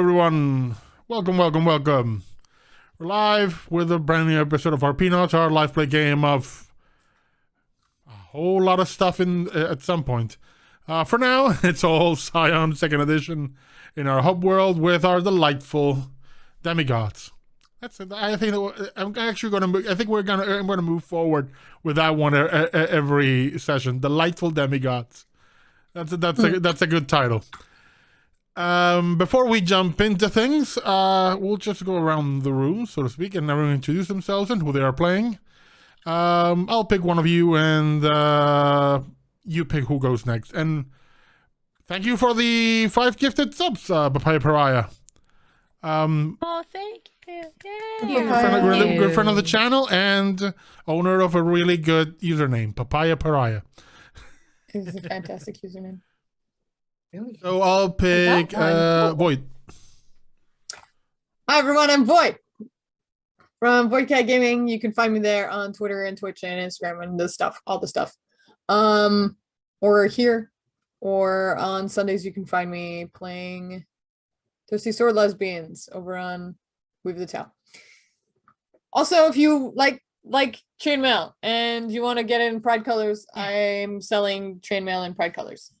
everyone. Welcome. We're live with a brand new episode of RPNauts, our live play game of a whole lot of stuff at some point. For now, it's all Scion 2nd edition in our hub world with our delightful demigods. That's it. I think I'm actually going to. I think I'm going to move forward with that one every session. Delightful demigods. That's a good title. Before we jump into things, we'll just go around the room, so to speak, and everyone introduce themselves and who they are playing. I'll pick one of you, and you pick who goes next. And thank you for the 5 gifted subs, Papaya Pariah. Oh, thank you. Good friend of the channel and owner of a really good username, Papaya Pariah. It's a fantastic username. Really? So I'll pick Void. Hi everyone, I'm Void from VoidCat Gaming. You can find me there on Twitter and Twitch and Instagram and all the stuff. Or here, or on Sundays you can find me playing Toasty Sword Lesbians over on Weave the Towel. Also, if you like chainmail and you want to get it in Pride colors, I'm selling chainmail in Pride colors.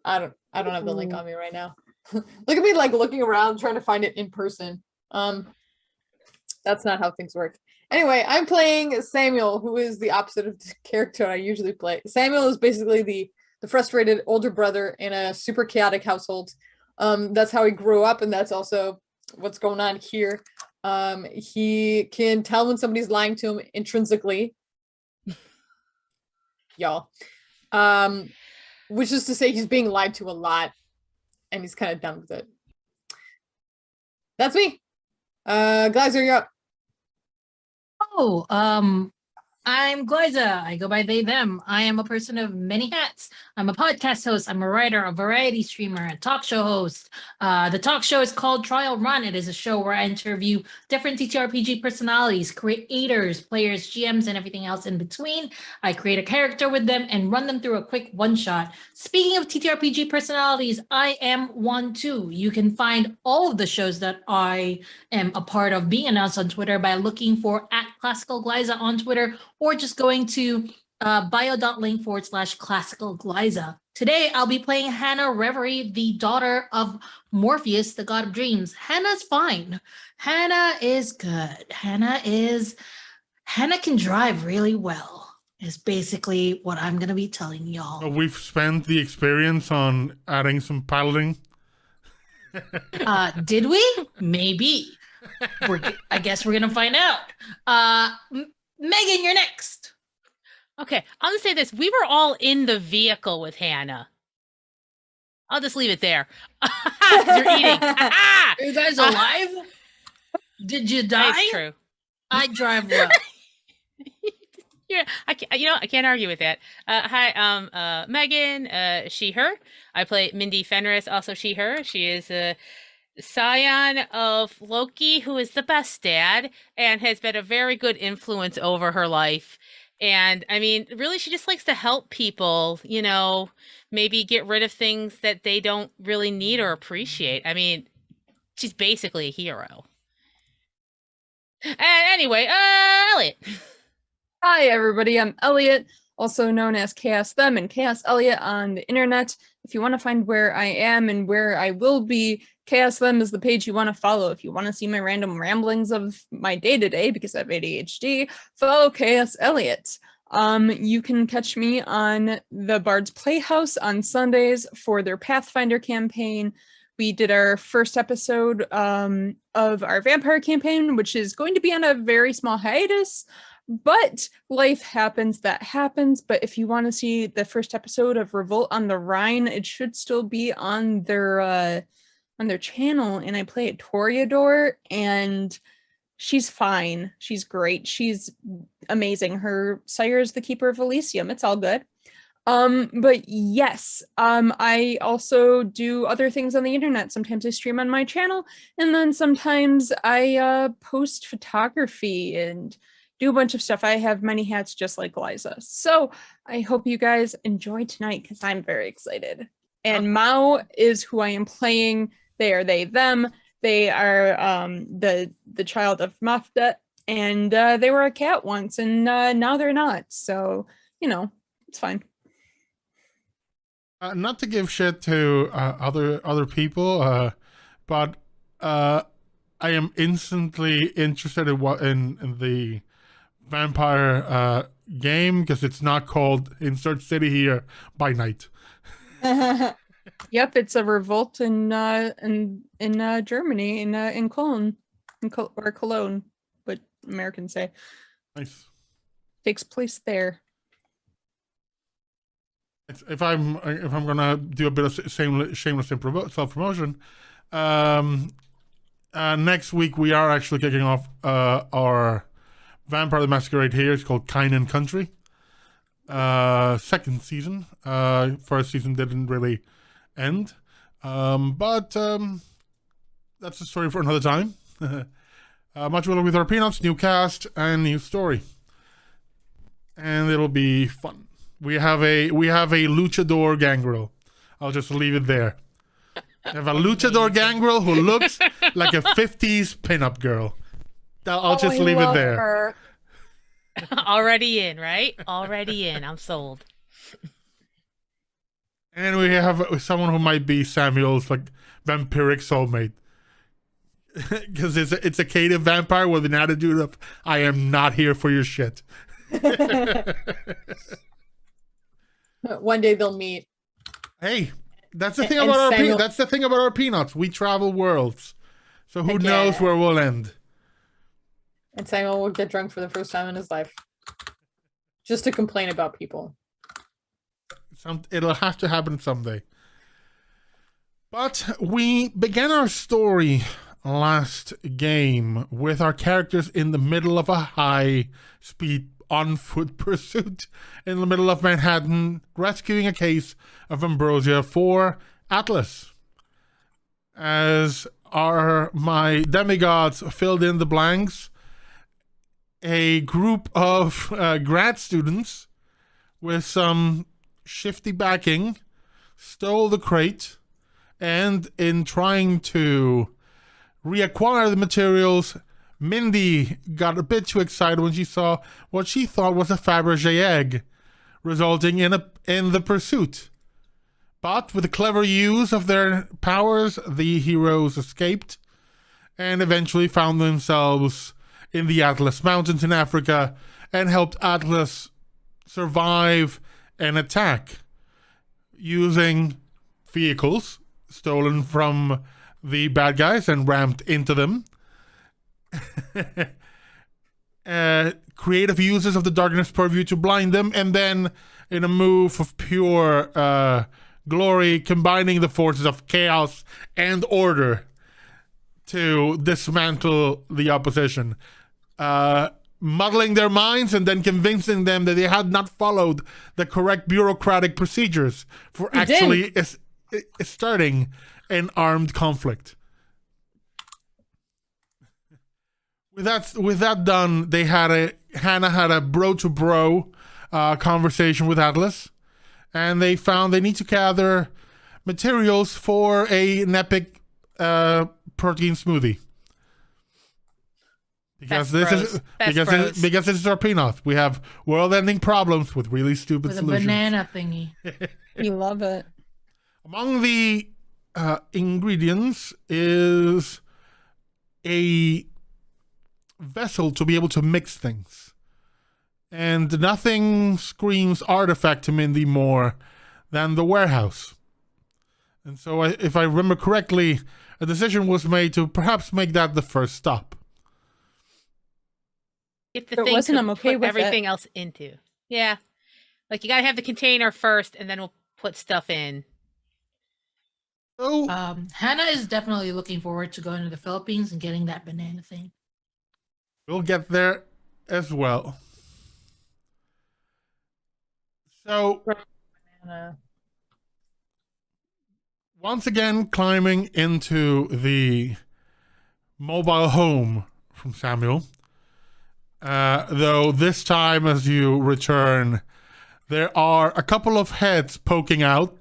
I don't have the link on me right now. Look at me looking around trying to find it in person. That's not how things work. Anyway, I'm playing Samuel, who is the opposite of the character I usually play. Samuel is basically the frustrated older brother in a super chaotic household. That's how he grew up, and that's also what's going on here. He can tell when somebody's lying to him intrinsically. Y'all. Which is to say he's being lied to a lot, and he's kind of done with it. That's me. Geyser, you're up. Oh, I'm Gliza. I go by they, them. I am a person of many hats. I'm a podcast host. I'm a writer, a variety streamer, a talk show host. The talk show is called Trial Run. It is a show where I interview different TTRPG personalities, creators, players, GMs, and everything else in between. I create a character with them and run them through a quick one-shot. Speaking of TTRPG personalities, I am one too. You can find all of the shows that I am a part of being announced on Twitter by looking for @ClassicalGlyza on Twitter, or just going to bio.link/classicalglyza. Today, I'll be playing Hannah Reverie, the daughter of Morpheus, the god of dreams. Hannah's fine. Hannah is good. Hannah can drive really well, is basically what I'm going to be telling y'all. So we've spent the experience on adding some piloting. Did we? Maybe. I guess we're going to find out. Megan, you're next. Okay, I'll just say this. We were all in the vehicle with Hannah. I'll just leave it there. You're eating. Are you guys alive? Did you die? That's true. I drive well. Yeah, I can't argue with that. Hi, Megan, she, her. I play Mindy Fenris, also she, her. She is a Scion of Loki, who is the best dad and has been a very good influence over her life. And I mean, really, she just likes to help people, maybe get rid of things that they don't really need or appreciate. I mean, she's basically a hero. And anyway, Elliot. Hi, everybody. I'm Elliot, also known as Chaos Them and Chaos Elliot on the internet. If you want to find where I am and where I will be, Chaos Them is the page you want to follow. If you want to see my random ramblings of my day-to-day, because I have ADHD, follow Chaos Elliot. You can catch me on the Bard's Playhouse on Sundays for their Pathfinder campaign. We did our first episode of our vampire campaign, which is going to be on a very small hiatus. But life happens, that happens. But if you want to see the first episode of Revolt on the Rhine, it should still be on their channel. And I play a Toreador, and she's fine. She's great. She's amazing. Her sire is the Keeper of Elysium. It's all good. But yes, I also do other things on the internet. Sometimes I stream on my channel, and then sometimes I post photography and do a bunch of stuff. I have many hats just like Liza. So I hope you guys enjoy tonight because I'm very excited. And Mao is who I am playing. They are they, them. They are the child of Mafdet, and they were a cat once, and now they're not. So it's fine. Not to give shit to other people, but I am instantly interested in the vampire game because it's not called Insert City here by night. Yep, it's a revolt in Germany, in Cologne, or Cologne, what Americans say. Nice. Takes place there. If I'm gonna do a bit of shameless self promotion, next week we are actually kicking off our Vampire the Masquerade here. It's called Kynan Country. Second season. First season didn't really end, but that's a story for another time. Much better with RPNauts, new cast and new story, and it'll be fun. We have a luchador gangrel. I'll just leave it there. I have a luchador gangrel who looks like a 50s pinup girl. I'll just leave it there. Her. Already in, right? Already in. I'm sold. And we have someone who might be Samuel's like vampiric soulmate. Because it's a cative vampire with an attitude of, I am not here for your shit. One day they'll meet. Hey, that's the thing And about Samuel- that's the thing about our peanuts. We travel worlds. So who Again. knows where we'll end. And Samuel will get drunk for the first time in his life. Just to complain about people. It'll have to happen someday. But we began our story last game with our characters in the middle of a high-speed on-foot pursuit in the middle of Manhattan, rescuing a case of ambrosia for Atlas. As my demigods filled in the blanks, a group of grad students with some shifty backing stole the crate, and in trying to reacquire the materials, Mindy got a bit too excited when she saw what she thought was a Fabergé egg, resulting in the pursuit. But with the clever use of their powers, the heroes escaped and eventually found themselves in the Atlas Mountains in Africa and helped Atlas survive an attack using vehicles stolen from the bad guys and rammed into them. Creative uses of the darkness purview to blind them, and then in a move of pure glory, combining the forces of chaos and order to dismantle the opposition, muddling their minds and then convincing them that they had not followed the correct bureaucratic procedures for actually starting an armed conflict. With that done, Hannah had a bro-to-bro conversation with Atlas, and they found they need to gather materials for an epic protein smoothie. Because this is our peanuts. We have world-ending problems with really stupid With solutions. a banana thingy. We love it. Among the ingredients is a vessel to be able to mix things. And nothing screams artifact to Mindy more than the warehouse. And so, if I remember correctly, a decision was made to perhaps make that the first stop. Get the If it thing wasn't, to I'm okay put with everything else into. Yeah. Like, you gotta have the container first, and then we'll put stuff in. So, Hannah is definitely looking forward to going to the Philippines and getting that banana thing. we'll get there as well. So, once again, climbing into the mobile home from Samuel. Though this time, as you return, there are a couple of heads poking out,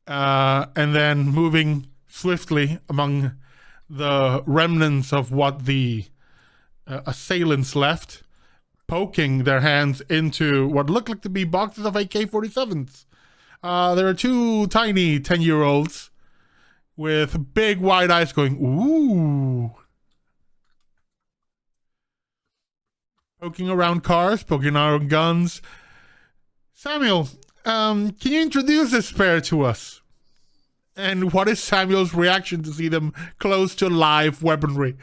and then moving swiftly among the remnants of what the assailants left, poking their hands into what looked like to be boxes of AK-47s. There are two tiny 10-year-olds with big wide eyes going, ooh. Poking around cars, poking around guns. Samuel, can you introduce this pair to us? And what is Samuel's reaction to see them close to live weaponry?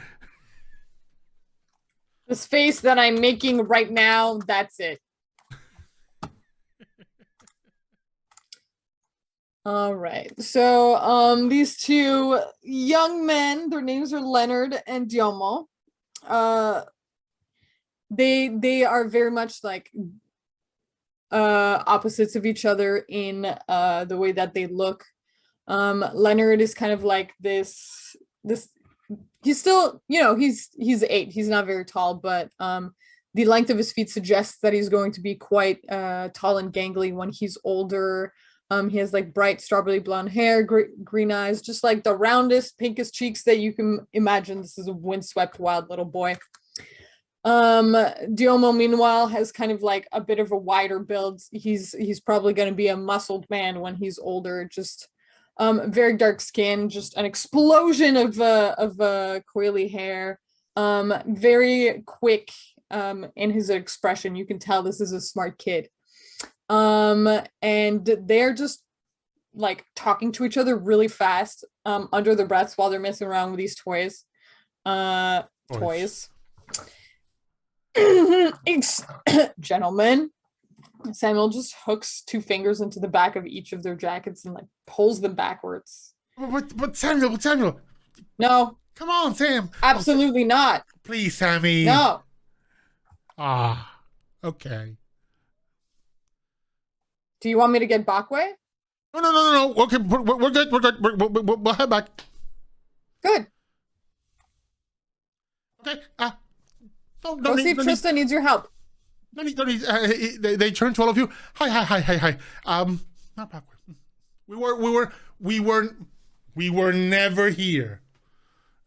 This face that I'm making right now, that's it. All right. So these two young men, their names are Leonard and Diomo. They are very much like opposites of each other in the way that they look. Leonard is kind of like this he's still, he's 8, he's not very tall, but the length of his feet suggests that he's going to be quite tall and gangly when he's older. He has like bright strawberry blonde hair, green eyes, just like the roundest, pinkest cheeks that you can imagine. This is a windswept, wild little boy. Diomo, meanwhile, has kind of like a bit of a wider build. He's probably going to be a muscled man when he's older. Just very dark skin, just an explosion of coily hair. Very quick in his expression. You can tell this is a smart kid. And they're just like talking to each other really fast under their breaths while they're messing around with these toys. Toys. Gentlemen, Samuel just hooks 2 fingers into the back of each of their jackets and like pulls them backwards. But Samuel. No. Come on, Sam. Absolutely not. Please, Sammy. No. Okay. Do you want me to get Bakwe? No. Okay, we're good. We'll head back. Good. Okay. Go see if Trista needs your help. No need. They turn to all of you. Hi. Not Bakwe. We were never here.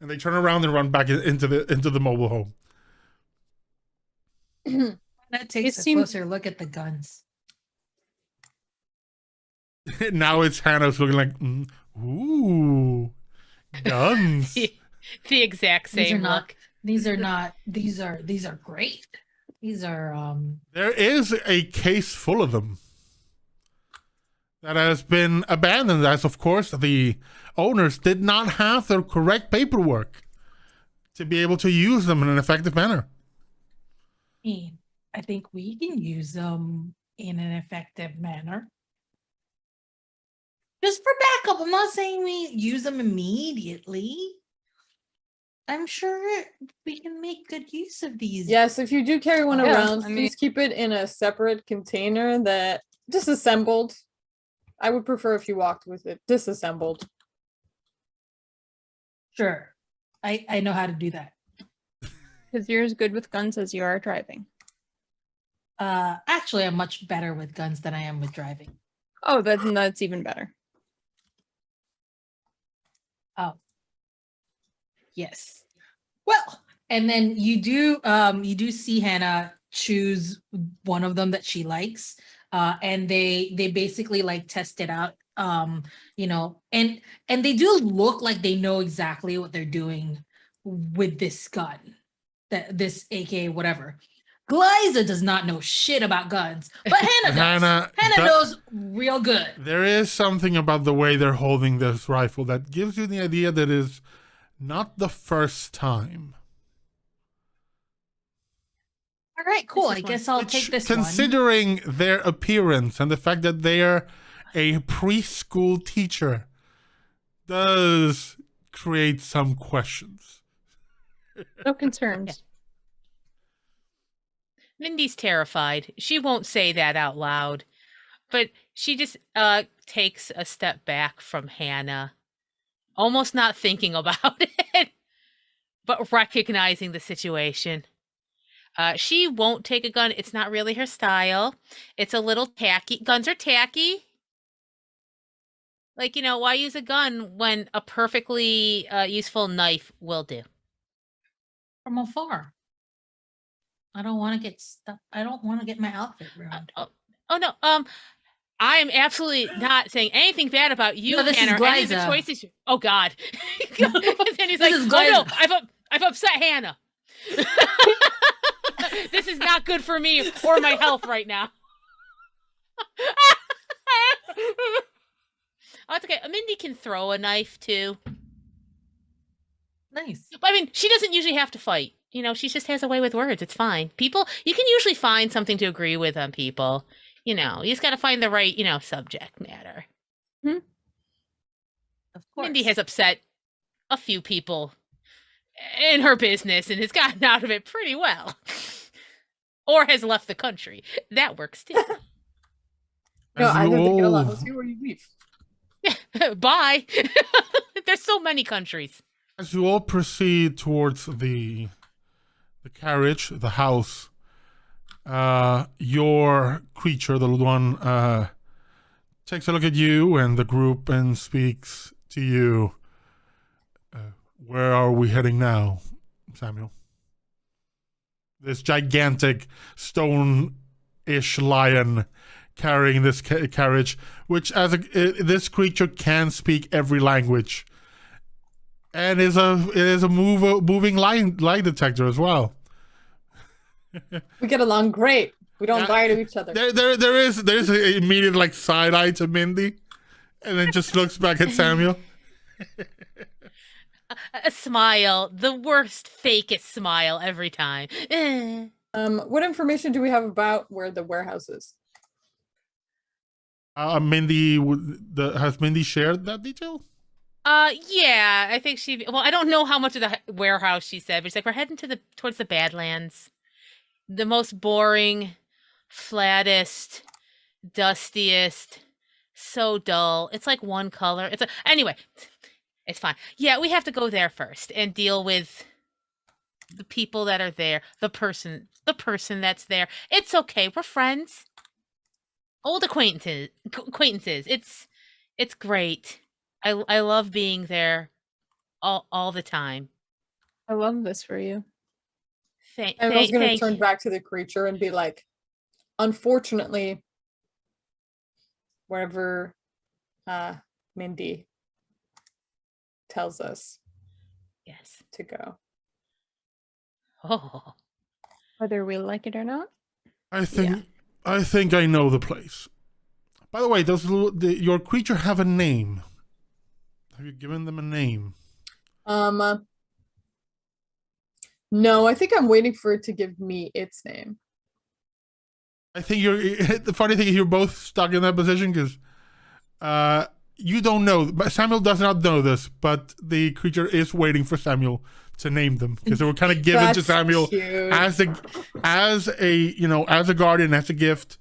And they turn around and run back into the mobile home. That takes a closer look at the guns. Now it's Hannah's looking like, ooh, guns. The exact same look. These are great. These are There is a case full of them that has been abandoned, as of course the owners did not have the correct paperwork to be able to use them in an effective manner. I think we can use them in an effective manner. Just for backup. I'm not saying we use them immediately. I'm sure we can make good use of these. Yes, if you do carry one around, please keep it in a separate container that disassembled. I would prefer if you walked with it disassembled. Sure. I know how to do that. Because you're as good with guns as you are driving. Actually, I'm much better with guns than I am with driving. Oh, that's even better. Oh. Yes. Well, and then you do see Hannah choose one of them that she likes. And they basically like test it out. And they do look like they know exactly what they're doing with this gun. This AK whatever. Glyza does not know shit about guns, but Hannah does. Hannah knows real good. There is something about the way they're holding this rifle that gives you the idea that is not the first time. All right, cool. I guess I'll take this one. Considering their appearance and the fact that they're a preschool teacher does create some questions. No concerns. Mindy's terrified. She won't say that out loud, but she just takes a step back from Hannah, almost not thinking about it, but recognizing the situation. She won't take a gun. It's not really her style. It's a little tacky. Guns are tacky. Like, why use a gun when a perfectly useful knife will do? From afar. I don't want to get stuck. I don't want to get my outfit ruined. Oh no. I am absolutely not saying anything bad about you, No, this is Hannah, or any of the Glyza. choices. Oh God. And then he's This like, is oh no, Glyza. I've upset Hannah. This is not good for me or my health right now. Oh, it's okay. Mindy can throw a knife too. Nice. But I mean, she doesn't usually have to fight. She just has a way with words. It's fine. People, you can usually find something to agree with on people. You just got to find the right, subject matter. Of course. Mindy has upset a few people in her business and has gotten out of it pretty well. Or has left the country. That works too. No, I don't think it'll all- let us see where you leave. Bye. There's so many countries. As you all proceed towards the carriage, the house, your creature, the little one, takes a look at you and the group and speaks to you. Where are we heading now, Samuel? This gigantic stone-ish lion carrying this carriage, which this creature can speak every language, and it is a moving lie detector as well. We get along great. We don't Yeah. lie to each other. There's an immediate side eye to Mindy, and then just looks back at Samuel. A smile. The worst, fakest smile every time. What information do we have about where the warehouse is? Mindy, has Mindy shared that detail? Yeah, I think I don't know how much of the warehouse she said, but she's like, we're heading towards the Badlands. The most boring, flattest, dustiest, so dull. It's like one color. Anyway, it's fine. Yeah, we have to go there first and deal with the people that are there, the person that's there. It's okay. We're friends. Old acquaintances. It's great. I love being there all the time. I love this for you. I was going to turn back to the creature and be like, unfortunately, wherever Mindy tells us Yes. to go. Oh. Whether we like it or not. I think I know the place. By the way, does your creature have a name? Have you given them a name? No, I think I'm waiting for it to give me its name. I think the funny thing is you're both stuck in that position because you don't know. Samuel does not know this, but the creature is waiting for Samuel to name them because they were kind of given to Samuel cute. as a guardian, as a gift,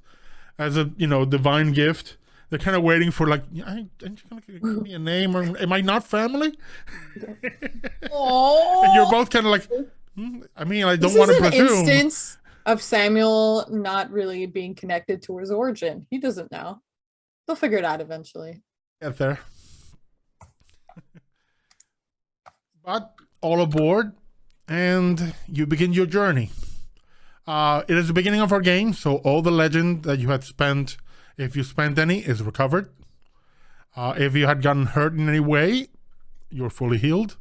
as a divine gift. They're kind of waiting for aren't you gonna give me a name, or am I not family? Oh, And you're both kind of like, I mean, I don't want to This is an presume. instance of Samuel not really being connected to his origin. He doesn't know. They'll figure it out eventually. Get there. But all aboard, and you begin your journey. It is the beginning of our game, so all the legend that you had spent, if you spent any, is recovered. If you had gotten hurt in any way, you're fully healed.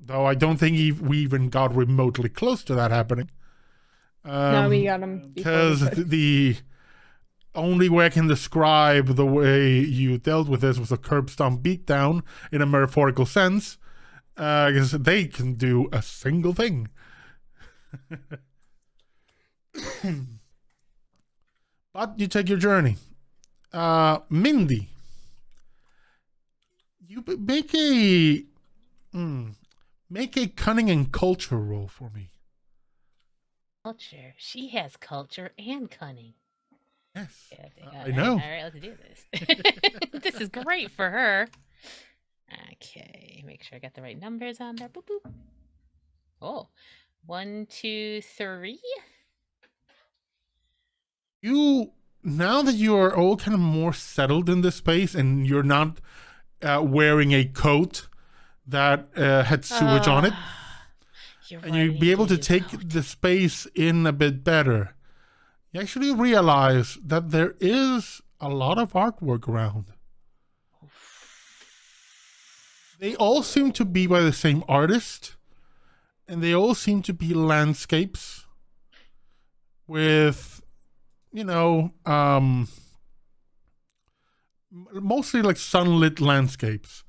Though I don't think we even got remotely close to that happening. No, we got him. Because the only way I can describe the way you dealt with this was a curb stomp beatdown in a metaphorical sense. Because they can do a single thing. But you take your journey. Mindy, you make a cunning and culture roll for me. Culture. She has culture and cunning. Yes, Yeah, I know. All right, let's do this. This is great for her. Okay, make sure I got the right numbers on there. Boop, boop. Oh, 1, 2, 3. You now that you are all kind of more settled in this space and you're not wearing a coat that had sewage on it, You're and you'd be able to take the space in a bit better, you actually realize that there is a lot of artwork around. They all seem to be by the same artist, and they all seem to be landscapes with, mostly like sunlit landscapes.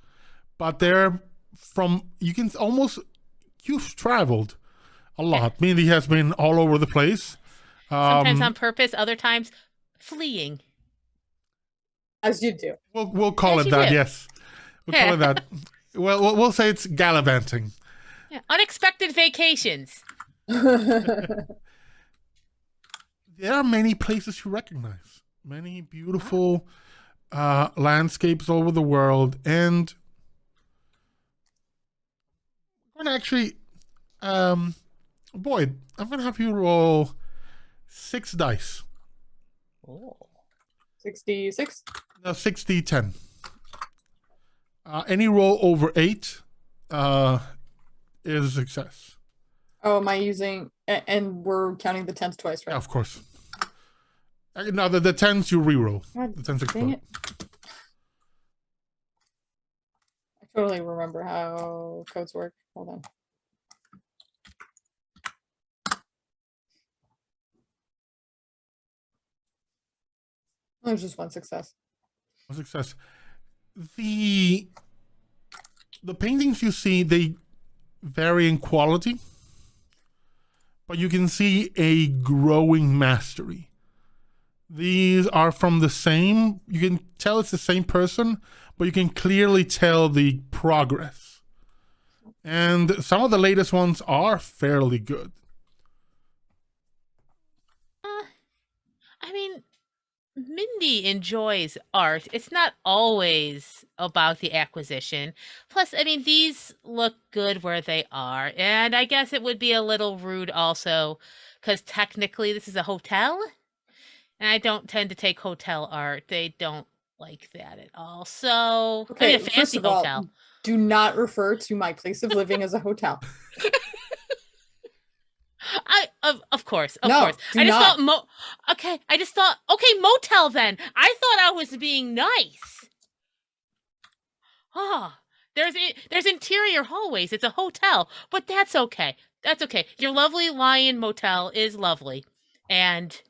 But they're you've traveled a lot. Mindy has been all over the place. Sometimes on purpose, other times fleeing. As you do. We'll call As it you that, do. yes. We'll call it that. Well, we'll say it's gallivanting. Yeah. Unexpected vacations. There are many places you recognize. Many beautiful landscapes all over the world. And I'm going to actually... Boyd, I'm going to have you roll 6 dice. Oh. 66. No, 6d10. Any roll over 8 is a success. Oh, am I using... And we're counting the 10s twice, right? Yeah, of course. No, the 10s you reroll. God The 10s dang explode. it. I totally remember how codes work. Hold on. There's just one success. A success. The paintings you see, they vary in quality, but you can see a growing mastery. These are from the same, you can tell it's the same person, but you can clearly tell the progress. And some of the latest ones are fairly good. I mean, Mindy enjoys art. It's not always about the acquisition. Plus, I mean, these look good where they are. And I guess it would be a little rude also, because technically this is a hotel. And I don't tend to take hotel art. They don't like that at all. So, I Okay, mean, a first fancy of all, hotel. do not refer to my place of living as a hotel. Of course. No, do I just not. thought I just thought, okay, motel then. I thought I was being nice. Ah, there's interior hallways. It's a hotel, but that's okay. That's okay. Your lovely Lion Motel is lovely, and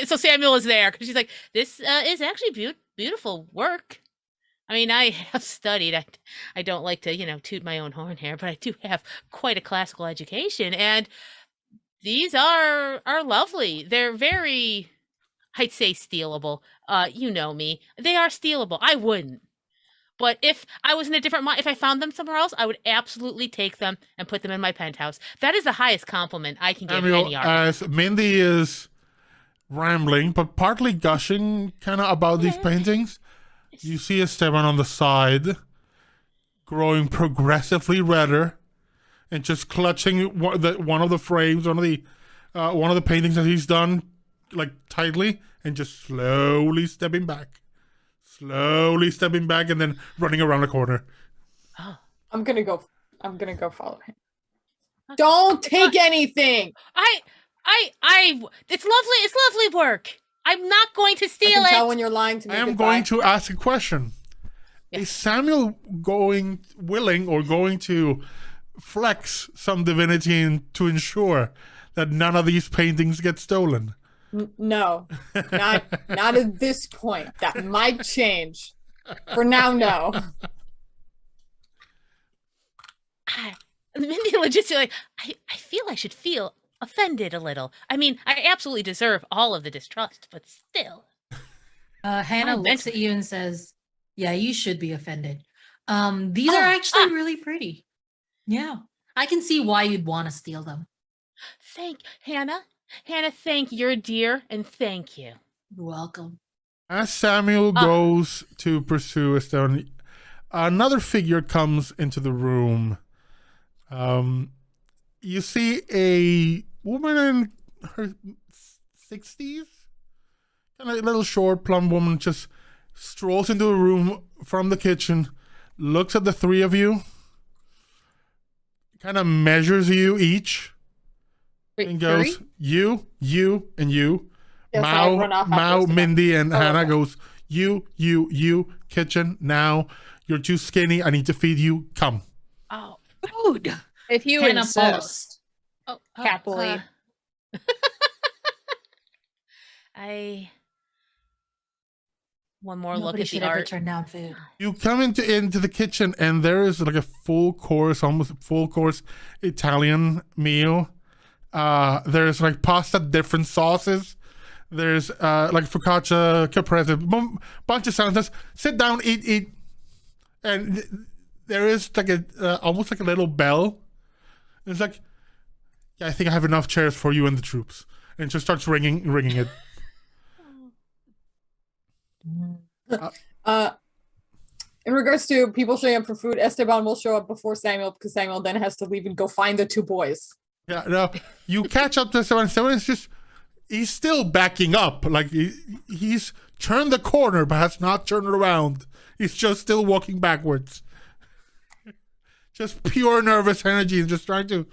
so Samuel is there because she's like, this is actually beautiful work. I mean, I have studied. I don't like to, toot my own horn here, but I do have quite a classical education, and these are lovely. They're very, I'd say, stealable. You know me. They are stealable. I wouldn't. But if I was in a different mind, if I found them somewhere else, I would absolutely take them and put them in my penthouse. That is the highest compliment I can give any artist. As Mindy is rambling, but partly gushing kind of about these paintings, you see Esteban on the side, growing progressively redder, and just clutching one of the frames, one of the paintings that he's done, like tightly, and just slowly stepping back, and then running around the corner. Oh, I'm gonna go follow him. Don't take anything. It's lovely work. I'm not going to I steal can it. tell when you're lying to me. I am Goodbye. going to ask a question. Yeah. Is Samuel going to flex some divinity to ensure that none of these paintings get stolen? No, not at this point. That might change. For now, no. Mindy legitimately, I feel I should feel offended a little. I mean, I absolutely deserve all of the distrust, but still. Hannah I looks meant- at you and says, "Yeah, you should be offended. These are actually really pretty. Yeah, I can see why you'd want to steal them. Thank Hannah. Hannah, thank your dear, and thank you. You're welcome." As Samuel goes to pursue Estelle, another figure comes into the room. You see a woman in her 60s, kind of little short, plump woman just strolls into a room from the kitchen, looks at the three of you, kind of measures you each, Wait, and goes, three? you, and you. Yes, I run off Mao, afterwards to Mindy, and Oh, Hannah okay. goes, you, kitchen, now. You're too skinny. I need to feed you. Come. Oh, Food. If you Hannah insist. oh, Happily. I one more look Nobody at the should ever art. turn down food. You come into the kitchen, and there is like a full course, almost full course Italian meal. There's like pasta, different sauces. There's like focaccia, caprese, bunch of salads. Sit down, eat. And there is like a almost like a little bell. It's like, yeah, I think I have enough chairs for you and the troops. And it just starts ringing it. In regards to people showing up for food, Esteban will show up before Samuel because Samuel then has to leave and go find the two boys. Yeah, no, you catch up to someone. Someone is just, he's still backing up. Like he's turned the corner, but has not turned around. He's just still walking backwards. Just pure nervous energy and just trying to.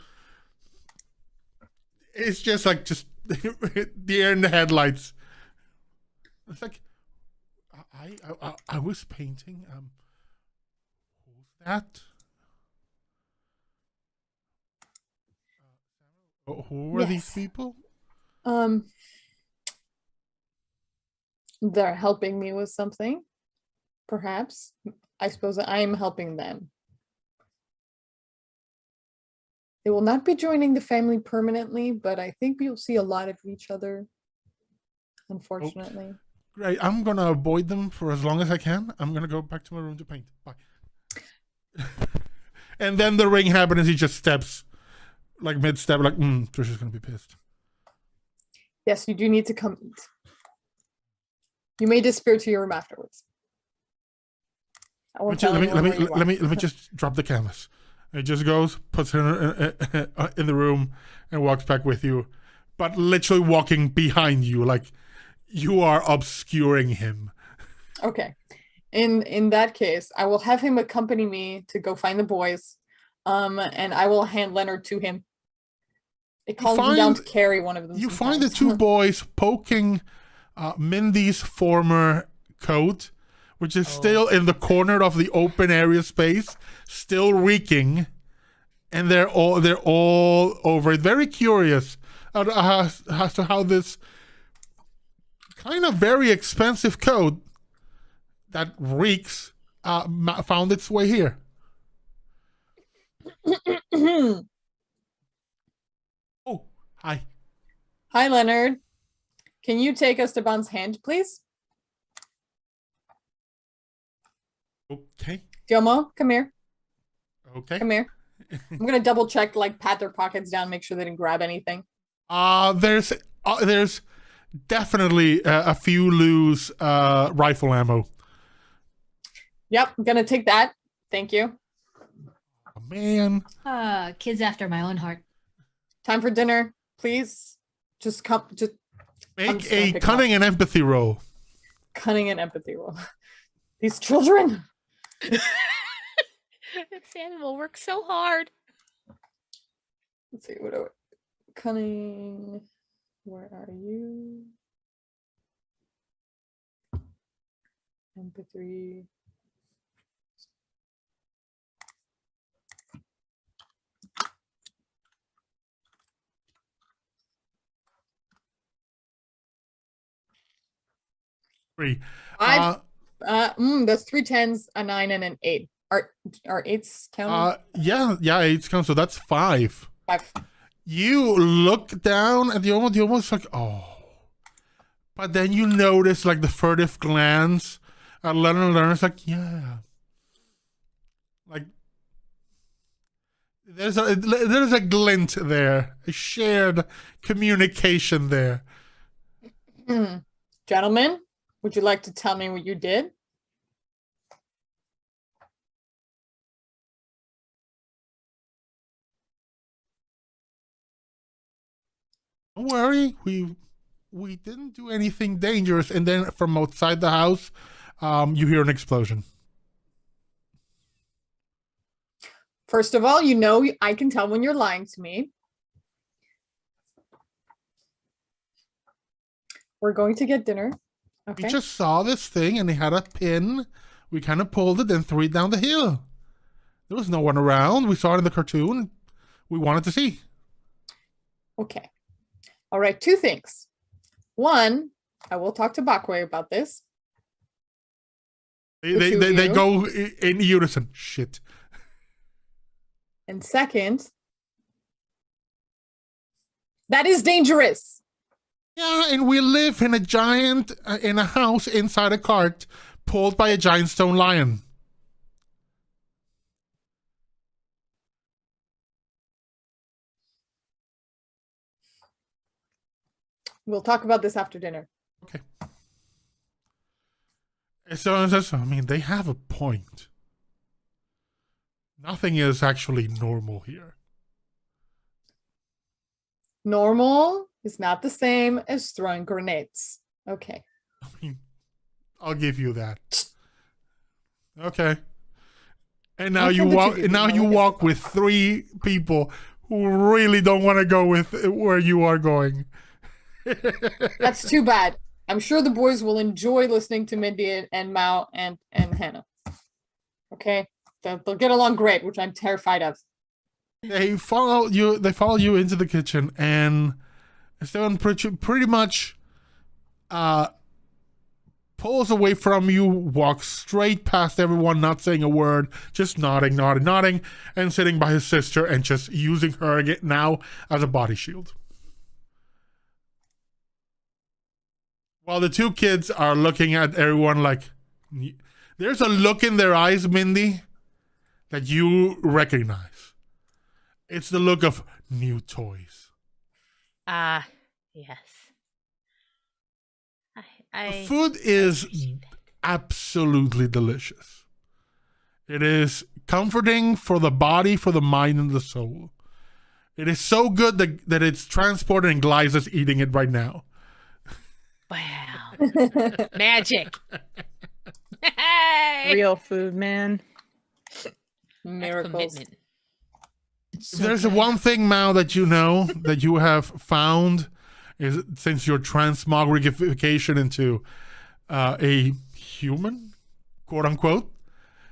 It's just like just deer in the headlights. It's like I was painting. Who's that? Who are these Yes. people? They're helping me with something. Perhaps. I suppose I'm helping them. They will not be joining the family permanently, but I think we'll see a lot of each other. Unfortunately. Great. I'm gonna avoid them for as long as I can. I'm gonna go back to my room to paint. Bye. And then the ring happens as he just steps, like mid-step, like, Trisha's gonna be pissed. Yes, you do need to come eat. You may disappear to your room afterwards. I won't tell anyone where you are. Let me just drop the canvas. It just goes, puts her in the room, and walks back with you, but literally walking behind you, like you are obscuring him. Okay. In that case, I will have him accompany me to go find the boys. And I will hand Leonard to him. It calms him down to carry one of them. You find the sometimes. two boys poking Mindy's former coat, which is still in the corner of the open area space, still reeking, and they're all over it. Very curious as to how this kind of very expensive coat that reeks found its way here. Oh, hi. Hi, Leonard. Can you take Esteban's hand, please? Okay. Diomo, come here. Okay. Come here. I'm gonna double check, like pat their pockets down, make sure they didn't grab anything. There's definitely a few loose rifle ammo. Yep, I'm gonna take that. Thank you. Oh, man. Kids after my own heart. Time for dinner, please. Just come. Just I'm Make just gonna a pick 'em cunning up. and empathy roll. Cunning and empathy roll. These children. Samuel works so hard. Let's see. What do cunning? Where are you? Empathy. Three. Five. That's 3 10s, a 9, and an 8. Are 8s counted? Yeah, it's come. So that's 5. 5. You look down at the almost like, oh. But then you notice like the furtive glance at Leonard's like, yeah. Like there's a glint there, a shared communication there. Gentlemen, would you like to tell me what you did? Don't worry, we didn't do anything dangerous. And then from outside the house, you hear an explosion. First of all, I can tell when you're lying to me. We're going to get dinner. Okay. We just saw this thing and they had a pin. We kind of pulled it and threw it down the hill. There was no one around. We saw it in the cartoon. We wanted to see. Okay. All right. 2 things. One, I will talk to Bakwe about this. They go in unison. Shit. And second, that is dangerous. Yeah, and we live in in a house inside a cart pulled by a giant stone lion. We'll talk about this after dinner. Okay. So, I mean, they have a point. Nothing is actually normal here. Normal is not the same as throwing grenades. Okay. I mean, I'll give you that. Okay. And now you walk. Now you walk with 3 people who really don't want to go with where you are going. That's too bad. I'm sure the boys will enjoy listening to Mindy and Mao and Hannah. Okay, they'll get along great, which I'm terrified of. They follow you. They follow you into the kitchen, and Esteban pretty much pulls away from you, walks straight past everyone, not saying a word, just nodding, and sitting by his sister and just using her again now as a body shield. While the 2 kids are looking at everyone like, there's a look in their eyes, Mindy, that you recognize. It's the look of new toys. Yes. The food is absolutely delicious. It is comforting for the body, for the mind, and the soul. It is so good that it's transported, and Glyza's eating it right now. Wow. Magic. Real food, man. Miracles. Commitment. There's one thing, Mao, that you know that you have found is since your transmogrification into a human, quote unquote,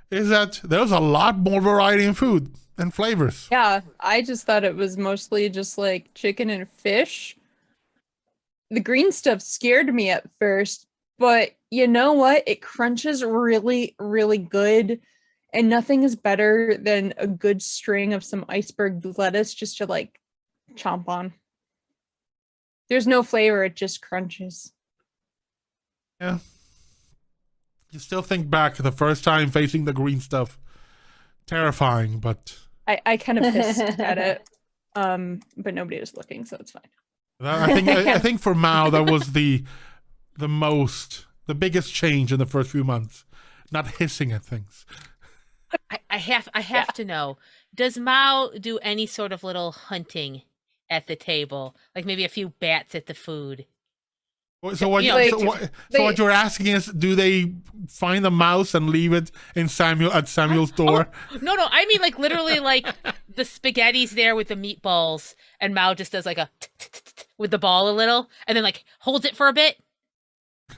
is that there's a lot more variety in food and flavors. Yeah, I just thought it was mostly just like chicken and fish. The green stuff scared me at first, but you know what? It crunches really, really good. And nothing is better than a good string of some iceberg lettuce just to like chomp on. There's no flavor, it just crunches. Yeah. You still think back to the first time facing the green stuff. Terrifying, but I kind of pissed at it. But nobody was looking, so it's fine. I think for Mao that was the biggest change in the first few months. Not hissing at things. I have to know. Does Mao do any sort of little hunting at the table? Like maybe a few bats at the food? So what you're asking is, do they find a mouse and leave it in Samuel's door? Oh, no, I mean like literally like the spaghetti's there with the meatballs, and Mao just does like a with the ball a little, and then like holds it for a bit,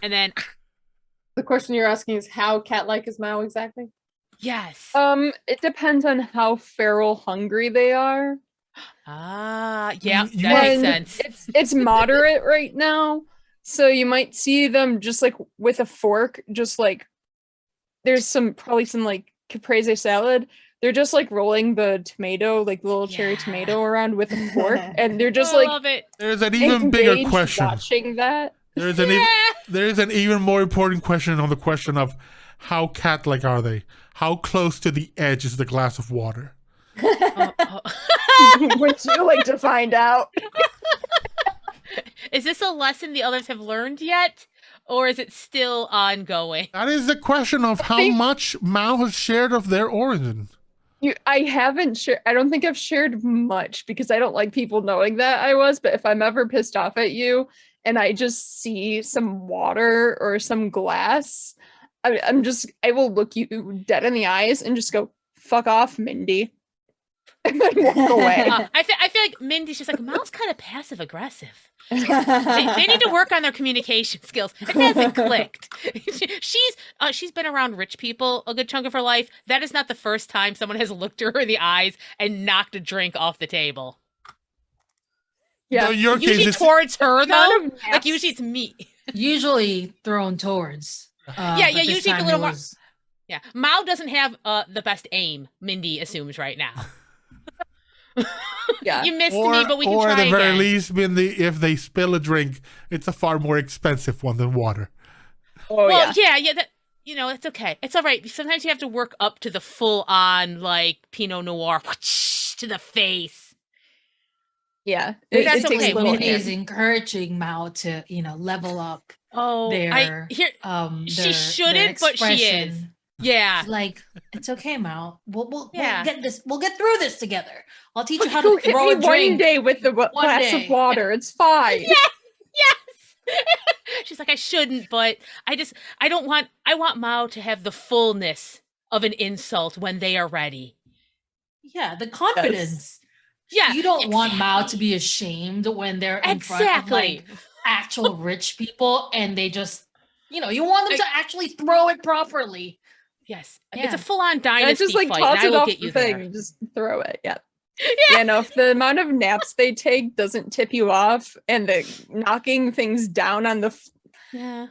and then. The question you're asking is how cat-like is Mao exactly? Yes. It depends on how feral hungry they are. Yeah, that makes sense. It's moderate right now. So you might see them just like with a fork, just like there's probably some like caprese salad. They're just like rolling the tomato, like the little cherry tomato around with a fork, and they're just like, love it. There's an even bigger question. Watching that. There's an even more important question on the question of how cat-like are they? How close to the edge is the glass of water? Would you like to find out? Is this a lesson the others have learned yet? Or is it still ongoing? That is the question of how much Mao has shared of their origin. I haven't shared. I don't think I've shared much because I don't like people knowing that I was. But if I'm ever pissed off at you and I just see some water or some glass, I will look you dead in the eyes and just go, "Fuck off, Mindy," and then walk away. I feel like Mindy's just like, Mal's kind of passive aggressive. They need to work on their communication skills. It hasn't clicked. She's been around rich people a good chunk of her life. That is not the first time someone has looked her in the eyes and knocked a drink off the table. Yeah, So in your case, Usually it's, towards her Not though. of Like naps. usually it's me. Usually thrown towards. Yeah, but yeah, this usually it's a time little it more- was- Yeah, Mao doesn't have the best aim. Mindy assumes right now. Yeah. You missed or, me, but we can or try at the very again. least, if they spill a drink, it's a far more expensive one than water. Oh Well, yeah. yeah, that, it's okay. It's all right. Sometimes you have to work up to the full-on like Pinot Noir to the face. Yeah. That's It takes okay. a little Mindy is hand. encouraging Mao to, level up Oh, their she their shouldn't, but she is. expression. Yeah. She's like, it's okay, Mao. We'll Yeah. get this. We'll get through this together. I'll teach you how Go to hit throw me a drink. one day with the glass day. of water. It's fine. Yes. She's like, I shouldn't, but I want Mao to have the fullness of an insult when they are ready. Yeah, the confidence. Yeah. You don't want Mao to exactly. be ashamed when they're in front of Exactly. like actual rich people and they just, you want them to actually throw it properly. Yes. Yeah. It's a full-on And dynasty just like fight, toss and I it will off get the you thing there. and just throw it. Yeah. Yeah, no, if the amount of naps they take doesn't tip you off and the knocking things down on the Yeah.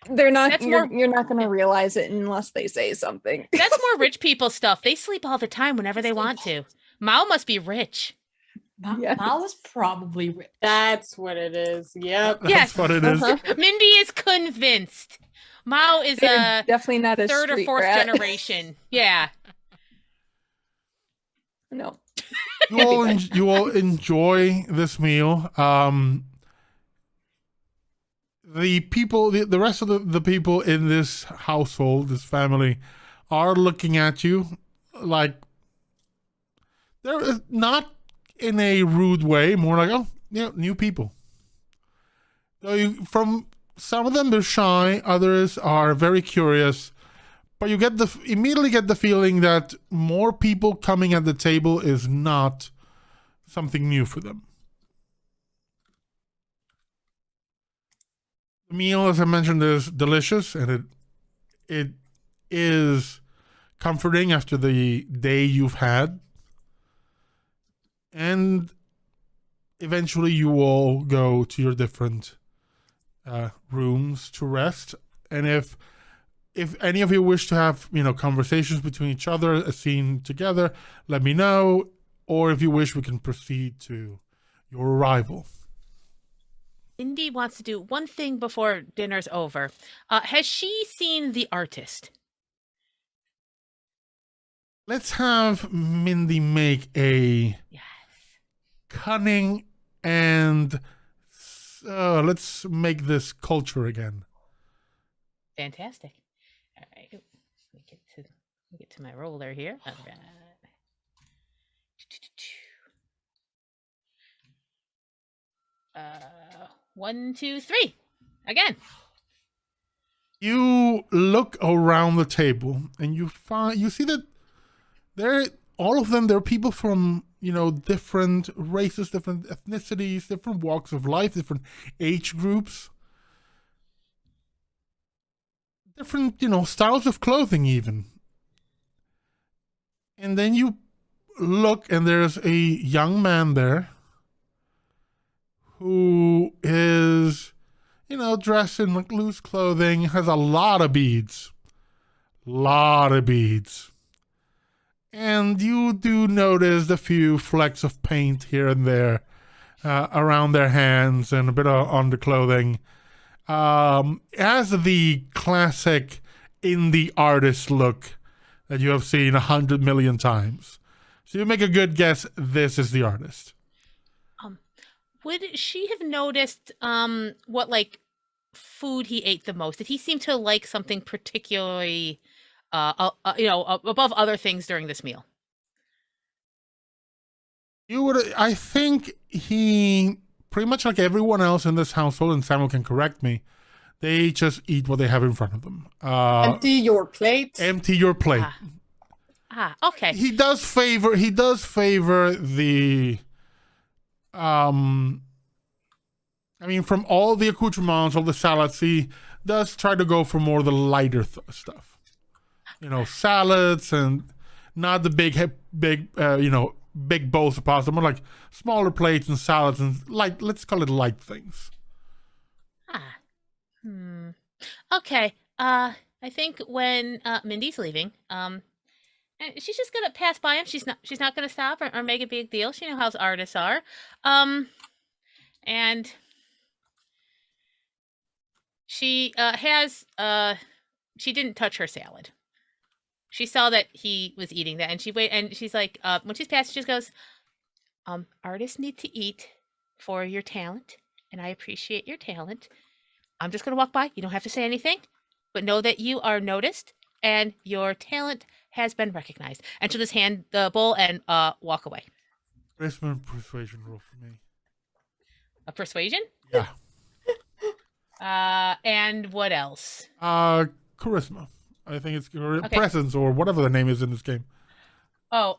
they're not That's you're, more- you're not gonna realize it unless they say something. That's more rich people stuff. They sleep all the time whenever they want to. Mao must be rich. Yes. Mao was probably rich. That's what it is. Yep. That's Yes. what it is. Uh-huh. Mindy is convinced. Mao is They're a definitely not a third or street fourth rat. generation. Yeah. No. You all enjoy this meal. The rest of the people in this household, this family, are looking at you like they're not in a rude way, more like, oh, yeah, new people. So from some of them, they're shy, others are very curious, but you immediately get the feeling that more people coming at the table is not something new for them. The meal, as I mentioned, is delicious, and it is comforting after the day you've had. And eventually you all go to your different rooms to rest. And if any of you wish to have, conversations between each other, a scene together, let me know. Or if you wish, we can proceed to your arrival. Mindy wants to do one thing before dinner's over. Has she seen the artist? Let's have Mindy make a Yes. cunning and let's make this culture again. Fantastic. All right. Let me get to my roller here. All right. 1, 2, 3. Again. You look around the table and you see that all of them, they're people from, different races, different ethnicities, different walks of life, different age groups, different, styles of clothing even. And then you look and there's a young man there who is, dressed in like loose clothing, has a lot of beads. And you do notice a few flecks of paint here and there around their hands and a bit on the clothing. As the classic indie artist look that you have seen 100 million times. So you make a good guess, this is the artist. Would she have noticed what like food he ate the most? Did he seem to like something particularly above other things during this meal? I think he pretty much like everyone else in this household, and Samuel can correct me, they just eat what they have in front of them. Empty your plate. Empty your plate. Okay. He does favor the I mean, from all the accoutrements, all the salads, he does try to go for more the lighter stuff. Salads, and not the big bowls of pasta, more like smaller plates and salads and let's call it light things. Okay. I think when Mindy's leaving, and she's just gonna pass by him. She's not gonna stop or make a big deal. She knows how artists are. And she she didn't touch her salad. She saw that he was eating that, and she's like, when she's passing, she just goes, artists need to eat for your talent, and I appreciate your talent. I'm just gonna walk by. You don't have to say anything, but know that you are noticed and your talent has been recognized. And she'll just hand the bowl and walk away. Charisma persuasion roll for me. A persuasion? Yeah. And what else? Charisma. I think it's presence or whatever the name is in this game. Oh,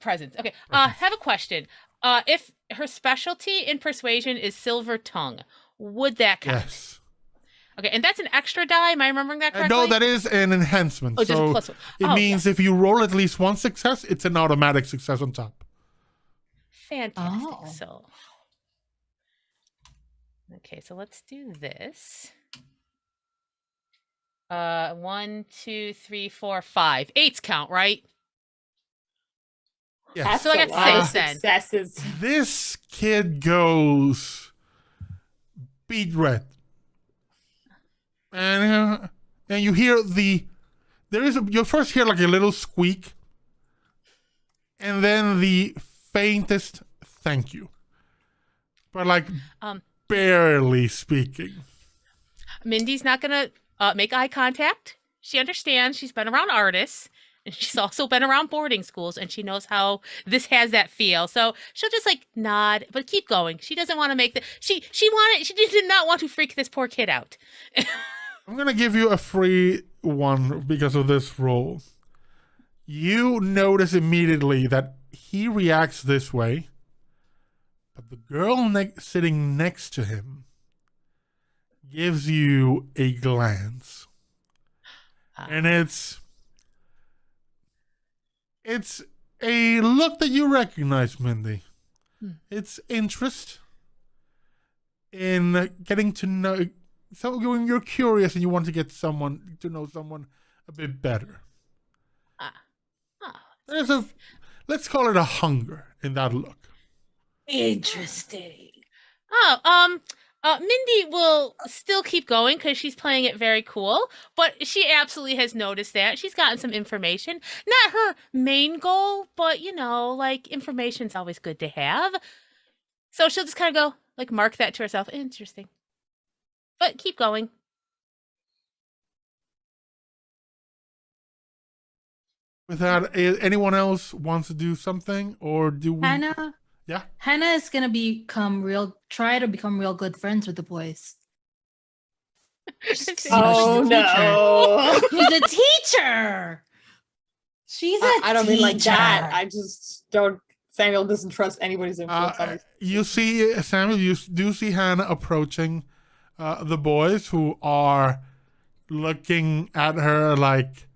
presence. Okay. Have a question. If her specialty in persuasion is silver tongue, would that count? Yes. Okay, and that's an extra die. Am I remembering that correctly? No, that is an enhancement. Oh, just a plus one. It means if you roll at least one success, it's an automatic success on top. Fantastic. So, okay, so let's do this. 1, 2, 3, 4, 5. 8's count, right? Yes. So I got 6 then. Successes. This kid goes beet red. And you hear you'll first hear like a little squeak, and then the faintest thank you, but like barely speaking. Mindy's not gonna make eye contact. She understands. She's been around artists, and she's also been around boarding schools, and she knows how this has that feel. So she'll just like nod, but keep going. She doesn't want to make she did not want to freak this poor kid out. I'm going to give you a free one because of this roll. You notice immediately that he reacts this way, but the girl sitting next to him gives you a glance. And it's a look that you recognize, Mindy. It's interest in getting to know. So you're curious and you want to get to know someone a bit better. There's let's call it a hunger in that look. Interesting. Mindy will still keep going because she's playing it very cool, but she absolutely has noticed that. She's gotten some information. Not her main goal, but like information's always good to have. So she'll just kind of go, like, mark that to herself. Interesting. But keep going. With that, anyone else wants to do something, or do we? Hannah. Yeah. Hannah is gonna try to become real good friends with the boys. Oh no! She's a teacher. She's a I don't teacher. mean like that. I just don't. Samuel doesn't trust anybody's influence on this. You see, Samuel, you do see Hannah approaching the boys, who are looking at her like,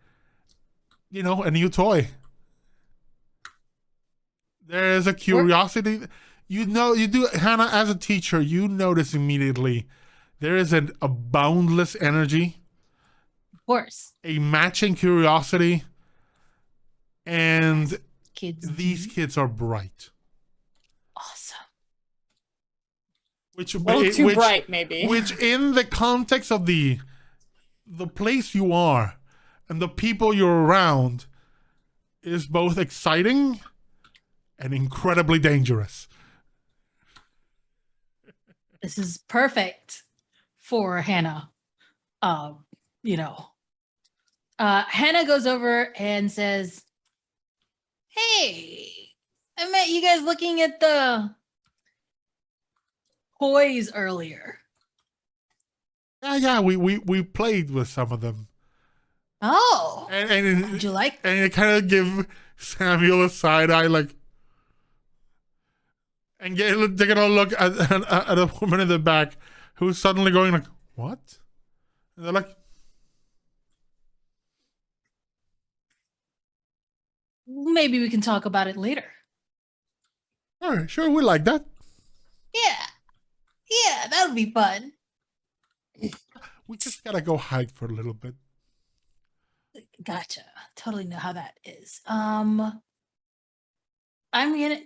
a new toy. There is a curiosity. You do, Hannah, as a teacher, you notice immediately there is a boundless energy. Of course. A matching curiosity. And these kids are bright. Awesome. A little too bright, maybe. Which, in the context of the place you are and the people you're around, is both exciting and incredibly dangerous. This is perfect for Hannah. Hannah goes over and says, "Hey, I met you guys looking at the toys earlier. Yeah, we played with some of them. Oh, And would you like? and it kind of give Samuel a side eye, like, and they're gonna look at a woman in the back who's suddenly going like, "What?" And they're like, Maybe we can talk about it later. "All right, sure, we like that. Yeah, that would be fun. We just gotta go hike for a little bit." Gotcha. Totally know how that is.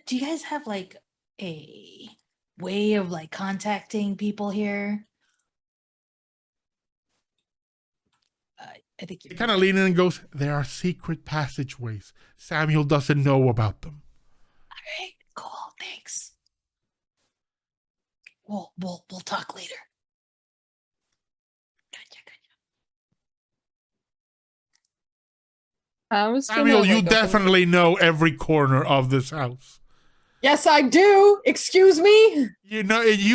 Do you guys have like a way of like contacting people here? I think He you're kind of leans in and goes, "There are secret passageways. Samuel doesn't know about them." all right. Cool. Thanks. We'll talk later. Gotcha. I was gonna, Samuel, you like, open- definitely know every corner of this house. Yes, I do. Excuse me. You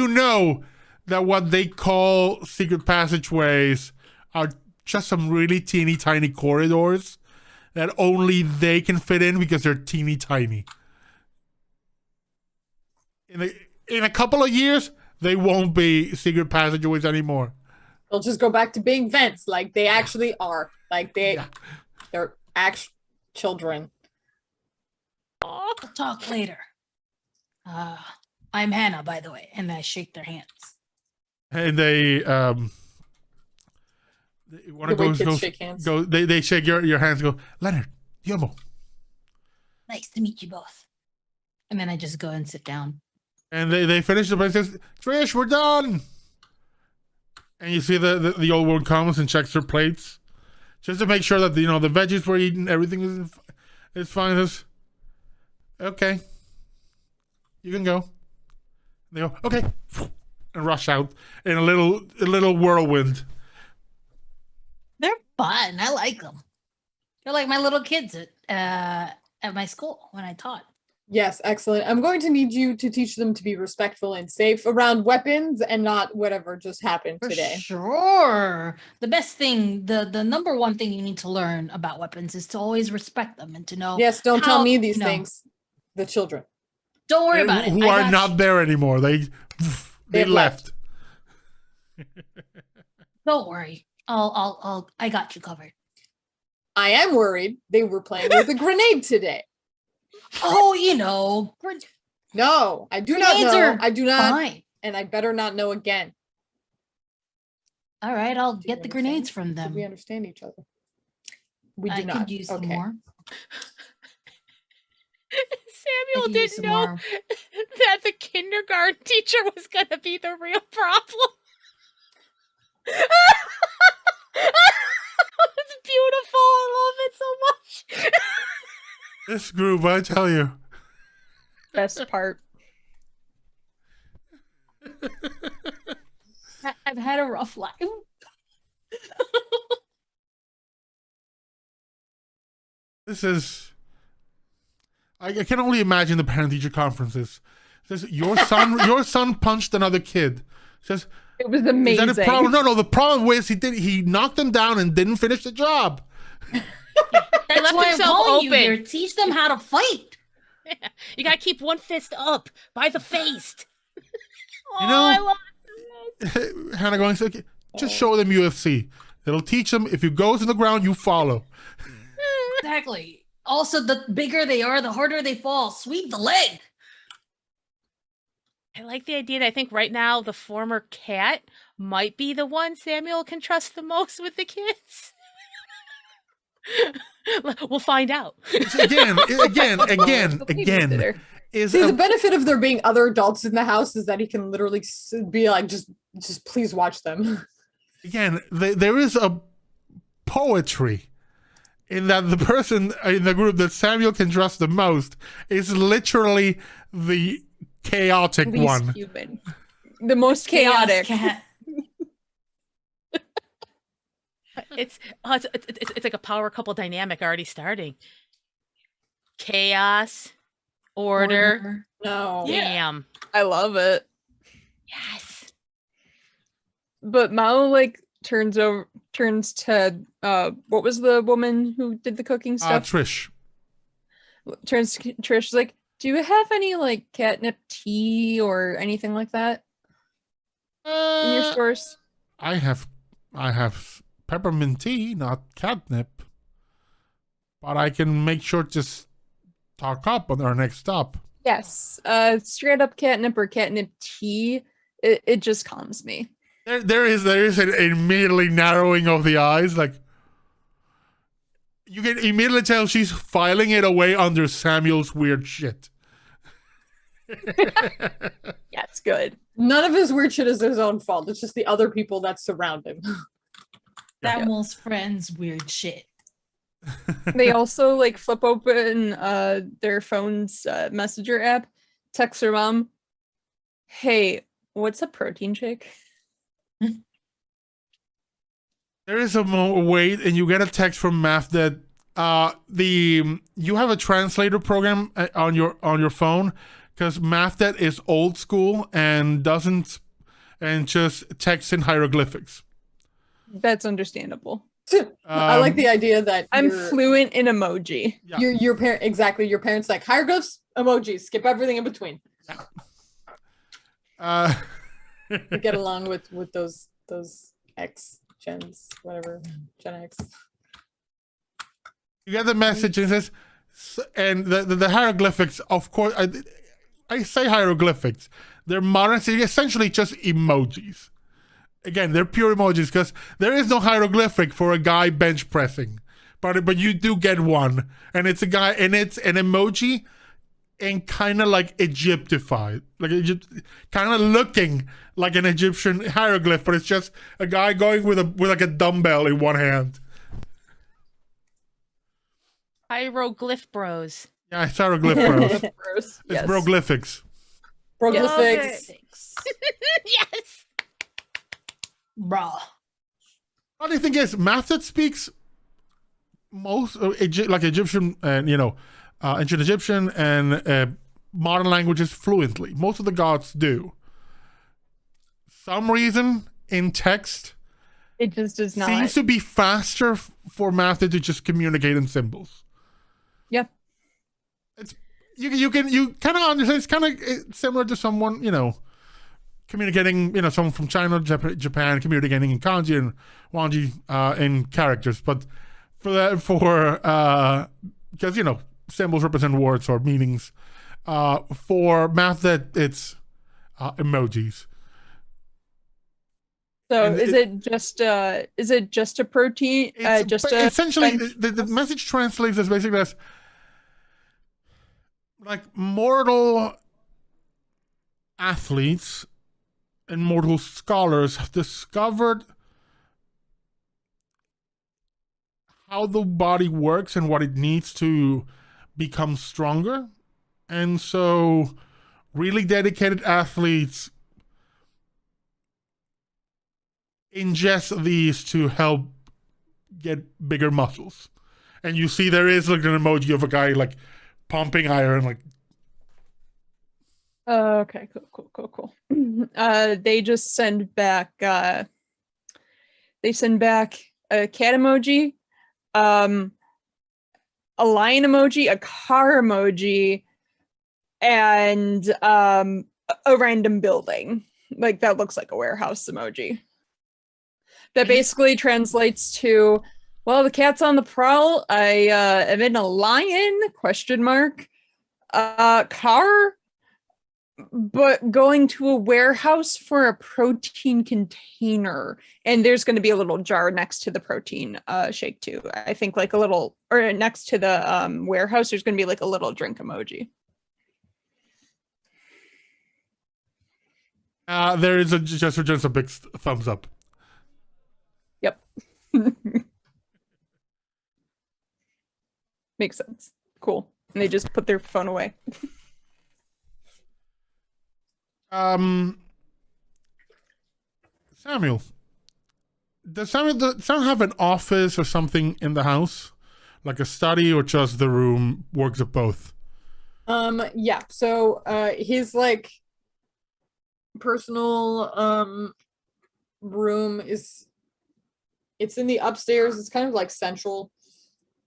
know that what they call secret passageways are just some really teeny tiny corridors that only they can fit in because they're teeny tiny. In a couple of years, they won't be secret passageways anymore. They'll just go back to being vents, like they actually are. Like they're actual children. We'll talk later. I'm Hannah, by the way, and I shake their hands. And they one of The way goes, kids goes, shake hands. go they shake your hands and go, "Leonard, Yomo." Nice to meet you both. And then I just go and sit down. And they finish the place. Says, "Trish, we're done." And you see the old woman comes and checks her plates, just to make sure that the veggies were eaten, everything is fine. Says, "Okay, you can go." They go, "Okay," and rush out in a little whirlwind. They're fun. I like them. They're like my little kids at my school when I taught. Yes, excellent. I'm going to need you to teach them to be respectful and safe around weapons and not whatever just happened For today. sure. The best thing, the number one thing you need to learn about weapons is to always respect them and to know. Yes, don't tell how, me these you know, things. The children. Don't worry about it. Who I are got not you. there anymore. They They've left. Don't worry. I got you covered. I am worried they were playing with a grenade today. Oh, No, I do not Grenades know. are I do not, fine. and I better not know again. All right, I'll Do you get the grenades understand? from Do we them. understand each other? We do I not. could use some Okay. more. I Samuel could use didn't some know more. that the kindergarten teacher was going to be the real problem. It's beautiful. I love it so much. This group, I tell you. best part. I've had a rough life. This is. I can only imagine the parent-teacher conferences. Says your son punched another kid. Says, It was is amazing. that a problem? No. The problem was he knocked him down and didn't finish the job. That's left why I'm himself calling you open. here. Teach them how to fight. You got to keep one fist up by the face. Oh, You know- I love Hannah going, okay, just show them UFC. It'll teach them. If you go to the ground, you follow. Exactly. Also, the bigger they are, the harder they fall. Sweep the leg. I like the idea that I think right now the former cat might be the one Samuel can trust the most with the kids. We'll find out. Again. The babysitter. Is See, a- the benefit of there being other adults in the house is that he can literally be like, just please watch them. again, there is a poetry in that the person in the group that Samuel can trust the most is literally the chaotic Least one. human. The most chaotic. Chaos cat. It's like a power couple dynamic already starting. Chaos, order. No. Yeah. Damn. I love it. Yes. But Mao like turns to what was the woman who did the cooking stuff? Trish. Turns to Trish like, do you have any like catnip tea or anything like that in your stores? I have peppermint tea, not catnip. But I can make sure to stock up on our next stop. Yes. Straight up catnip or catnip tea. It just calms me. There is an immediately narrowing of the eyes. Like, you can immediately tell she's filing it away under Samuel's weird shit. Yeah, it's good. None of his weird shit is his own fault. It's just the other people that surround him. Samuel's friends' weird shit. They also like flip open their phone's messenger app, text their mom, hey, what's a protein shake? There is a wait, and you get a text from Math that you have a translator program on your phone, because Mathdet is old school and just texts in hieroglyphics. That's understandable. I like the idea that I'm fluent in emoji. Yeah. Your parent exactly. Your parents like hieroglyphs, emojis, skip everything in between. You get along with those X gens, whatever, Gen X. You get the message and it says, and the hieroglyphics, of course, I say hieroglyphics. They're modern, so essentially just emojis. Again, they're pure emojis because there is no hieroglyphic for a guy bench pressing, but you do get one, and it's a guy, and it's an emoji, and kind of like Egyptified, like kind of looking like an Egyptian hieroglyph, but it's just a guy going with like a dumbbell in one hand. Hieroglyph bros. Yeah, it's hieroglyph bros. Gross. It's broglyphics. Proglyphics. Yes. Bruh. Funny thing is, Mathdet speaks most like Egyptian and ancient Egyptian and modern languages fluently. Most of the gods do. Some reason in text, it just does not. Seems to be faster for Mathdet to just communicate in symbols. Yep. It's you kind of understand. It's kind of similar to someone communicating, someone from China, Japan, communicating in kanji and wanji in characters, but because symbols represent words or meanings. For Mathdet, it's emojis. So And is it just a protein? Essentially, the message translates as basically as like mortal athletes and mortal scholars have discovered how the body works and what it needs to become stronger. And so really dedicated athletes ingest these to help get bigger muscles. And you see there is like an emoji of a guy like pumping iron, like. Okay, cool. They just send back a cat emoji, a lion emoji, a car emoji, and a random building. Like that looks like a warehouse emoji. That basically translates to, well, the cat's on the prowl. I am in a lion, ? Car, but going to a warehouse for a protein container. And there's going to be a little jar next to the protein shake too. I think like a little, or next to the warehouse, there's going to be like a little drink emoji. There is just a big thumbs up. Yep. Makes sense. Cool. And they just put their phone away. Samuel. Does Samuel have an office or something in the house? Like a study or just the room? Works at both? Yeah. So his like personal room it's in the upstairs. It's kind of like central.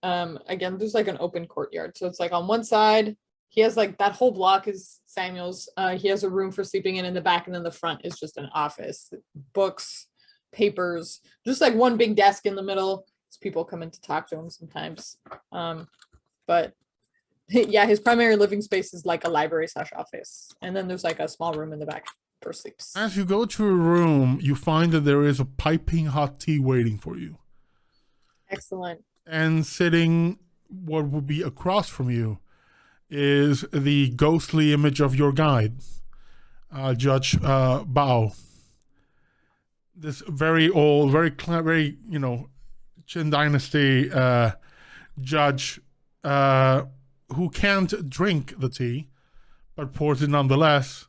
Again, there's like an open courtyard. So it's like on one side, he has like that whole block is Samuel's. He has a room for sleeping in the back, and then the front is just an office, books, papers, just like one big desk in the middle. So people come in to talk to him sometimes. But yeah, his primary living space is like a library / office. And then there's like a small room in the back for sleeps. As you go to a room, you find that there is a piping hot tea waiting for you. Excellent. And sitting what would be across from you is the ghostly image of your guide, Judge Bao. This very old, very, Qin Dynasty judge who can't drink the tea, but pours it nonetheless.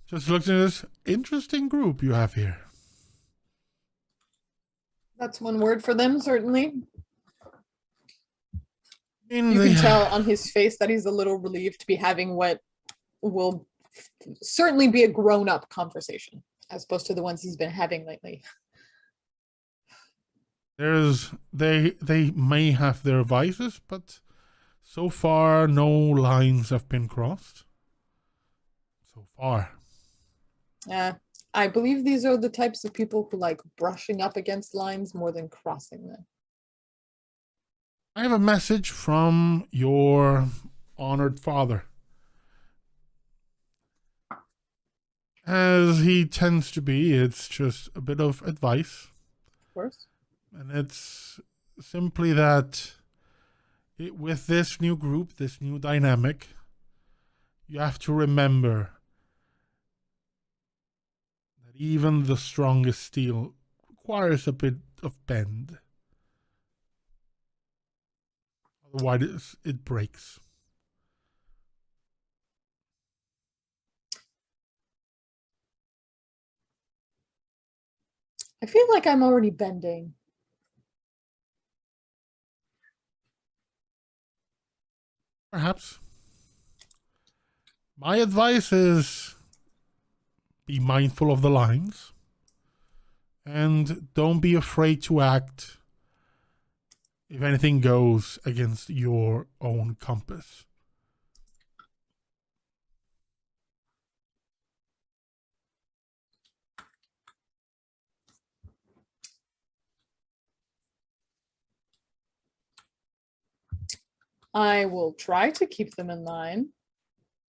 Just looks at this interesting group you have here. That's one word for them, certainly. You can tell on his face that he's a little relieved to be having what will certainly be a grown-up conversation, as opposed to the ones he's been having lately. They may have their vices, but so far no lines have been crossed. So far. I believe these are the types of people who like brushing up against lines more than crossing them. I have a message from your honored father. As he tends to be, it's just a bit of advice. Of course. And it's simply that with this new group, this new dynamic, you have to remember that even the strongest steel requires a bit of bend. Otherwise, it breaks. I feel like I'm already bending. Perhaps. My advice is be mindful of the lines and don't be afraid to act if anything goes against your own compass. I will try to keep them in line.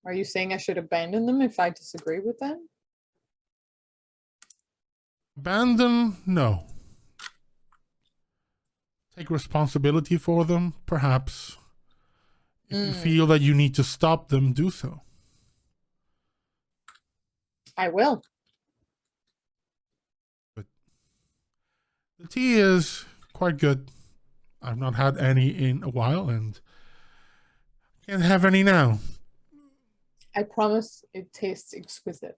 Are you saying I should abandon them if I disagree with them? Abandon? No. Take responsibility for them, perhaps. If you feel that you need to stop them, do so. I will. But the tea is quite good. I've not had any in a while and can't have any now. I promise it tastes exquisite.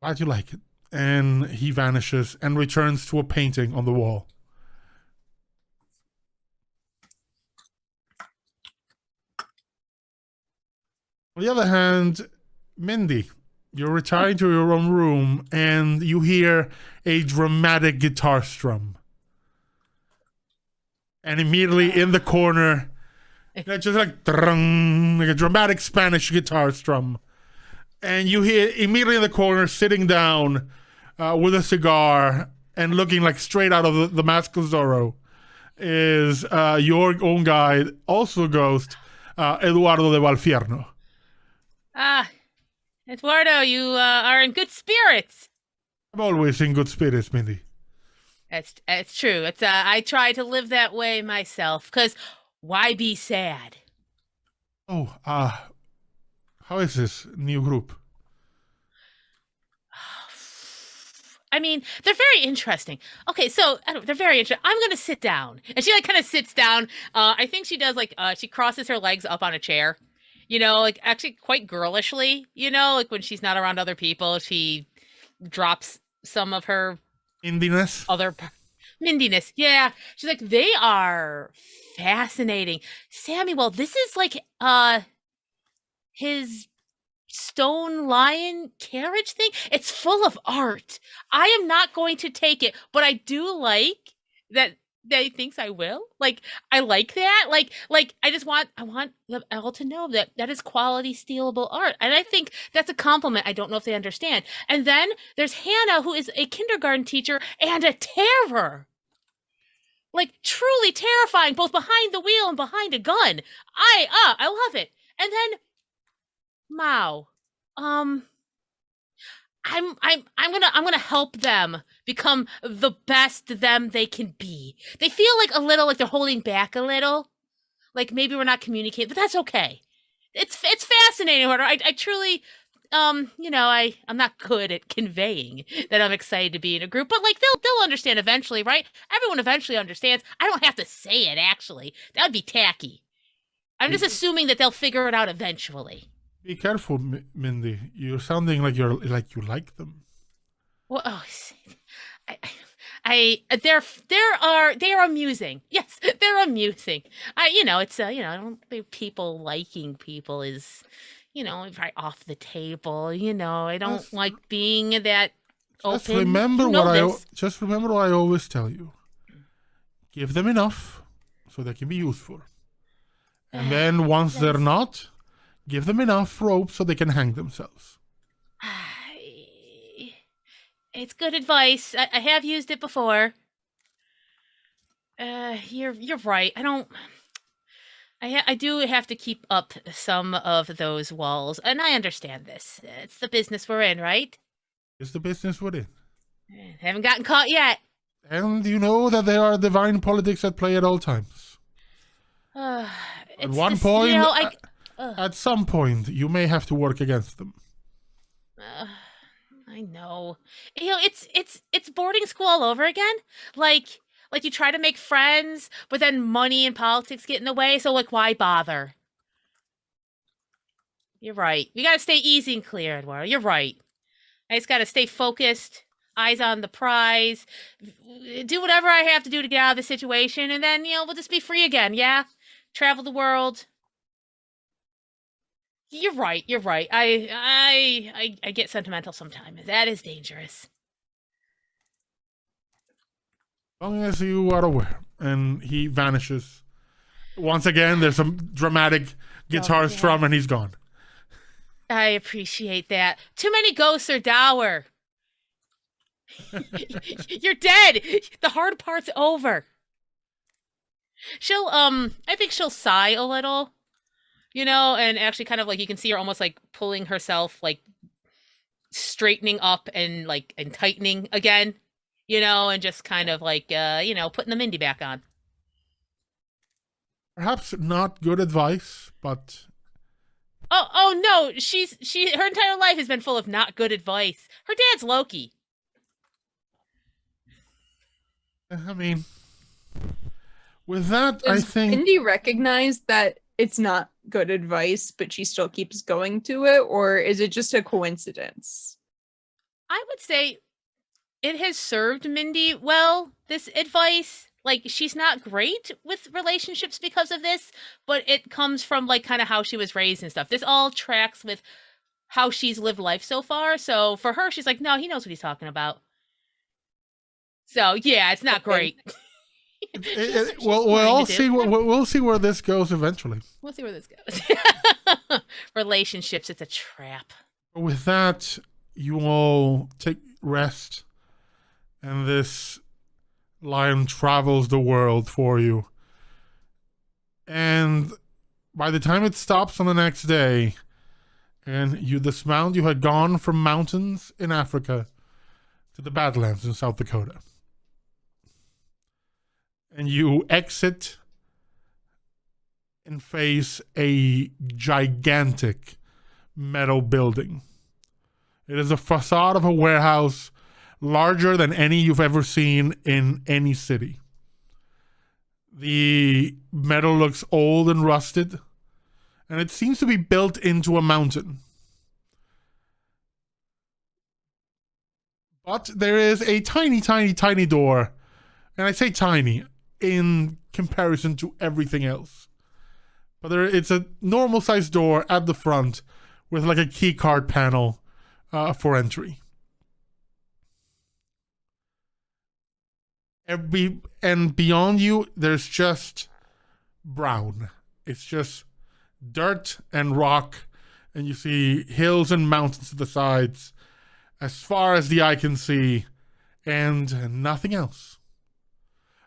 Glad you like it. And he vanishes and returns to a painting on the wall. On the other hand, Mindy, you're retiring to your own room and you hear a dramatic guitar strum. And immediately in the corner, just like a dramatic Spanish guitar strum. And you hear immediately in the corner, sitting down with a cigar and looking like straight out of the Mask of Zorro, is your own guide, also ghost, Eduardo de Valfierno. Ah, Eduardo, you are in good spirits. I'm always in good spirits, Mindy. It's true. It's I try to live that way myself, because why be sad? Oh, how is this new group? I mean, they're very interesting. Okay, so they're very interesting. I'm gonna sit down, and she like kind of sits down. I think she does like she crosses her legs up on a chair, like actually quite girlishly. Like when she's not around other people, she drops some of her Indiness? Mindiness. Yeah, she's like, they are fascinating. Samuel, this is like his stone lion carriage thing. It's full of art. I am not going to take it, but I do like that he thinks I will. Like, I like that. Like I want them all to know that that is quality stealable art. And I think that's a compliment. I don't know if they understand. And then there's Hannah, who is a kindergarten teacher and a terror. Like, truly terrifying, both behind the wheel and behind a gun. I love it. And then Mao. I'm gonna help them become the best them they can be. They feel like a little like they're holding back a little. Like maybe we're not communicating, but that's okay. It's fascinating. I truly I'm not good at conveying that I'm excited to be in a group, but like they'll understand eventually, right? Everyone eventually understands. I don't have to say it actually. That would be tacky. I'm just assuming that they'll figure it out eventually. Be careful, Mindy. You're sounding like you like them. Well, they are amusing. Yes, they're amusing. It's I don't think people liking people is, right off the table. I don't like being that open. Just remember what I always tell you. Give them enough so they can be useful. And then once they're not, give them enough rope so they can hang themselves. It's good advice. I have used it before. You're right. I do have to keep up some of those walls, and I understand this. It's the business we're in, right? It's the business we're in. Haven't gotten caught yet. And you know that there are divine politics at play at all times. At one point, at some point, you may have to work against them. I know. It's boarding school all over again. Like you try to make friends, but then money and politics get in the way. So like, why bother? You're right. We gotta stay easy and clear, Eduardo. You're right. I just gotta stay focused, eyes on the prize, do whatever I have to do to get out of the situation, and then we'll just be free again. Yeah, travel the world. You're right. I get sentimental sometimes. That is dangerous. As long as you are aware. And he vanishes. Once again, there's some dramatic guitar strum and he's gone. I appreciate that. Too many ghosts are dour. You're dead. The hard part's over. I think she'll sigh a little. And actually kind of like you can see her almost like pulling herself, like straightening up and tightening again, and just kind of like, putting the Mindy back on. Perhaps not good advice, but... Oh no, her entire life has been full of not good advice. Her dad's Loki. I mean, with that, Does I think... Mindy recognize that it's not good advice, but she still keeps going to it, or is it just a coincidence? I would say it has served Mindy well, this advice. Like, she's not great with relationships because of this, but it comes from like kind of how she was raised and stuff. This all tracks with how she's lived life so far. So for her, she's like, no, he knows what he's talking about. So yeah, it's not great. We'll see where this goes eventually. We'll see where this goes. Relationships, it's a trap. With that, you all take rest, and this lion travels the world for you. And by the time it stops on the next day, and you dismount, you had gone from mountains in Africa to the Badlands in South Dakota. And you exit and face a gigantic metal building. It is a facade of a warehouse larger than any you've ever seen in any city. The metal looks old and rusted, and it seems to be built into a mountain. But there is a tiny, tiny, tiny door, and I say tiny in comparison to everything else. But it's a normal-sized door at the front with like a key card panel for entry. And beyond you, there's just brown. It's just dirt and rock, and you see hills and mountains to the sides as far as the eye can see, and nothing else.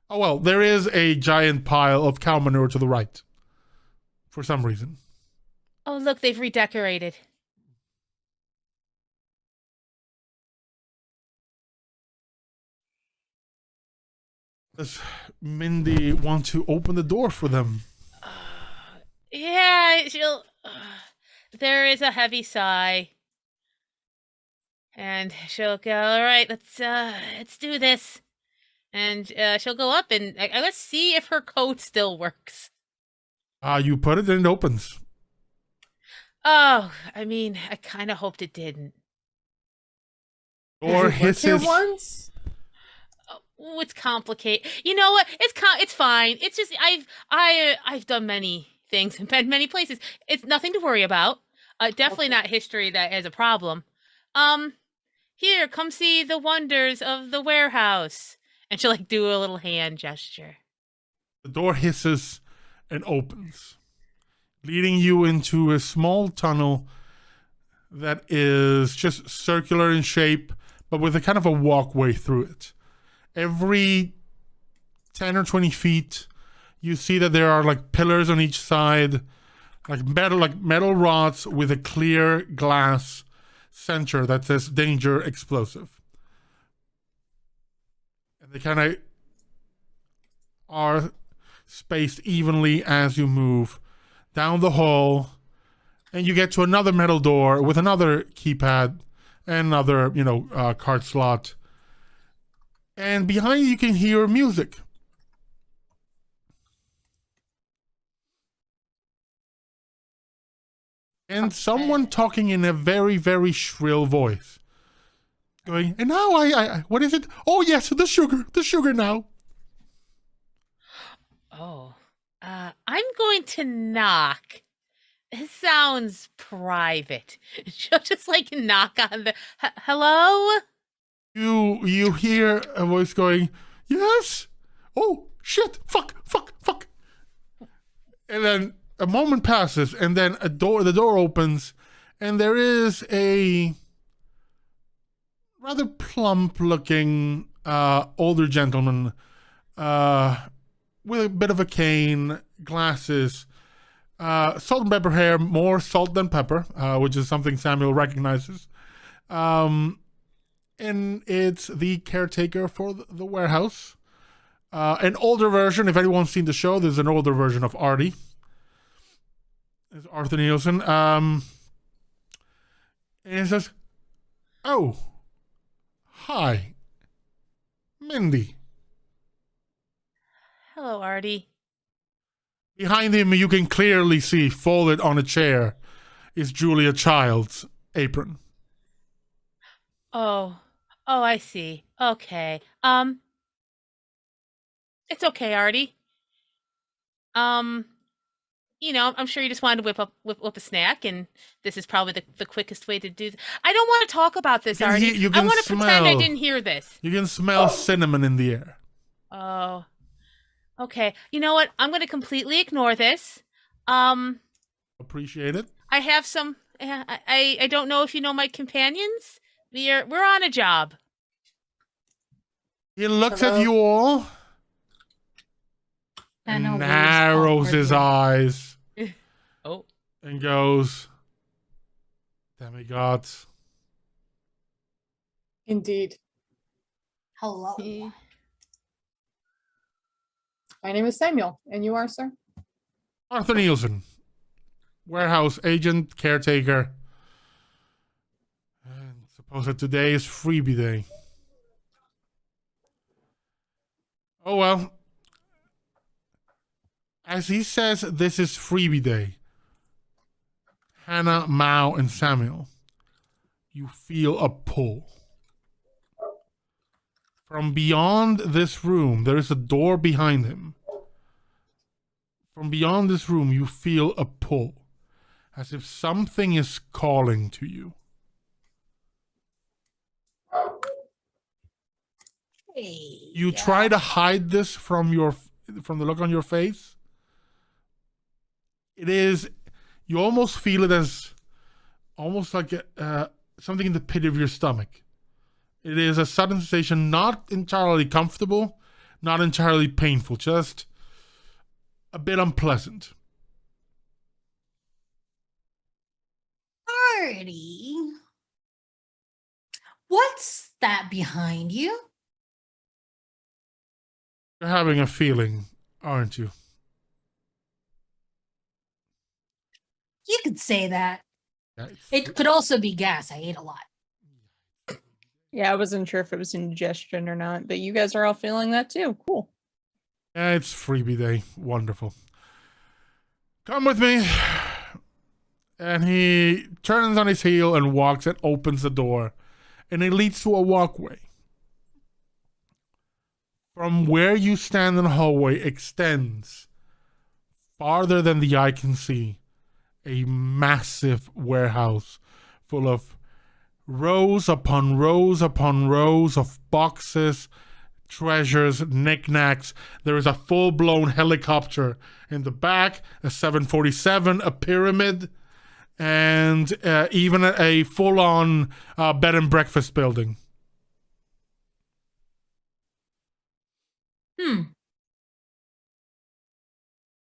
Oh well, there is a giant pile of cow manure to the right for some reason. Oh, look, they've redecorated. Does Mindy want to open the door for them? Yeah, she'll. There is a heavy sigh, and she'll go. All right, let's do this. And she'll go up and let's see if her code still works. You put it and it opens. Oh, I mean, I kind of hoped it didn't. Or hisses. Once? Oh, it's complicated. You know what? It's fine. It's just I've done many things and been many places. It's nothing to worry about. Definitely Okay. not history that is a problem. Here, come see the wonders of the warehouse. And she'll like do a little hand gesture. The door hisses and opens, leading you into a small tunnel that is just circular in shape, but with a kind of a walkway through it. Every 10 or 20 feet, you see that there are like pillars on each side, like metal rods with a clear glass center that says danger explosive. And they kind of are spaced evenly as you move down the hall, and you get to another metal door with another keypad and another, card slot. And behind you can hear music. And someone talking in a very, very shrill voice. Going, and now I what is it? Oh yes, the sugar now. Oh, I'm going to knock. It sounds private. She'll just like knock on the. Hello? You hear a voice going, yes? Oh, shit, fuck. And then a moment passes, and then the door opens, and there is a rather plump-looking older gentleman with a bit of a cane, glasses, salt and pepper hair, more salt than pepper, which is something Samuel recognizes. And it's the caretaker for the warehouse. An older version, if anyone's seen the show, there's an older version of Artie. It's Arthur Nielsen. And he says, oh, hi, Mindy. Hello, Artie. Behind him, you can clearly see, folded on a chair, is Julia Child's apron. Oh, I see. Okay. It's okay, Artie. I'm sure you just wanted to whip up a snack, and this is probably the quickest way to do. I don't want to talk about this, Artie. I want to pretend I didn't hear this. You can smell cinnamon in the air. Oh. Okay. You know what? I'm going to completely ignore this. Appreciate it. I have some. I don't know if you know my companions. We're on a job. He looks at you all and narrows his eyes. Oh. And goes, demigods. Indeed. Hello. My name is Samuel, and you are, sir? Arthur Nielsen, warehouse agent, caretaker. And suppose that today is freebie day. Oh well. As he says this is freebie day, Hannah, Mao, and Samuel, you feel a pull. From beyond this room, there is a door behind him. From beyond this room, you feel a pull as if something is calling to you. Hey, You try to hide this from the look on your face. It is, you almost feel it as almost like something in the pit of your stomach. It is a sudden sensation, not entirely comfortable, not entirely painful, just a bit unpleasant. Party. What's that behind you? You're having a feeling, aren't you? You could say that. Yeah, It could also be gas. I ate a lot. Yeah, I wasn't sure if it was indigestion or not, but you guys are all feeling that too. Cool. it's freebie day. Wonderful. Come with me. And he turns on his heel and walks and opens the door. And it leads to a walkway. From where you stand in the hallway extends farther than the eye can see. A massive warehouse full of rows upon rows upon rows of boxes, treasures, knickknacks. There is a full-blown helicopter in the back, a 747, a pyramid, and even a full-on bed and breakfast building.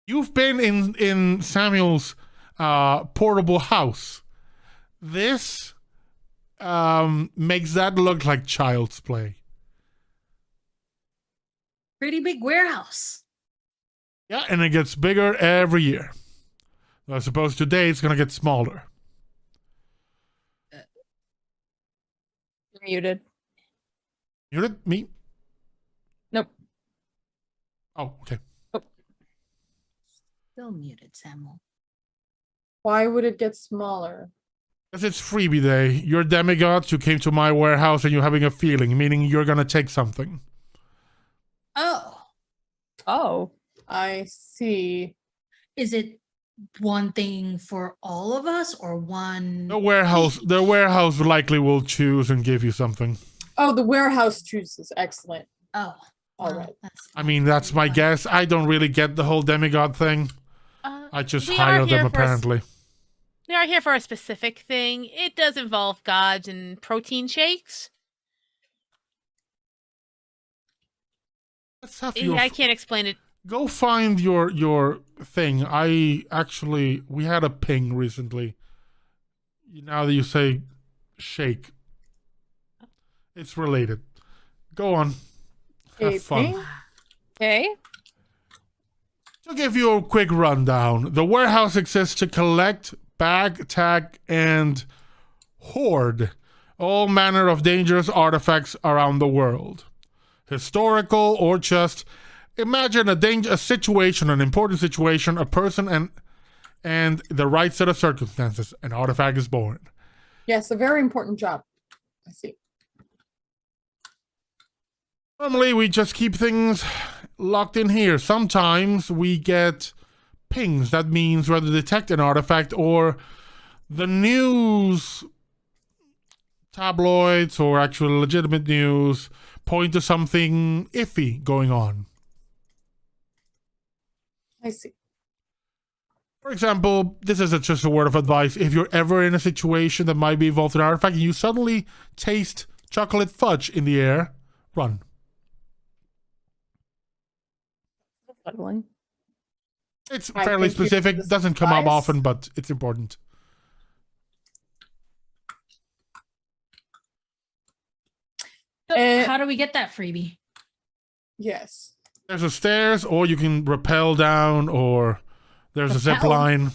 You've been in Samuel's portable house. This makes that look like child's play. Pretty big warehouse. Yeah, and it gets bigger every year. I suppose today it's gonna get smaller. You're muted. Muted? Me? Nope. Oh, okay. Still muted, Samuel. Why would it get smaller? Because it's freebie day. You're demigods, you came to my warehouse and you're having a feeling, meaning you're gonna take something. Oh, Oh. I see. is it one thing for all of us or one? The warehouse likely will choose and give you something. Oh, the warehouse chooses. Excellent. Oh, All well, right. I mean, that's my guess. I don't really get the whole demigod thing. I just We hire are here them, for a apparently. We are here for a specific thing. It does involve gods and protein shakes. Let's have I can't explain it. Go find your thing. We had a ping recently. Now that you say shake, it's related. Go on. Have fun. Ping? Okay. To give you a quick rundown, the warehouse exists to collect, bag, tag, and hoard all manner of dangerous artifacts around the world. Historical or just imagine a situation, an important situation, a person and the right set of circumstances, an artifact is born. Yes, a very important job. I see. Normally we just keep things locked in here. Sometimes we get pings. That means whether detect an artifact or the news tabloids or actual legitimate news point to something iffy going on. I see. For example, this is just a word of advice. If you're ever in a situation that might be involved in an artifact and you suddenly taste chocolate fudge in the air, run. Cuddling. It's I fairly thank you for specific. this Doesn't come up advice. often, but it's important. So how do we get that freebie? Yes. There's a stairs, or you can rappel down, or there's a zip Rappel? line.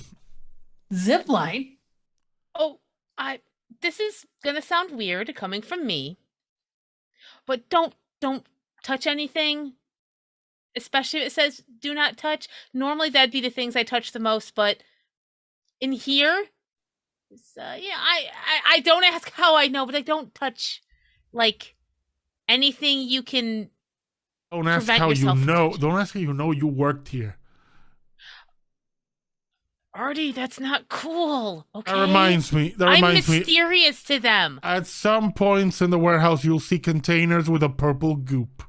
Zip line. Oh, this is gonna sound weird coming from me, but don't touch anything. Especially if it says do not touch. Normally that'd be the things I touch the most, but in here, I don't ask how I know, but I don't touch like anything you can. Don't ask Prevent how you yourself from know. touching. Don't ask how you know you worked here. Artie, that's not cool. Okay. That reminds me. I'm mysterious to them. At some points in the warehouse, you'll see containers with a purple goop.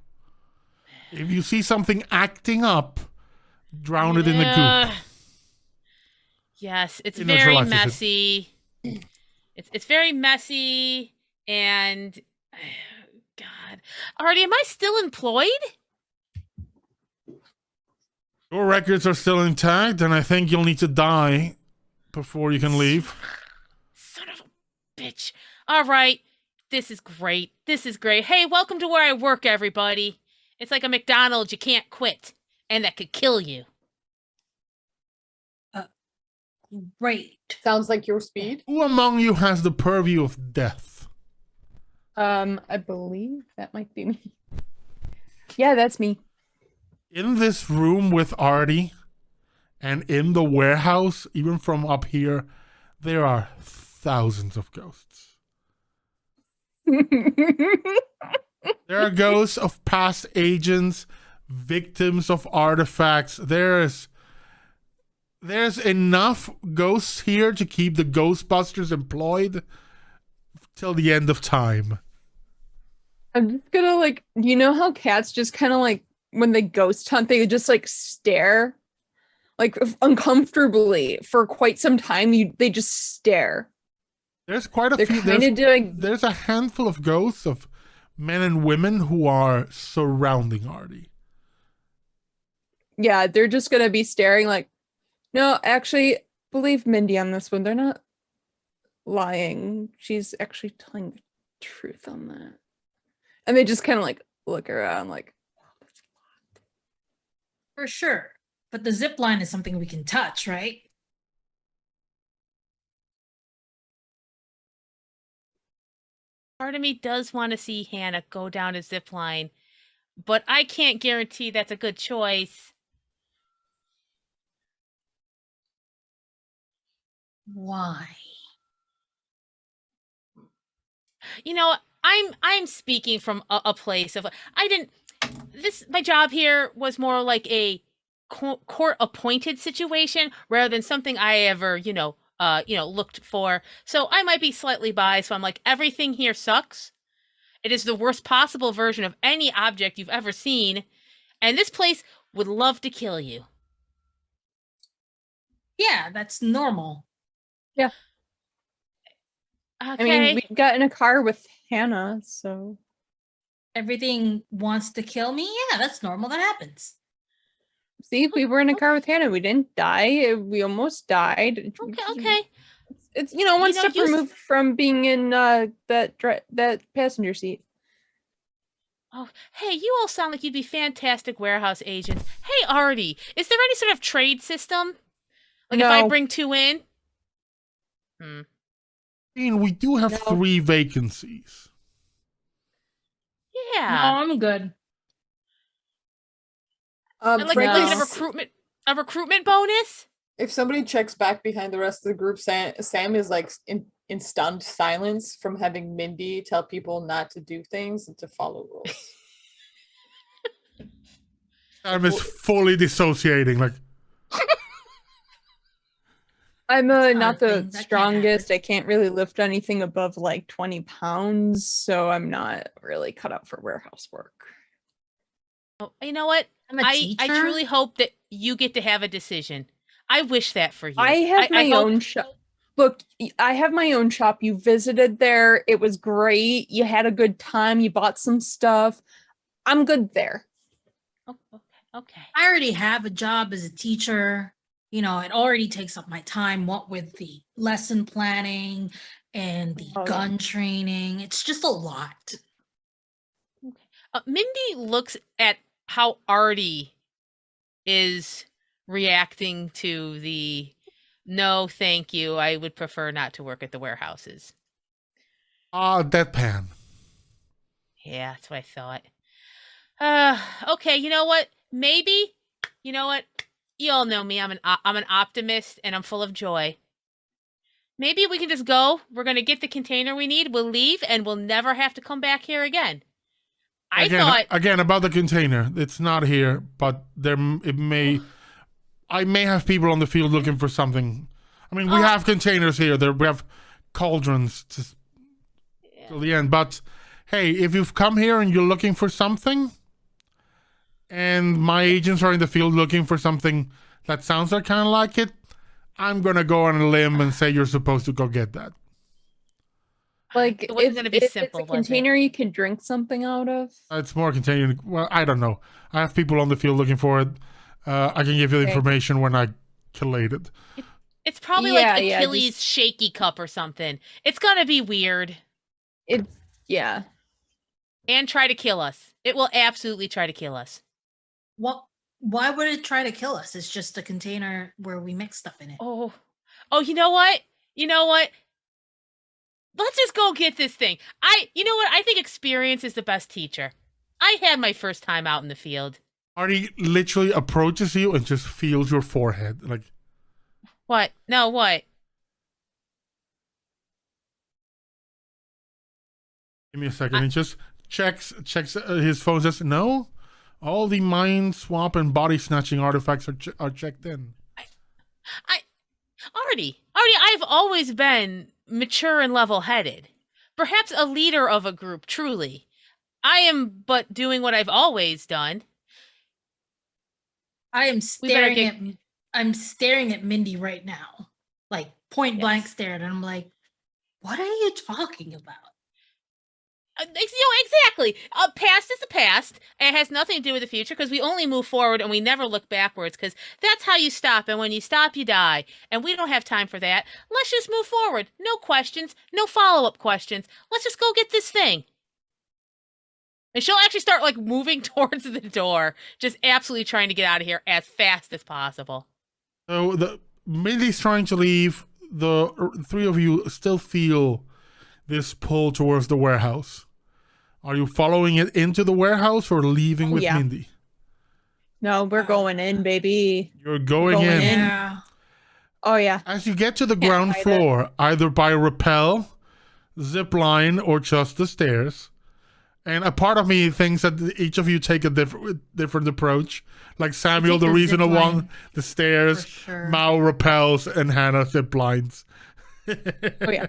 If you see something acting up, drown it in the goop. Yes, it's It very neutralizes it. messy. It's very messy, and God, Artie, am I still employed? Your records are still intact, and I think you'll need to die before you can leave. Son of a bitch. All right, this is great. This is great. Hey, welcome to where I work, everybody. It's like a McDonald's. You can't quit, and that could kill you. Great. Sounds like your speed. Who among you has the purview of death? I believe that might be me. Yeah, that's me. In this room with Artie, and in the warehouse, even from up here, there are thousands of ghosts. There are ghosts of past agents, victims of artifacts. There's enough ghosts here to keep the Ghostbusters employed till the end of time. I'm just gonna like, you know how cats just kind of like when they ghost hunt, they just like stare like uncomfortably for quite some time. They just stare. There's quite a They're few. kind of doing. There's a handful of ghosts of men and women who are surrounding Artie. Yeah, they're just gonna be staring like, no, actually, believe Mindy on this one. They're not lying. She's actually telling the truth on that. And they just kind of like look around like, For sure. But the zip line is something we can touch, right? Part of me does want to see Hannah go down a zip line, but I can't guarantee that's a good choice. Why? You know, I'm speaking from a place of my job here was more like a court appointed situation rather than something I ever, looked for. So I might be slightly biased. So I'm like, everything here sucks. It is the worst possible version of any object you've ever seen. And this place would love to kill you. Yeah, that's normal. yeah. Okay. I mean, we got in a car with Hannah, so Everything wants to kill me? Yeah, that's normal. That happens. see, we were in a car with Hannah. We didn't die. We almost died. Okay. It's one step you removed from being in that passenger seat. Oh, hey, you all sound like you'd be fantastic warehouse agents. Hey, Artie, is there any sort of trade system? Like if I No. bring two in? I mean, we do have 3 vacancies. No, Yeah. I'm good. I'd like Frank, to get a recruitment bonus? if somebody checks back behind the rest of the group, Sam is like in stunned silence from having Mindy tell people not to do things and to follow rules. Sam is fully dissociating. Like, I'm That's not not a the thing. That can't strongest. I can't really lift anything above like 20 pounds, so I'm not really cut out for warehouse work. Oh, you know what? I'm a I teacher. truly hope that you get to have a decision. I wish that for you. I have my hope- own shop. Look, I have my own shop. You visited there. It was great. You had a good time. You bought some stuff. I'm good there. Oh, okay. I already have a job as a teacher. It already takes up my time, what with the lesson planning and the Oh, yeah. gun training. It's just a lot. Mindy looks at how Artie is reacting to the no, thank you. I would prefer not to work at the warehouses. deadpan. Yeah, that's what I thought. Okay, you know what? Maybe, you know what? You all know me. I'm an optimist and I'm full of joy. Maybe we can just go. We're gonna get the container we need. We'll leave and we'll never have to come back here again. I thought Again about the container. It's not here, but it may. I may have people on the field looking for something. I mean, we have containers here. We have cauldrons till the end. But hey, if you've come here and you're looking for something, and my agents are in the field looking for something that sounds kind of like it, I'm gonna go on a limb and say you're supposed to go get that. Like, It wasn't gonna be if simple, it's a was it? container you can drink something out of. It's more container. Well, I don't know. I have people on the field looking for it. I can give you the Okay. information when I collate it. It's probably Yeah, like yeah, Achilles' just- shaky cup or something. It's gonna be weird It's yeah. and try to kill us. It will absolutely try to kill us. What? Why would it try to kill us? It's just a container where we mix stuff in it. Oh, you know what? You know what? Let's just go get this thing. You know what? I think experience is the best teacher. I had my first time out in the field. Artie literally approaches you and just feels your forehead. Like, What? No, what? give me a second. He just checks his phone. Says no. All the mind swap and body snatching artifacts are checked in. Artie, I've always been mature and level-headed. Perhaps a leader of a group, truly. I am but doing what I've always done. I am better staring I'm staring at Mindy right now, like point blank staring, and I'm like, "What are you talking about?" Exactly. Past is the past, and it has nothing to do with the future because we only move forward and we never look backwards because that's how you stop. And when you stop, you die. And we don't have time for that. Let's just move forward. No questions, no follow-up questions. Let's just go get this thing. And she'll actually start like moving towards the door, just absolutely trying to get out of here as fast as possible. So Mindy's trying to leave. The three of you still feel this pull towards the warehouse. Are you following it into the warehouse or leaving with yeah. Mindy? No, we're going in, baby. You're going Going in. in. Yeah. Oh yeah. As you get to the ground either. floor, either by rappel, zip line, or just the stairs. And a part of me thinks that each of you take a different approach. Like Samuel, take the the reasonable zip line. one, the stairs, For sure. Mao rappels, and Hannah zip lines. Oh yeah.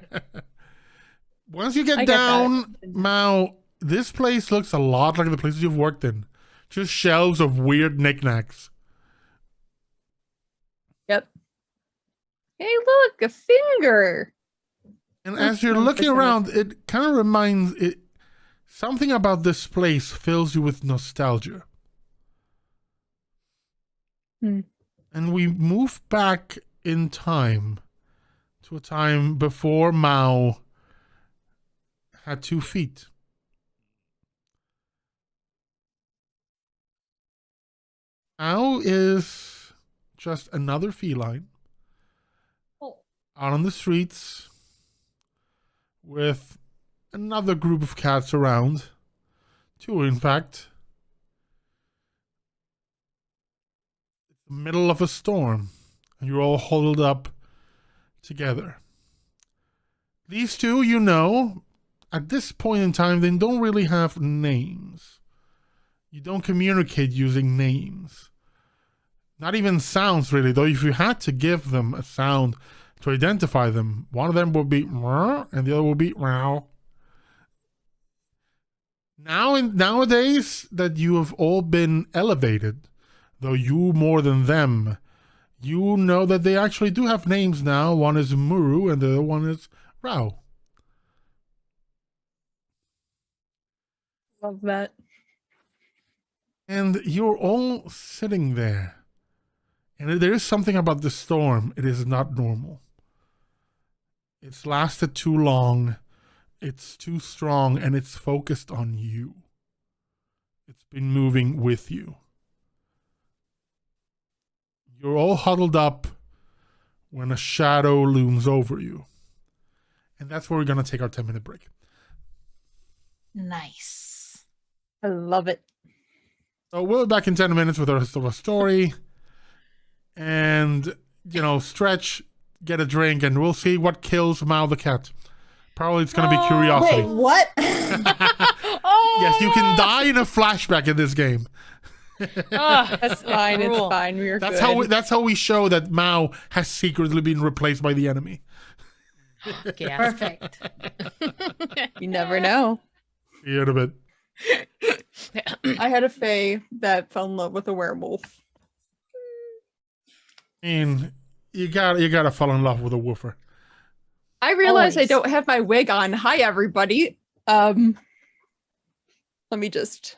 Once you get I get that. down, Mao, this place looks a lot like the places you've worked in. Just shelves of weird knickknacks. Yep. Hey, look, a finger. And That's as you're one looking percent. around, it kind of reminds it. Something about this place fills you with nostalgia. Hmm. And we move back in time to a time before Mao had 2 feet. Mao is just another feline Oh. out on the streets with another group of cats around. 2, in fact. It's the middle of a storm, and you're all huddled up together. These 2, you know, at this point in time, they don't really have names. You don't communicate using names. Not even sounds, really, though. If you had to give them a sound to identify them, one of them would be "rrr," and the other would be "row." Nowadays that you have all been elevated, though you more than them, you know that they actually do have names now. One is Muru and the other one is Rao. Love that. And you're all sitting there. And there is something about the storm. It is not normal. It's lasted too long. It's too strong, and it's focused on you. It's been moving with you. You're all huddled up when a shadow looms over you. And that's where we're going to take our 10-minute break. Nice. I love it. So we'll be back in 10 minutes with the rest of our story. And, stretch, get a drink, and we'll see what kills Mao the cat. Probably it's going to be curiosity. Wait, what? Oh, Yes, you can die in a flashback in this game. Oh, That's fine. It's cruel. fine. We're That's good. that's how we show that Mao has secretly been replaced by the enemy. Gasp. Perfect. You never know. See you in a bit. I had a fae that fell in love with a werewolf. I mean, you gotta fall in love with a woofer. I realize I Always. don't have my wig on. Hi, everybody. Let me just.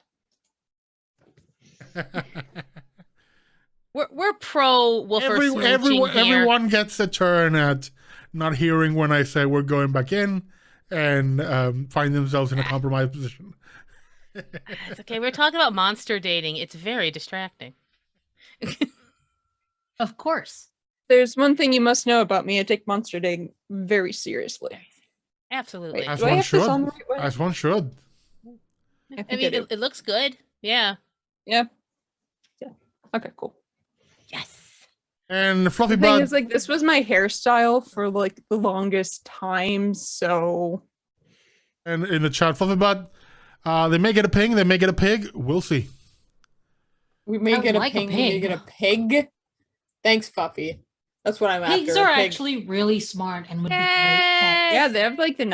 We're pro Wolfer smooching here. Everyone gets a turn at not hearing when I say we're going back in and find themselves in a compromised position. It's okay. We're talking about monster dating. It's very distracting. Of course. There's one thing you must know about me. I take monster dating very seriously. Absolutely. Wait, As do I one have this on should. the right way? As one should. I I think mean, do. it looks good. Yeah. Yeah. Okay, cool. Yes. And Fluffy The thing Bud. is, like, this was my hairstyle for like the longest time, so And in the chat, Fluffy Bud. They may get a ping. They may get a pig. We'll see. We may I get a like a ping. We may pig. get a pig. Thanks, Fuffy. That's what I'm Pigs after. are a pig. actually really smart and would be great Yay! pets. yeah, they have like they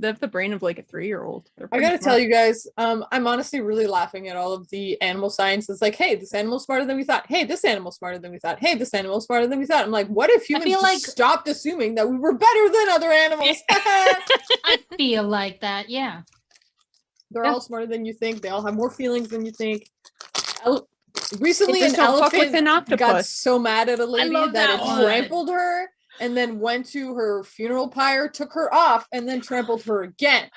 have the brain of like a 3-year-old. I gotta tell you guys, I'm honestly really laughing at all of the animal science. It's like, hey, this animal's smarter than we thought. Hey, this animal's smarter than we thought. Hey, this animal's smarter than we thought. I'm like, what if humans feel just like- stopped assuming that we were better than other animals? I feel like that, yeah. They're Yeah. all smarter than you think. They all have more feelings than you think. Recently, Just an don't fuck with elephant an got octopus. so mad at a lady love that that it one. trampled her and then went to her funeral pyre, took her off, and then trampled her again.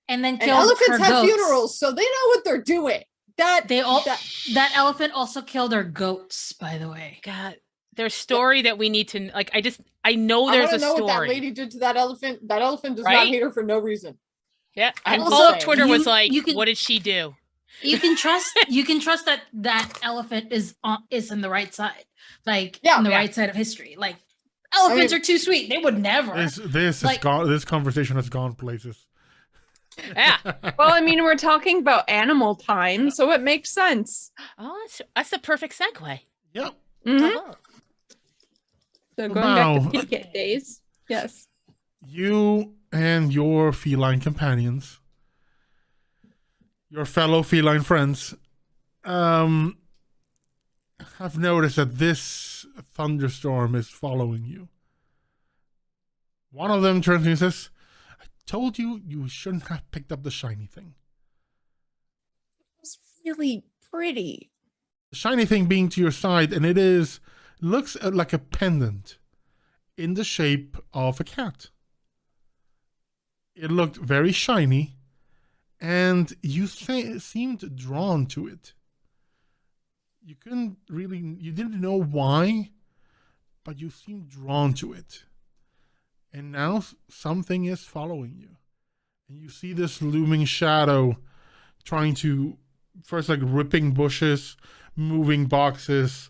And then And killed elephants her have goats. funerals, so they know what they're doing. That That elephant also killed her goats, by the way. God, there's story that we need to like. I know I there's want a to know what that story. lady did to that elephant. That elephant does not Right? hate her for no reason. Yeah, and Also, all of Twitter was you- like, you can- "What did she do?" You can trust that elephant is in the right side. Like Yeah. on the Yeah. right side of history. Like elephants mean- are too sweet. They would never. This has Like- gone. This conversation has gone places. Yeah. Well, I mean, we're talking about animal time, so it makes sense. Oh, that's the perfect segue. Yep. Mhm. Oh. So going back Wow. to kitty cat days. Yes. You and your feline companions, your fellow feline friends, have noticed that this thunderstorm is following you. One of them turns to you and says, "I told you you shouldn't have picked up the shiny thing." It's really pretty. The shiny thing being to your side, and looks like a pendant in the shape of a cat. It looked very shiny, and you seemed drawn to it. You didn't know why, but you seemed drawn to it. And now something is following you. And you see this looming shadow trying to, first like ripping bushes, moving boxes.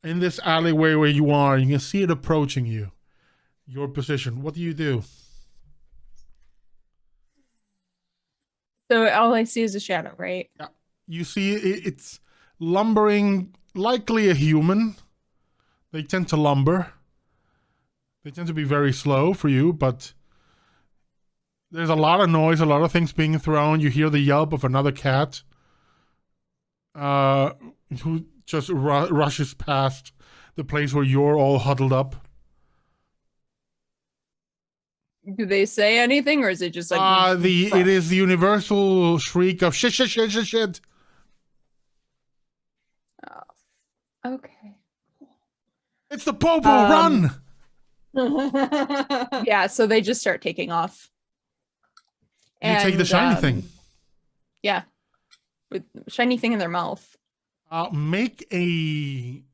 In this alleyway where you are, you can see it approaching you. Your position. What do you do? So all I see is a shadow, right? You see it's lumbering, likely a human. They tend to lumber. They tend to be very slow for you, but there's a lot of noise, a lot of things being thrown. You hear the yelp of another cat who just rushes past the place where you're all huddled up. Do they say anything, or is it just like It is the universal shriek of shit, shit, shit, shit, shit. Okay. It's the Popo, run! Yeah, so they just start taking off. You take the shiny thing. Yeah. With shiny thing in their mouth. Let's make it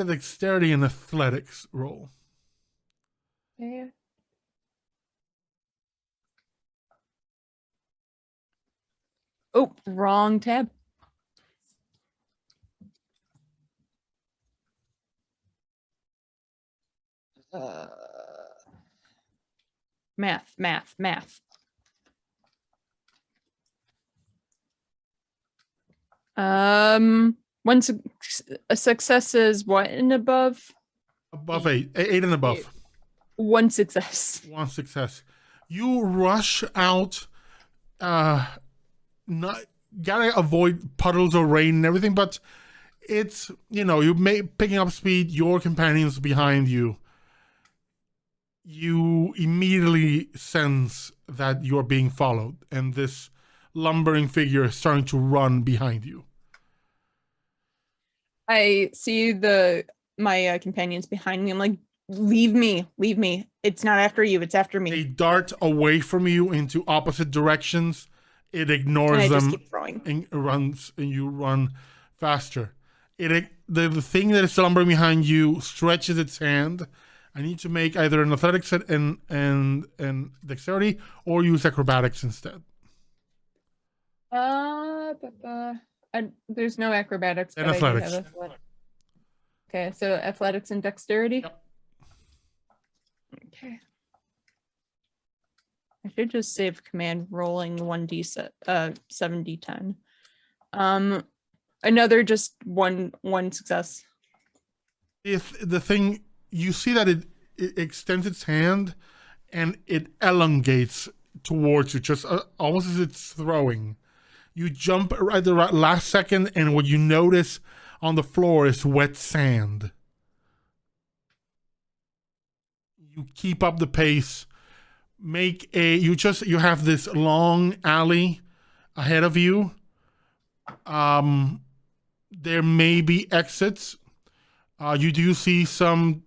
a dexterity and athletics roll. Yeah. Oh, wrong tab. Math. A success is what and above? Above 8. 8 and above. 1 success. 1 success. You rush out. Not gotta avoid puddles of rain and everything, but it's, you picking up speed. Your companions behind you. You immediately sense that you're being followed, and this lumbering figure is starting to run behind you. I see my companions behind me. I'm like, leave me. It's not after you, it's after me. They dart away from you into opposite directions. It ignores and I them just keep throwing. and runs, and you run faster. The thing that is lumbering behind you stretches its hand. I need to make either an athletics and dexterity, or use acrobatics instead. There's no acrobatics. And but athletics. I do have athletics. Okay, so athletics and dexterity. Yep. Okay. I should just save command rolling 7d10. Another just one success. If the thing, you see that it extends its hand and it elongates towards you, just almost as it's throwing. You jump at the last second, and what you notice on the floor is wet sand. You keep up the pace. You have this long alley ahead of you. There may be exits. You do see some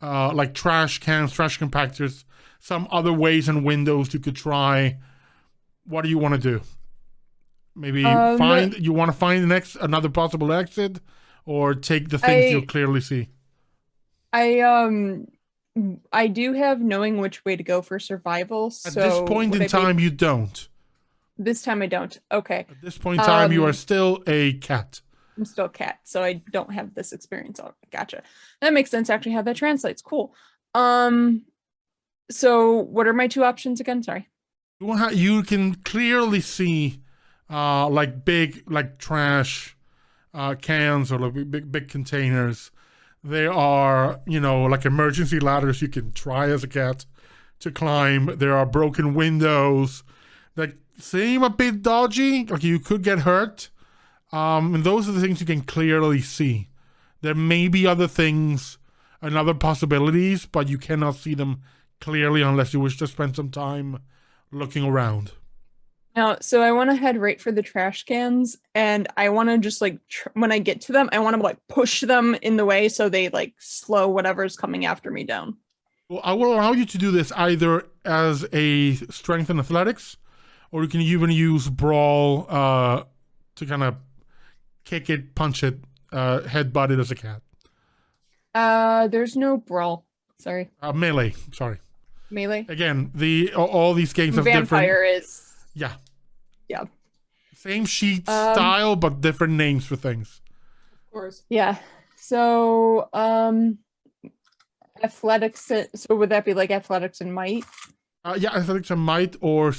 like trash cans, trash compactors, some other ways and windows you could try. What do you want to do? Maybe you want to find another possible exit, or take the things you clearly see. I do have knowing which way to go for survival. At this point in time, you don't. This time I don't. Okay. At this point in time, you are still a cat. I'm still a cat, so I don't have this experience. Oh, gotcha. That makes sense actually how that translates. Cool. So what are my 2 options again? Sorry. You can clearly see like big trash cans, or like big containers. There are, like emergency ladders you can try as a cat to climb. There are broken windows that seem a bit dodgy, like you could get hurt. And those are the things you can clearly see. There may be other things and other possibilities, but you cannot see them clearly unless you wish to spend some time looking around. Now, so I want to head right for the trash cans, and I want to just when I get to them, I want to push them in the way so they slow whatever's coming after me down. Well, I will allow you to do this either as a strength and athletics, or you can even use brawl to kind of kick it, punch it, headbutt it as a cat. There's no brawl. Sorry. Melee. Sorry. Melee. Again, all these games have Vampire different. is. Yeah. Same sheet style, but different names for things. Of course. Yeah. So, athletics. So would that be athletics and might? Yeah, athletics and might, or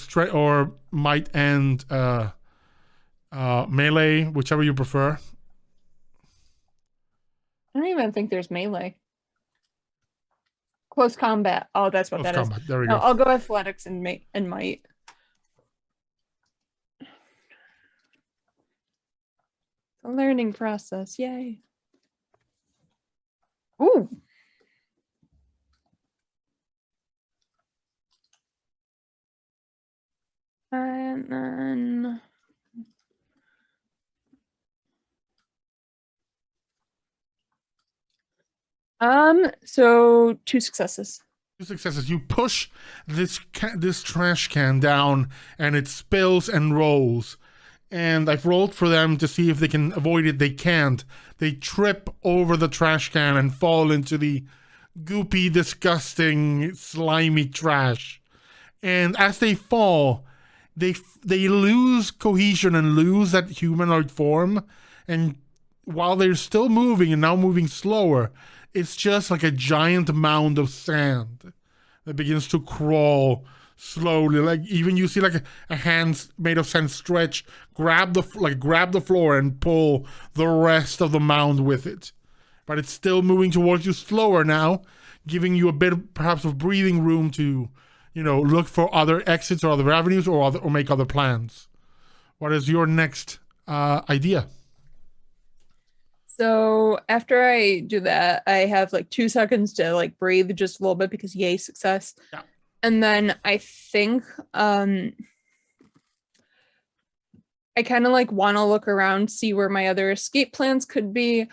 might and melee, whichever you prefer. I don't even think there's melee. Close combat. Oh, that's what Close that combat. is. There we No, go. I'll go athletics and might. A learning process. Yay. Ooh. And then so 2 successes. 2 successes. You push this trash can down, and it spills and rolls. And I've rolled for them to see if they can avoid it. They can't. They trip over the trash can and fall into the goopy, disgusting, slimy trash. And as they fall, they lose cohesion and lose that humanoid form. And while they're still moving, and now moving slower, it's just like a giant mound of sand that begins to crawl slowly, like even you see like a hand made of sand stretch, grab the floor and pull the rest of the mound with it. But it's still moving towards you slower now, giving you a bit perhaps of breathing room to, look for other exits or other avenues or make other plans. What is your next idea? So after I do that, I have like 2 seconds to like breathe just a little bit because yay, success. Yeah. And then I think I kind of like want to look around, see where my other escape plans could be,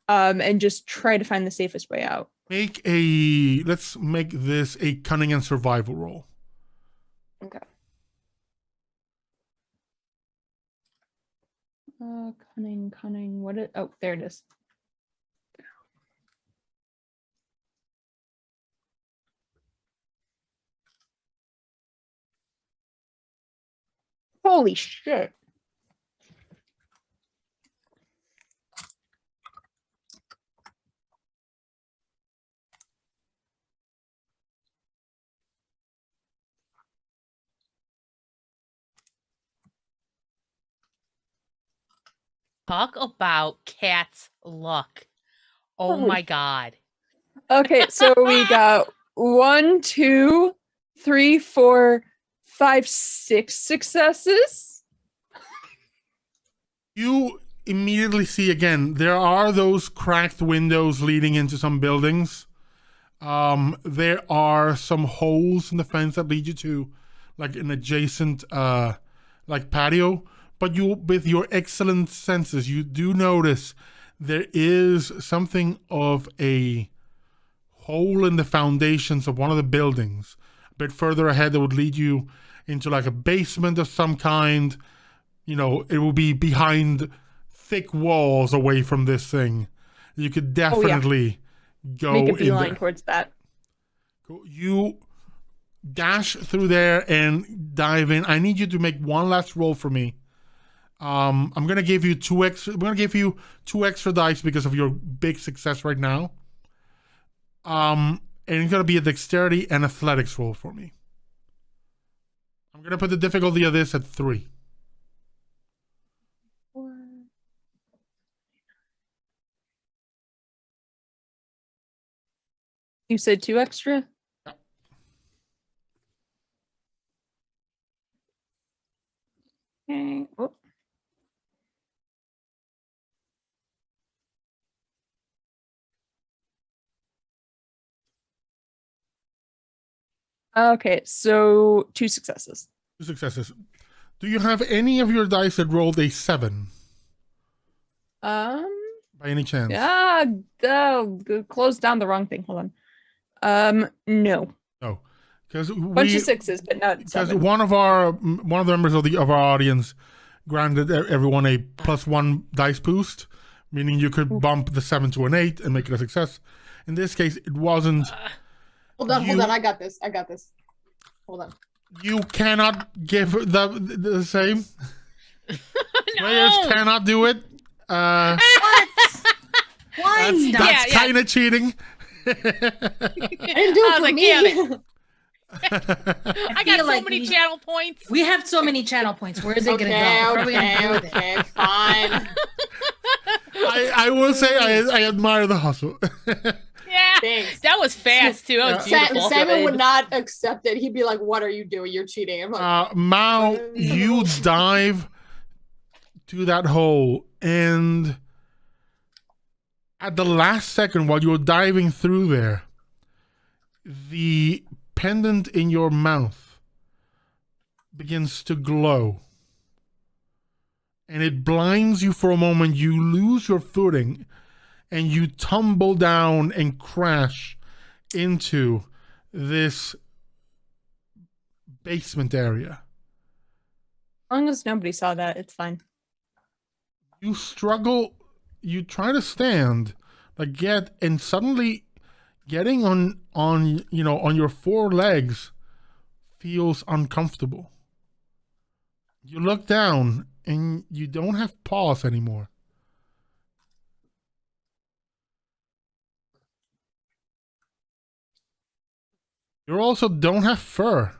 and just try to find the safest way out. Let's make this a cunning and survival roll. Okay. Cunning. Oh, there it is. Holy shit. Talk about cat's luck. Oh Holy- my god. Okay, so we got 1, 2, 3, 4, 5, 6 successes. You immediately see again, there are those cracked windows leading into some buildings. There are some holes in the fence that lead you to like an adjacent patio. But with your excellent senses, you do notice there is something of a hole in the foundations of one of the buildings. A bit further ahead that would lead you into like a basement of some kind. It will be behind thick walls away from this thing. You could definitely go Make a in beeline there. towards that. You dash through there and dive in. I need you to make one last roll for me. I'm gonna give you 2 extra. I'm gonna give you 2 extra dice because of your big success right now. And it's gonna be a dexterity and athletics roll for me. I'm gonna put the difficulty of this at 3. You said 2 extra? Okay. Oh. Okay, so 2 successes. 2 successes. Do you have any of your dice that rolled a 7 by any chance? Yeah, close down the wrong thing. Hold on. No. No, because Bunch of 6s, but not because 7. one of the members of our audience granted everyone a +1 dice boost, meaning you could bump the 7 to an 8 and make it a success. In this case, it wasn't. Hold on. I got this. Hold on. You cannot give the same. No! Players cannot do it. Why not? That's Yeah. kind of cheating. I didn't do it I was for like, me. damn it. I got feel so like many we- channel points. We have so many channel points. Where is it going to go? Where are we gonna go with it? Okay, fine. I will say I admire the hustle. Yeah. Thanks. That was fast too. That was beautiful. Simon would not accept it. He'd be like, "What are you doing? You're cheating." I'm like, Mao, you dive to that hole, and at the last second, while you're diving through there, the pendant in your mouth begins to glow. And it blinds you for a moment. You lose your footing and you tumble down and crash into this basement area. As long as nobody saw that, it's fine. You struggle, you try to stand, and suddenly getting on your 4 legs feels uncomfortable. You look down and you don't have paws anymore. You also don't have fur.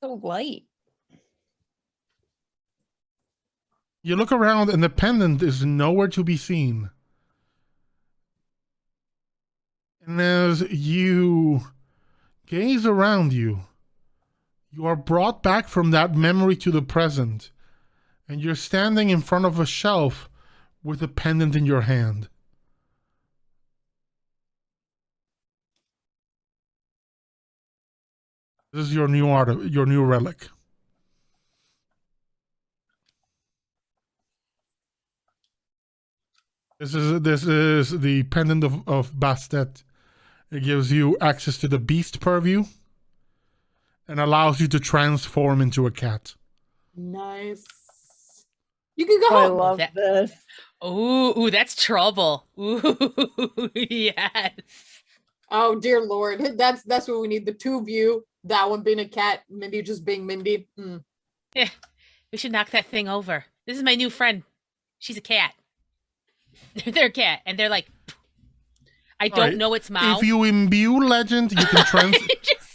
So light. You look around and the pendant is nowhere to be seen. And as you gaze around you, you are brought back from that memory to the present. And you're standing in front of a shelf with a pendant in your hand. This is your new your new relic. This is the pendant of Bastet. It gives you access to the beast purview and allows you to transform into a cat. Nice. You can go Oh, I home. love That- this. Ooh, that's trouble. Ooh, yes. Oh dear Lord, that's what we need. The two of you. That one being a cat, Mindy just being Mindy. Yeah, we should knock that thing over. This is my new friend. She's a cat. They're a cat, and they're like, I don't Alright, know its mouth. If you imbue legend, you can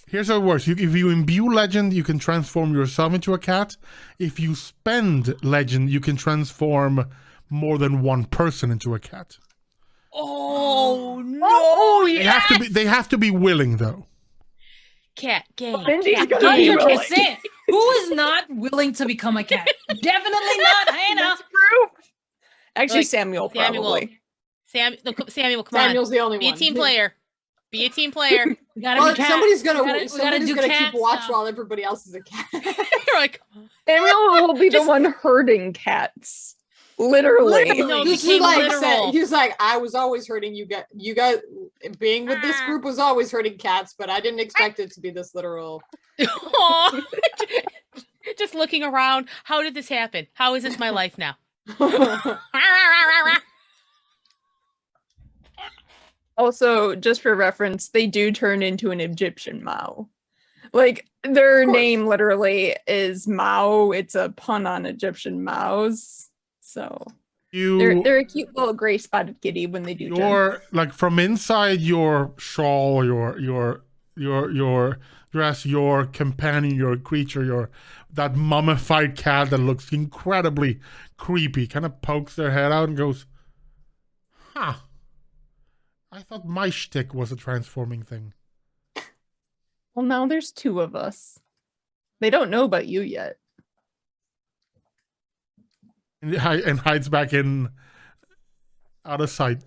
Here's how it works. If you imbue legend, you can transform yourself into a cat. If you spend legend, you can transform more than one person into a cat. Oh no! They have to be willing though. Cat game. Mindy's Cat gonna be game. willing. 100%. Who is not willing to become a cat? Definitely not Hannah. That's true. Actually, Like, Samuel Samuel. probably. Samuel, come Samuel's on. the only Be a one. team player. Be a team player. We gotta Well, be cats. somebody's gonna We gotta somebody's do gonna keep cats watch now. while everybody else is a cat. You're like, Samuel will be the Just- one herding cats. Literally. No, he became said, literal. he was like, I was always hurting you guys. You guys being with this group was always hurting cats, but I didn't expect it to be this literal. aw. Just looking around. How did this happen? How is this my life now? Also, just for reference, they do turn into an Egyptian Mao. Like, their Of course. name literally is Mao. It's a pun on Egyptian Mouse. So they're a cute little gray spotted kitty when they do turn. Your like from inside your shawl, your dress, your companion, your creature, that mummified cat that looks incredibly creepy, kind of pokes their head out and goes, "Huh. I thought my shtick was a transforming thing." Well, now there's two of us. They don't know about you yet. And hides back in out of sight.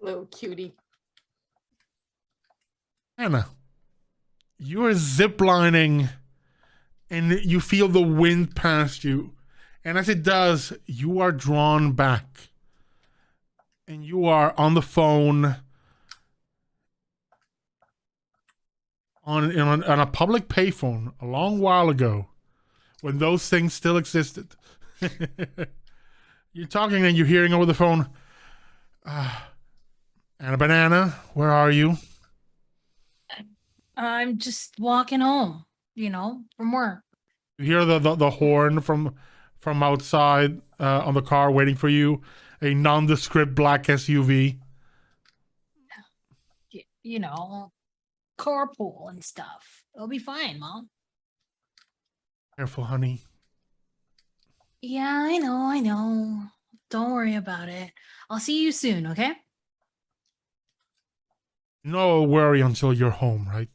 Little cutie. Anna, you are ziplining and you feel the wind past you. And as it does, you are drawn back. And you are on the phone on a public payphone a long while ago when those things still existed. You're talking and you're hearing over the phone, Anna Banana, where are you? I'm just walking home, from work. You hear the horn from outside on the car waiting for you. A nondescript black SUV. Carpool and stuff. It'll be fine, Mom. Careful, honey. Yeah, I know. Don't worry about it. I'll see you soon, okay? No worry until you're home, right?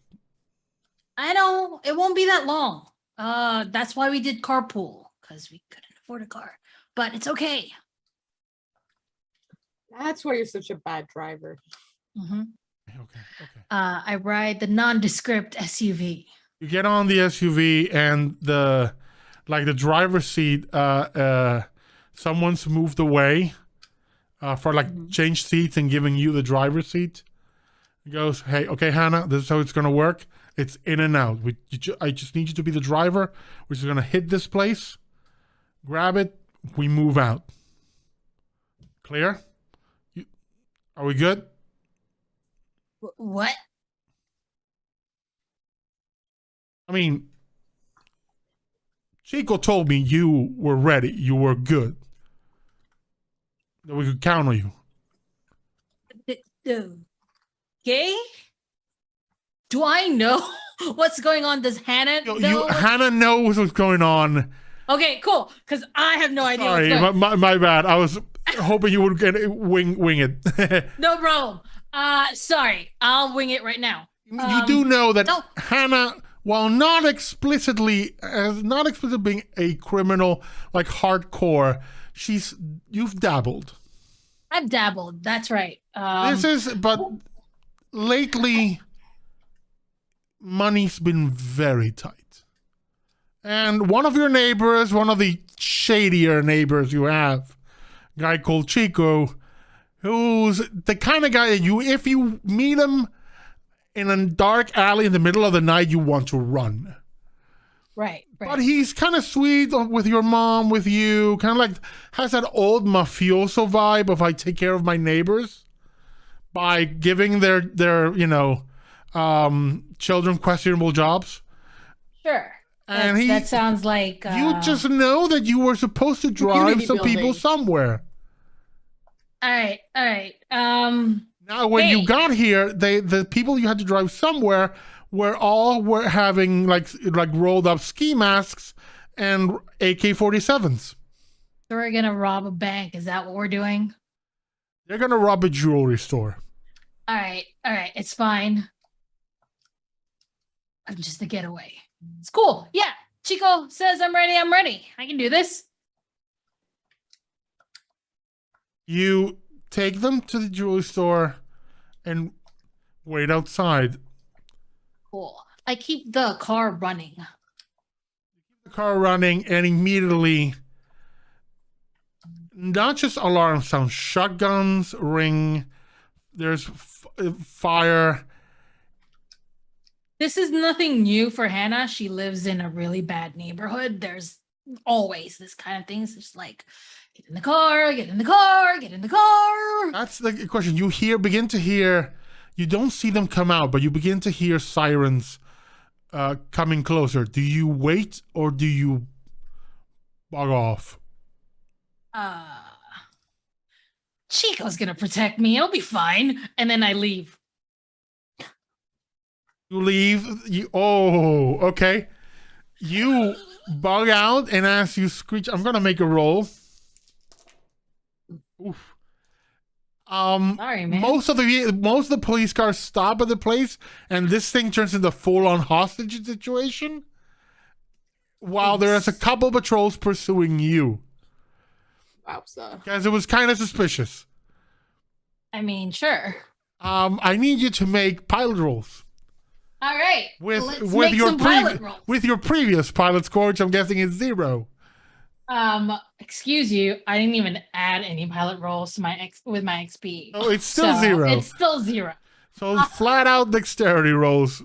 I know. It won't be that long. That's why we did carpool, because we couldn't afford a car. But it's okay. That's why you're such a bad driver. Mm-hmm. Okay. I ride the nondescript SUV. You get on the SUV and the driver's seat, someone's moved away for change seats and giving you the driver's seat. He goes, "Hey, okay, Hannah, this is how it's gonna work. It's in and out. I just need you to be the driver. We're just gonna hit this place, grab it, we move out. Clear? Are we good?" What? I mean, Chico told me you were ready. You were good. That we could count on you. Gay? Do I know What's going on? Does Hannah know? Hannah knows what's going on. Okay, cool. Because I have no idea Sorry, what's going on. my bad. I was hoping you would get wing it. No problem. Sorry. I'll wing it right now. You do know that no. Hannah, while not explicitly being a criminal, like hardcore, you've dabbled. I've dabbled. That's right. But lately, money's been very tight. And one of your neighbors, one of the shadier neighbors you have, a guy called Chico, who's the kind of guy that if you meet him in a dark alley in the middle of the night, you want to run. Right. But he's kind of sweet with your mom, with you, kind of like has that old mafioso vibe of I take care of my neighbors by giving their children questionable jobs. Sure. And that sounds like you just know that you were supposed to drive some building. people somewhere. All right. Now, when you got here, the people you had to drive somewhere were having like rolled up ski masks and AK-47s. So we're gonna rob a bank. Is that what we're doing? They're gonna rob a jewelry store. All right. It's fine. I'm just a getaway. It's cool. Yeah. Chico says I'm ready. I can do this. You take them to the jewelry store and wait outside. Cool. I keep the car running. The car running, and immediately, not just alarm sounds, shotguns ring. There's fire. This is nothing new for Hannah. She lives in a really bad neighborhood. There's always this kind of thing. It's just like, get in the car. That's the question. You begin to hear, you don't see them come out, but you begin to hear sirens coming closer. Do you wait or do you bug off? Chico's gonna protect me. It'll be fine. And then I leave. You leave. Okay. You bug out, and as you screech, I'm gonna make a roll. Oof. Sorry, man. Most of the police cars stop at the place, and this thing turns into a full-on hostage situation. While there's a couple patrols pursuing you. Wowza. Because it was kind of suspicious. I mean, sure. I need you to make pilot rolls. All right. With make your some pilot rolls. with your previous pilot score, which I'm guessing is 0. Excuse you. I didn't even add any pilot rolls to my XP. Oh, it's still 0. It's still 0. So flat out dexterity rolls.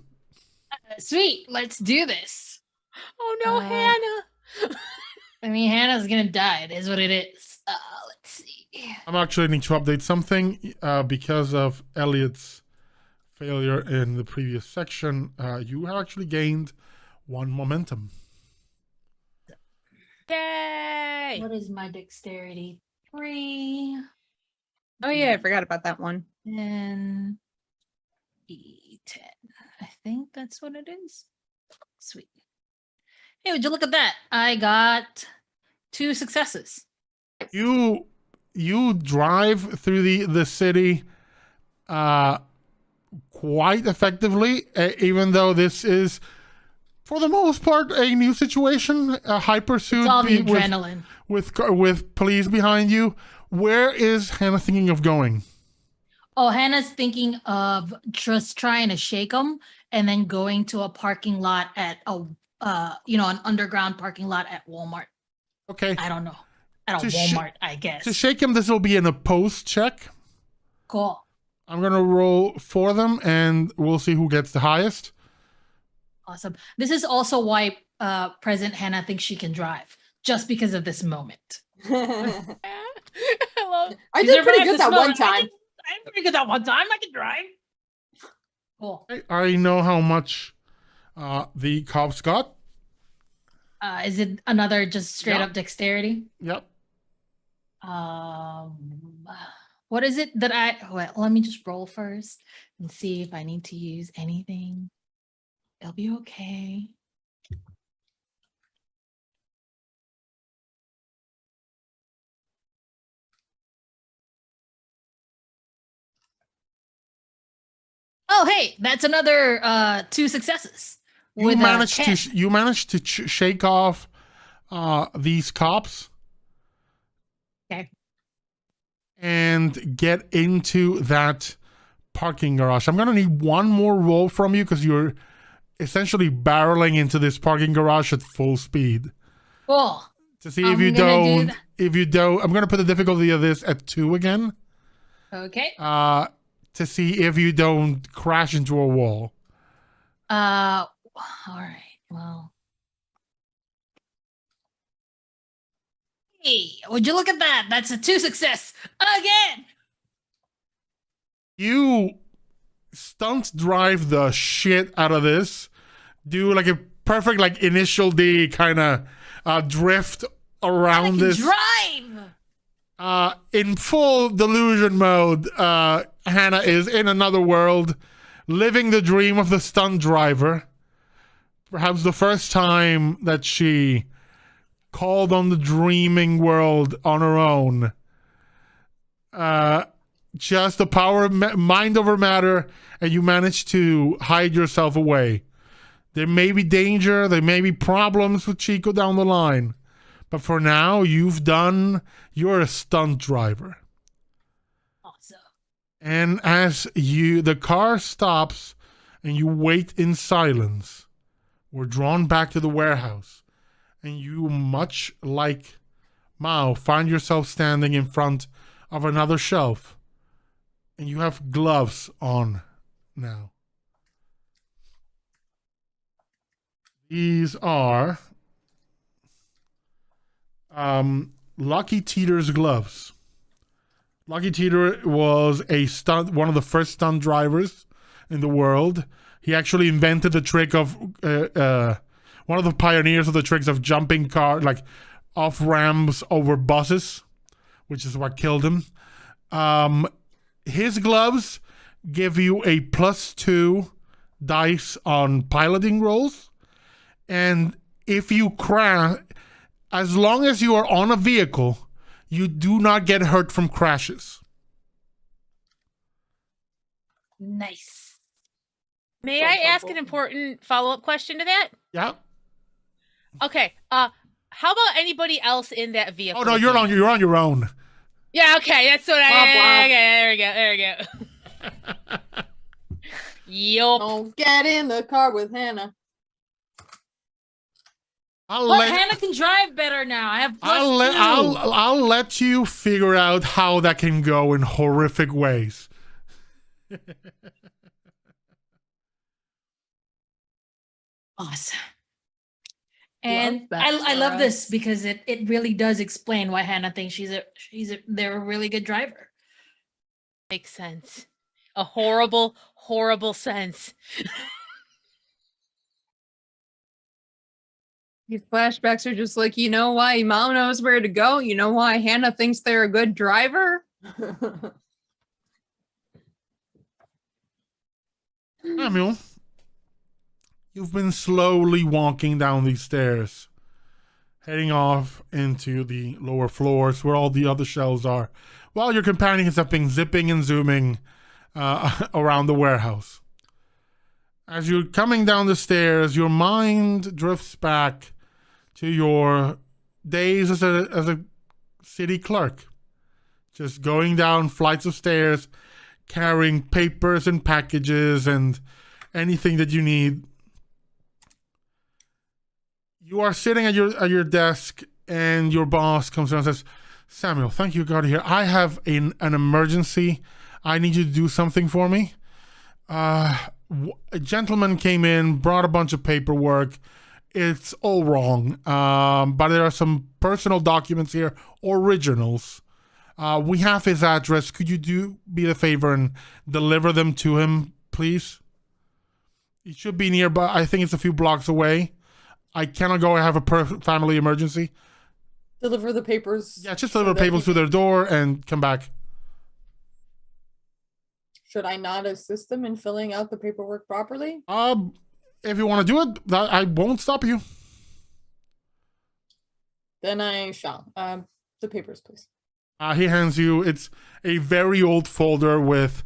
Sweet. Let's do this. Oh no, Hannah. I mean, Hannah's gonna die. It is what it is. Let's see. I'm actually need to update something because of Elliot's failure in the previous section. You have actually gained 1 momentum. Yay! What is my dexterity? 3. Oh yeah, I forgot about that one. 10. D10. I think that's what it is. Sweet. Hey, would you look at that? I got 2 successes. You drive through the city quite effectively, even though this is, for the most part, a new situation. A high pursuit. It's all the adrenaline. With police behind you. Where is Hannah thinking of going? Oh, Hannah's thinking of just trying to shake them and then going to a parking lot at an underground parking lot at Walmart. Okay. I don't know. At a Walmart, I guess. To shake him, this will be an opposed check. Cool. I'm going to roll for them, and we'll see who gets the highest. Awesome. This is also why President Hannah thinks she can drive, just because of this moment. I love. I did pretty good that one time. I'm pretty good that one time. I can drive. Cool. I know how much the cops got. Is it another just straight up dexterity? Yep. What is it that let me just roll first and see if I need to use anything. It'll be okay. Oh, hey, that's another 2 successes. You with a managed 10. to shake off these cops. Okay. And get into that parking garage. I'm gonna need one more roll from you because you're essentially barreling into this parking garage at full speed. Cool. To see I'm if you gonna don't, I'm gonna put the difficulty of this at 2 again. Okay. To see if you don't crash into a wall. All right. Well. Hey, would you look at that? That's a 2 success again. You stunt drive the shit out of this. Do like a perfect like initial D kind of drift around this. Drive. In full delusion mode, Hannah is in another world, living the dream of the stunt driver. Perhaps the first time that she called on the dreaming world on her own. Just the power of mind over matter, and you manage to hide yourself away. There may be danger, there may be problems with Chico down the line. But for now, you're a stunt driver. Awesome. And as the car stops and you wait in silence, we're drawn back to the warehouse. And you, much like Mao, find yourself standing in front of another shelf. And you have gloves on now. These are Lucky Teeter's gloves. Lucky Teeter was one of the first stunt drivers in the world. He actually invented the trick of one of the pioneers of the tricks of jumping like off ramps over buses, which is what killed him. His gloves give you a +2 dice on piloting rolls, and if you crash, as long as you are on a vehicle, you do not get hurt from crashes. Nice. May I ask an important follow-up question to that? Yeah. Okay. How about anybody else in that vehicle? Oh no, you're on your own. Yeah. Okay, that's what Womp womp. Okay, there we go. Yup. Don't get in the car with Hannah. Hannah can drive better now. I have +2. I'll let you figure out how that can go in horrific ways. Awesome. And that, I love Sarah. this because it really does explain why Hannah thinks they're a really good driver. Makes sense. A horrible, horrible sense. These flashbacks are just like, you know why Mom knows where to go? You know why Hannah thinks they're a good driver? Samuel, you've been slowly walking down these stairs, heading off into the lower floors where all the other shelves are, while your companions have been zipping and zooming around the warehouse. As you're coming down the stairs, your mind drifts back to your days as a city clerk. Just going down flights of stairs, carrying papers and packages and anything that you need. You are sitting at your desk, and your boss comes around and says, "Samuel, thank you, God, here. I have an emergency. I need you to do something for me. A gentleman came in, brought a bunch of paperwork. It's all wrong, but there are some personal documents here, originals. We have his address. Could you me the favor and deliver them to him, please? It should be nearby. I think it's a few blocks away. I cannot go. I have a family emergency." Deliver the papers. Yeah, just deliver papers to their door and come back. Should I not assist them in filling out the paperwork properly? if you want to do it, I won't stop you. Then I shall. The papers, please. He hands you, it's a very old folder with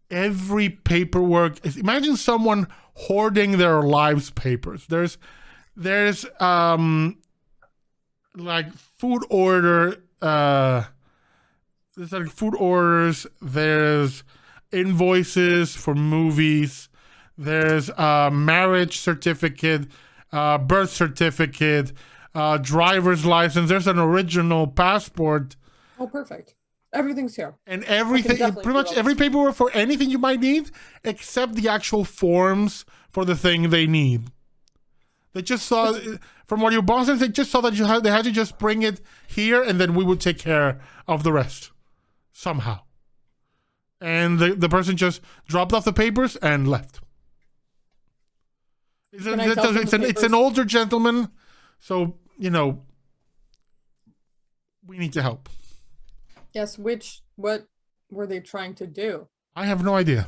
every paperwork. Imagine someone hoarding their lives papers. There's like food order, there's like food orders, there's invoices for movies, there's a marriage certificate, birth certificate, driver's license, there's an original passport. Oh, perfect. Everything's here. And everything, definitely pretty much do all every this. paperwork for anything you might need, except the actual forms for the thing they need. They just saw, from what your boss said, they just saw that they had to just bring it here, and then we would take care of the rest somehow. And the person just dropped off the papers and left. It's Can I tell them the it's an papers? older gentleman, so we need to help. Yes, what were they trying to do? I have no idea.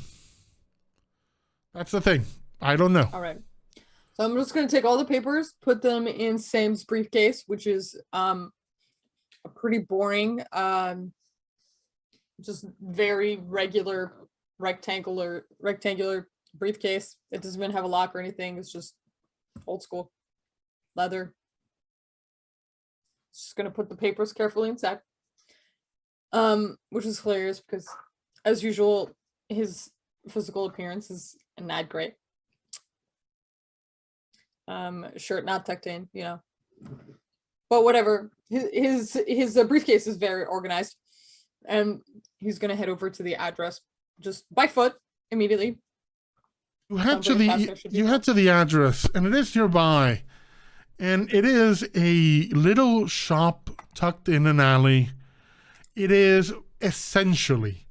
That's the thing. I don't know. All right. So I'm just going to take all the papers, put them in Sam's briefcase, which is a pretty boring, just very regular rectangular briefcase. It doesn't even have a lock or anything. It's just old school leather. Just going to put the papers carefully inside. Which is hilarious because, as usual, his physical appearance is not great. Shirt not tucked in, but whatever. His briefcase is very organized, and he's gonna head over to the address just by foot immediately. You head Sounds like a to pastor should be you head to the address, and it is nearby, and it is a little shop tucked in an alley. It is essentially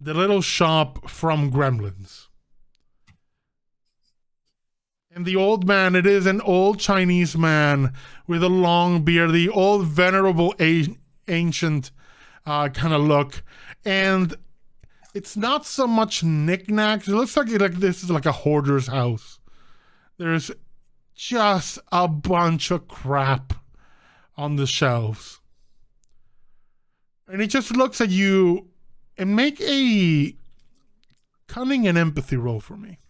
the little shop from Gremlins. And the old man, it is an old Chinese man with a long beard, the old venerable ancient kind of look. And it's not so much knickknacks. It looks like this is like a hoarder's house. There's just a bunch of crap on the shelves. And he just looks at you and make a cunning and empathy roll for me.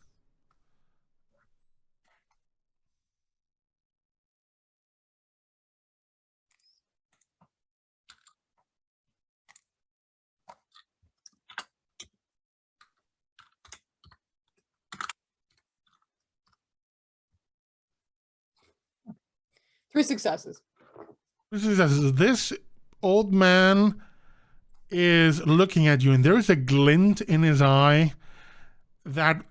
Three successes. This old man is looking at you, and there is a glint in his eye that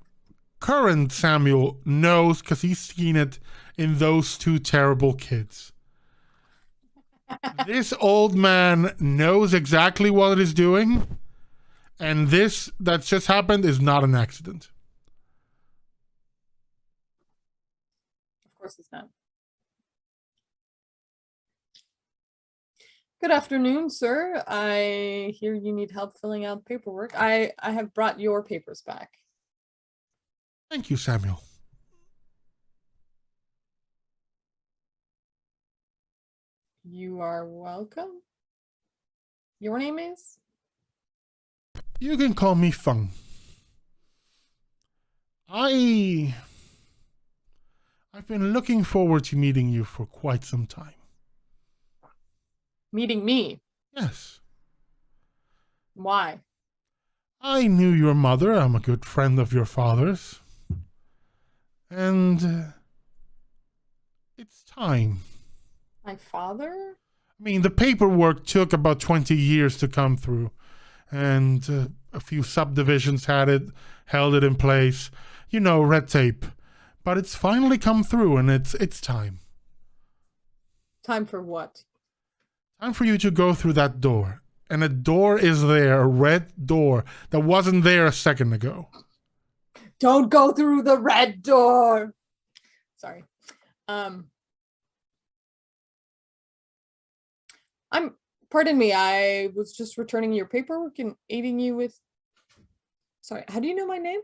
current Samuel knows because he's seen it in those two terrible kids. This old man knows exactly what it is doing, and this that's just happened is not an accident. Of course it's not. Good afternoon, sir. I hear you need help filling out paperwork. I have brought your papers back. Thank you, Samuel. You are welcome. Your name is? You can call me Feng. I've been looking forward to meeting you for quite some time. Meeting me. Yes. Why? I knew your mother. I'm a good friend of your father's. And it's time. My father? I mean, the paperwork took about 20 years to come through. And a few subdivisions held it in place. Red tape. But it's finally come through, and it's time. Time for what? Time for you to go through that door. And a door is there, a red door that wasn't there a second ago. Don't go through the red door. Sorry. Pardon me, I was just returning your paperwork and aiding you with. Sorry, how do you know my name?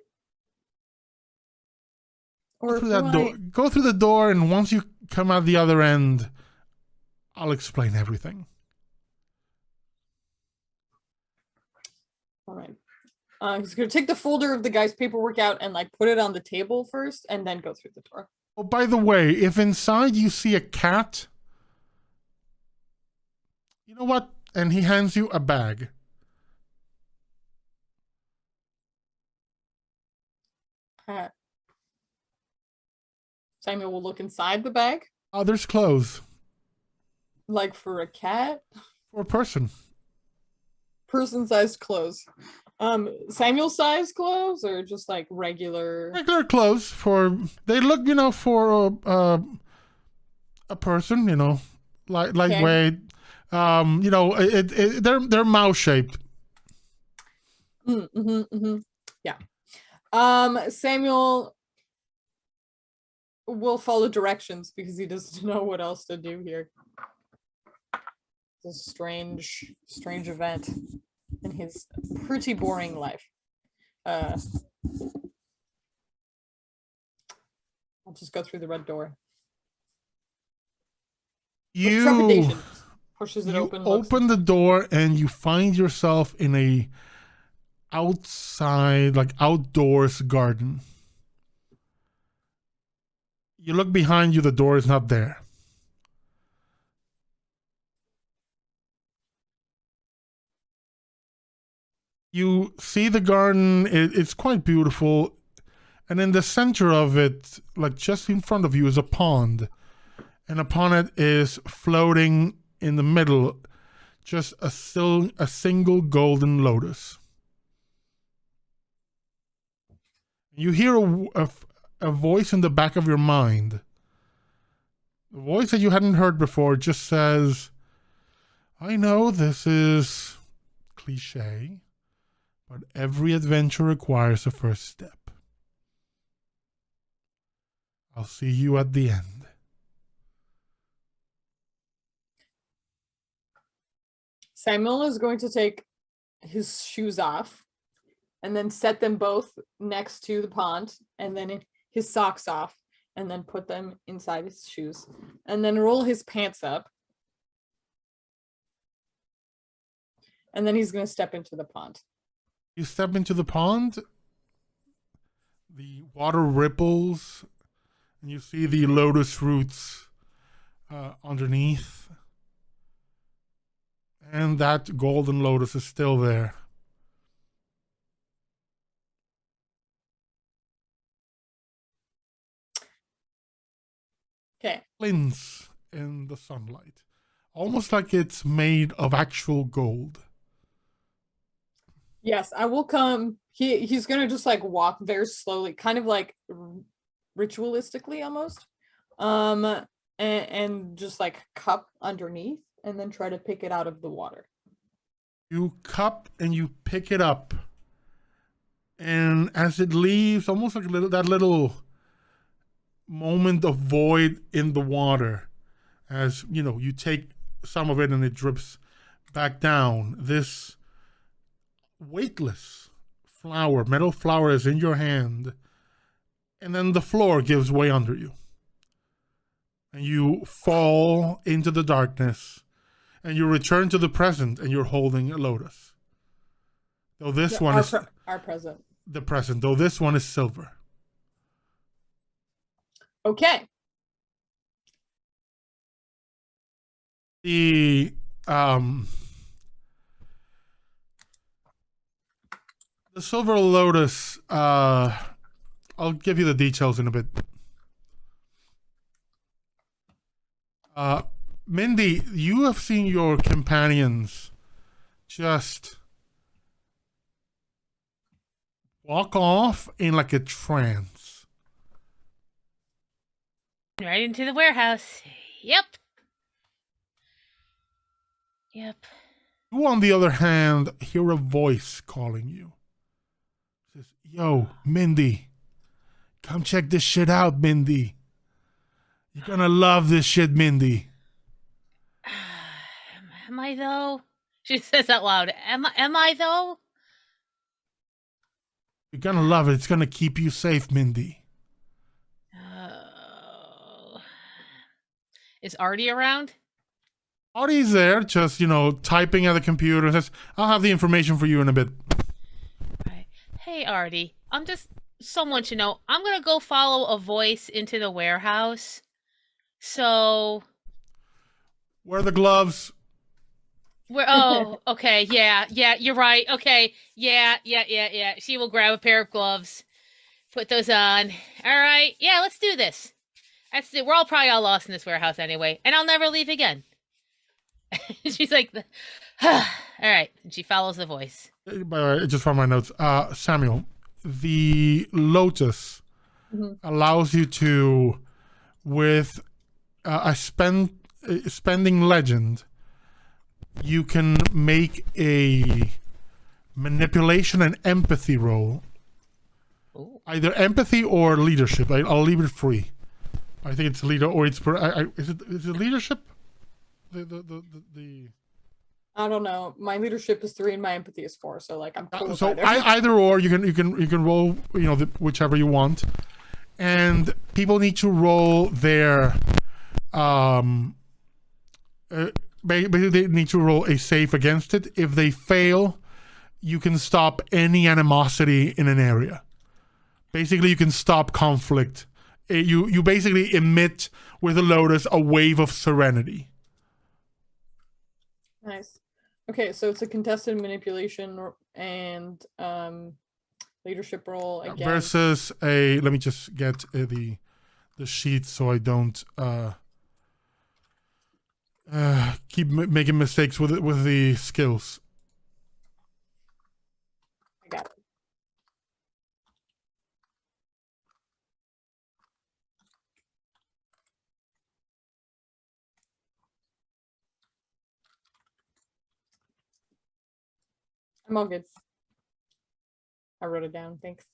Or through who that door. Go through the door, and once you come out the other end, I'll explain everything. All right. He's gonna take the folder of the guy's paperwork out and like put it on the table first, and then go through the door. Oh, by the way, if inside you see a cat, you know what? And he hands you a bag. Samuel will look inside the bag, There's clothes like for a cat, for a person. person-sized clothes. Samuel-sized clothes, or just like regular? Regular clothes for, they look, for a person, lightweight. They're mouse shaped. Yeah. Samuel will follow directions because he doesn't know what else to do here. It's a strange event in his pretty boring life. I'll just go through the red door. With trepidation. Pushes it open. Open the door and you find yourself in a outside, like outdoors garden. You look behind you, the door is not there. You see the garden, it's quite beautiful. And in the center of it, like just in front of you, is a pond. And upon it is floating in the middle just a single golden lotus. You hear a voice in the back of your mind. The voice that you hadn't heard before just says, I know this is cliche, but every adventure requires a first step. I'll see you at the end. Samuel is going to take his shoes off and then set them both next to the pond, and then his socks off, and then put them inside his shoes, and then roll his pants up. And then he's going to step into the pond. You step into the pond, the water ripples, and you see the lotus roots underneath. And that golden lotus is still there. Okay. Glints in the sunlight. Almost like it's made of actual gold. Yes, I will come. He's gonna just like walk very slowly, kind of like ritualistically almost. And just like cup underneath, and then try to pick it out of the water. You cup and you pick it up. And as it leaves, almost like that little moment of void in the water, as you take some of it and it drips back down. This weightless flower, metal flower, is in your hand, and then the floor gives way under you. And you fall into the darkness, and you return to the present, and you're holding a lotus. Though this one is our present. The present, though this one is silver. Okay. The silver lotus, I'll give you the details in a bit. Mindy, you have seen your companions just walk off in like a trance. Right into the warehouse. Yep. You, on the other hand, hear a voice calling you. It says, yo, Mindy, come check this shit out, Mindy. You're gonna love this shit, Mindy. Am I though? She says out loud. Am I though? You're gonna love it. It's gonna keep you safe, Mindy. Is Artie around? Artie's there, just, typing at the computer. And says, I'll have the information for you in a bit. Right. Hey, Artie. I'm just someone to know. I'm gonna go follow a voice into the warehouse. So Wear the gloves. Okay, yeah, you're right. Okay, yeah. She will grab a pair of gloves, put those on. All right, yeah, let's do this. We're probably all lost in this warehouse anyway, and I'll never leave again. She's like, all right. And she follows the voice. By the way, just from my notes, Samuel, the Lotus allows you to, with a spending legend, you can make a manipulation and empathy roll. Ooh. Either empathy or leadership. I'll leave it free. I think it's leader or it's is it leadership? The I don't know. My leadership is 3 and my empathy is 4, so like I'm cool with so either. either or you can roll whichever you want, and people need to roll their basically they need to roll a save against it. If they fail, you can stop any animosity in an area. Basically, you can stop conflict. You basically emit with the Lotus a wave of serenity. Nice. Okay, so it's a contested manipulation and leadership roll again. Versus a. Let me just get the sheet so I don't keep making mistakes with the skills. I got it. I'm all good. I wrote it down. Thanks.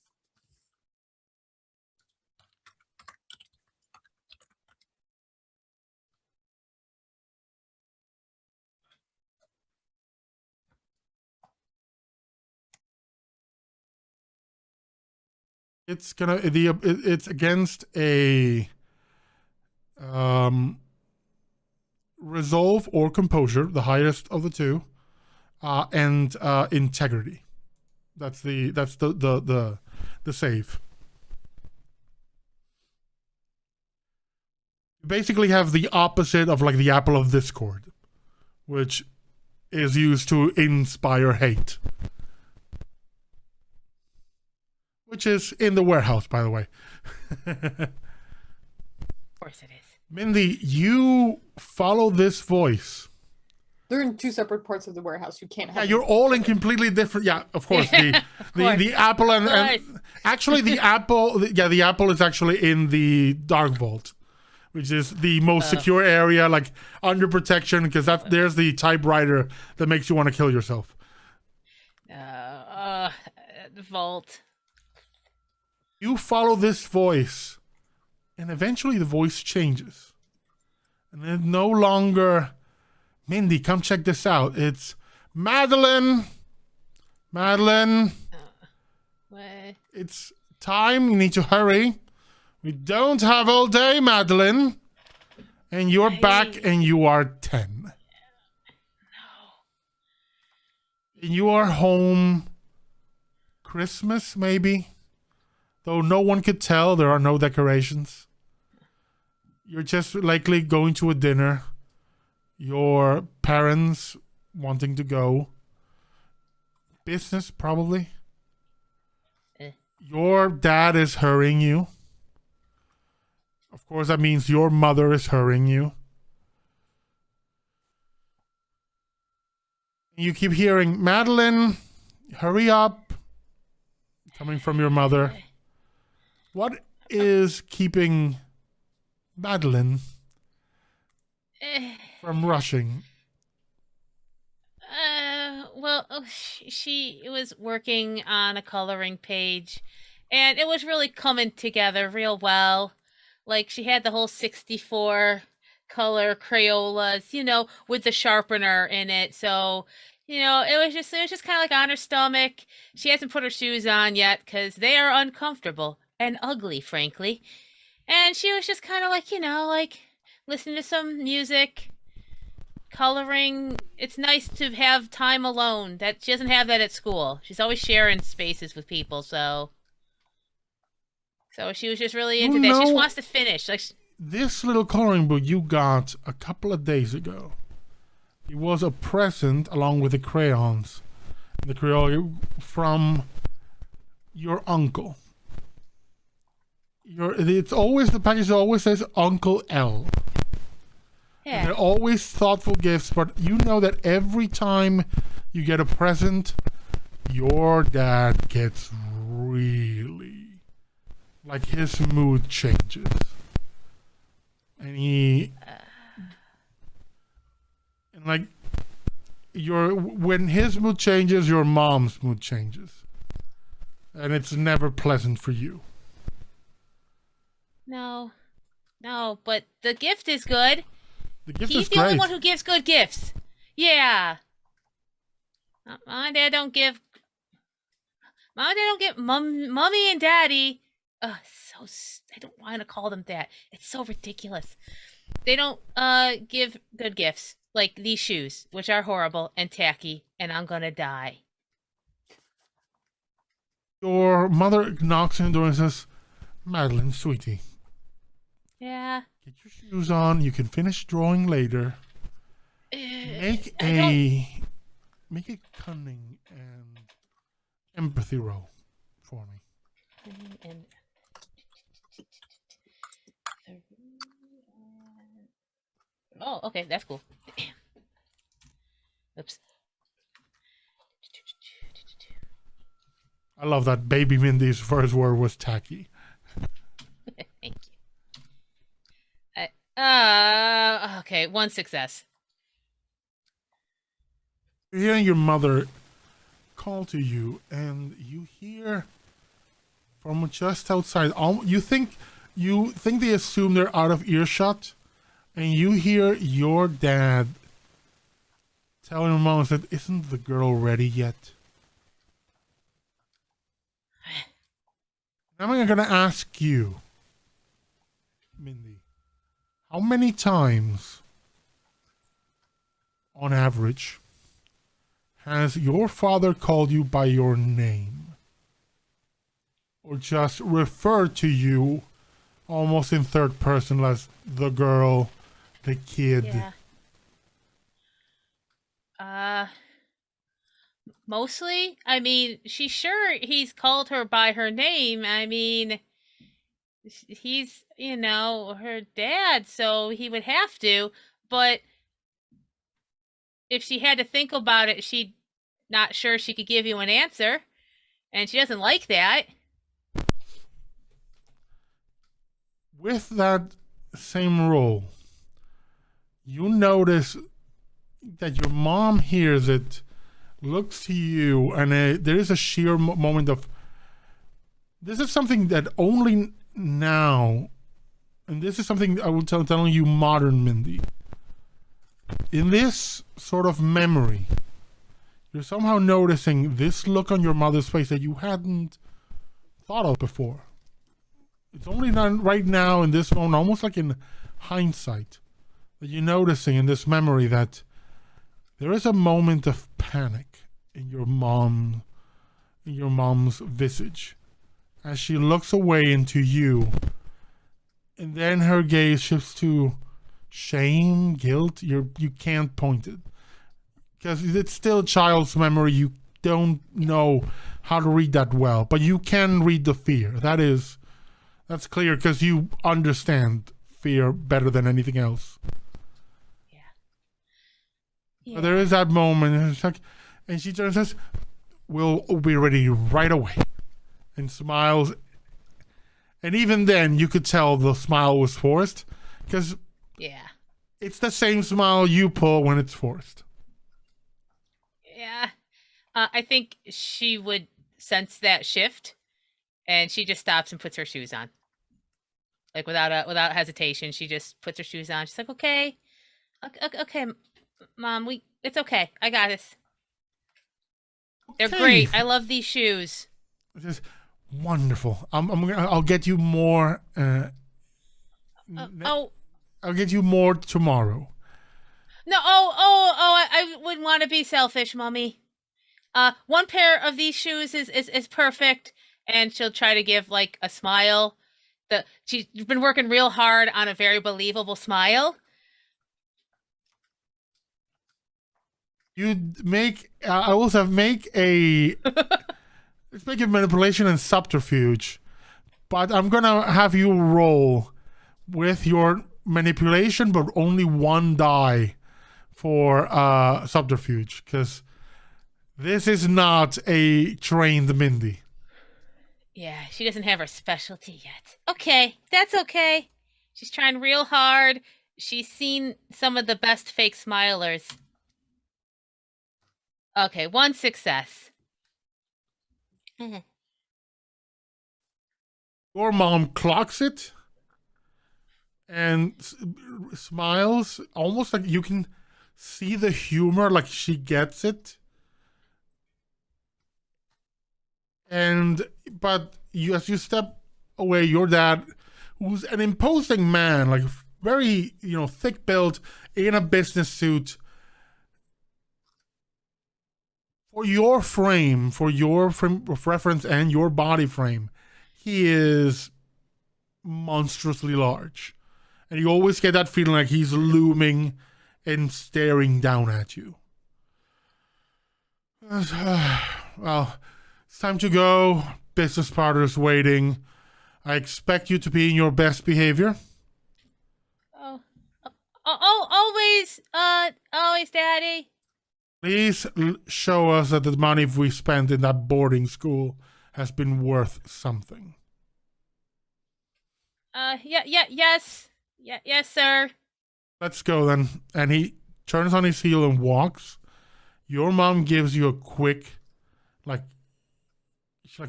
It's gonna it's against a resolve or composure, the highest of the two, and integrity. That's the save. You basically have the opposite of like the apple of discord, which is used to inspire hate. Which is in the warehouse, by the way. Of course it is. Mindy, you follow this voice. They're in 2 separate parts of the warehouse. You can't have. Yeah, you're all in completely different. Yeah, of course. The apple and actually the apple. The apple is actually in the dark vault, which is the most secure area, like under protection, because there's the typewriter that makes you want to kill yourself. The vault. You follow this voice, and eventually the voice changes. And it's no longer, Mindy, come check this out. It's Madeline. Madeline. What? It's time. You need to hurry. We don't have all day, Madeline. And you're back and you are 10. No. And you are home Christmas, maybe? Though no one could tell, there are no decorations. You're just likely going to a dinner. Your parents wanting to go. Business, probably. Your dad is hurrying you. Of course, that means your mother is hurrying you. You keep hearing, Madeline, hurry up. Coming from your mother. What is keeping Madeline from rushing? She was working on a coloring page, and it was really coming together real well. Like, she had the whole 64 color Crayolas, with the sharpener in it. So, it was just kind of like on her stomach. She hasn't put her shoes on yet because they are uncomfortable and ugly, frankly. And she was just kind of like, listening to some music, coloring. It's nice to have time alone. That she doesn't have that at school. She's always sharing spaces with people, so she was just really into that. She just wants to finish. Like this little coloring book you got a couple of days ago. It was a present along with the crayons. The crayon from your uncle. It's always, the package always says Uncle L. yeah. And they're always thoughtful gifts, but you know that every time you get a present, your dad gets really, like, his mood changes. And like, when his mood changes, your mom's mood changes. And it's never pleasant for you. No, but the gift is good. The gift He's is the great. only one who gives good gifts. Yeah. Mom and Dad don't give. Mommy and Daddy. I don't want to call them that. It's so ridiculous. They don't give good gifts like these shoes, which are horrible and tacky, and I'm gonna die. Your mother knocks on the door and says, Madeline, sweetie, Yeah. get your shoes on. You can finish drawing later. Make a cunning and empathy roll for me. And oh, okay, that's cool. Oops. I love that baby Mindy's first word was tacky. Thank you. Okay, one success. You're hearing your mother call to you, and you hear from just outside. You think they assume they're out of earshot, and you hear your dad telling your mom that, "Isn't the girl ready yet?" I'm going to ask you, Mindy, how many times, on average, has your father called you by your name? Or just referred to you almost in third person as the girl, the kid? Yeah. Mostly, I mean, she's sure he's called her by her name. I mean, he's, her dad, so he would have to. But if she had to think about it, she's not sure she could give you an answer. And she doesn't like that. With that same role, you notice that your mom hears it, looks to you, and there is a sheer moment of, this is something that only now, and this is something I will telling you, modern Mindy, in this sort of memory, you're somehow noticing this look on your mother's face that you hadn't thought of before. It's only done right now in this moment, almost like in hindsight, that you're noticing in this memory that there is a moment of panic in your mom's visage as she looks away into you, and then her gaze shifts to shame, guilt. You can't point it because it's still a child's memory. You don't know how to read that well, but you can read the fear. That's clear because you understand fear better than anything else. Yeah. There is that moment, and it's like, and she turns and says, "We'll be ready right away," and smiles. And even then, you could tell the smile was forced, because it's the same smile you pull when it's forced. Yeah, I think she would sense that shift, and she just stops and puts her shoes on, like without hesitation. She just puts her shoes on. She's like, "Okay, Mom, it's okay. I got this. They're great. I love these shoes." It's just wonderful. I'll get you more. I'll get you more tomorrow. No, I wouldn't want to be selfish, Mommy. One pair of these shoes is perfect, and she'll try to give like a smile. She's been working real hard on a very believable smile. You'd make. I will have make a. Let's make a manipulation and subterfuge, but I'm gonna have you roll with your manipulation, but only one die for subterfuge, because this is not a trained Mindy. Yeah, she doesn't have her specialty yet. Okay, that's okay. She's trying real hard. She's seen some of the best fake smilers. Okay, one success. Your mom clocks it and smiles, almost like you can see the humor, like she gets it. But as you step away, your dad, who's an imposing man, like very, thick built, in a business suit, for your frame of reference and your body frame, he is monstrously large. And you always get that feeling like he's looming and staring down at you. Well, it's time to go. Business partner's waiting. I expect you to be in your best behavior. Always, Daddy. Please show us that the money we spent in that boarding school has been worth something. Yes, sir. Let's go then. And he turns on his heel and walks. Your mom gives you a quick, like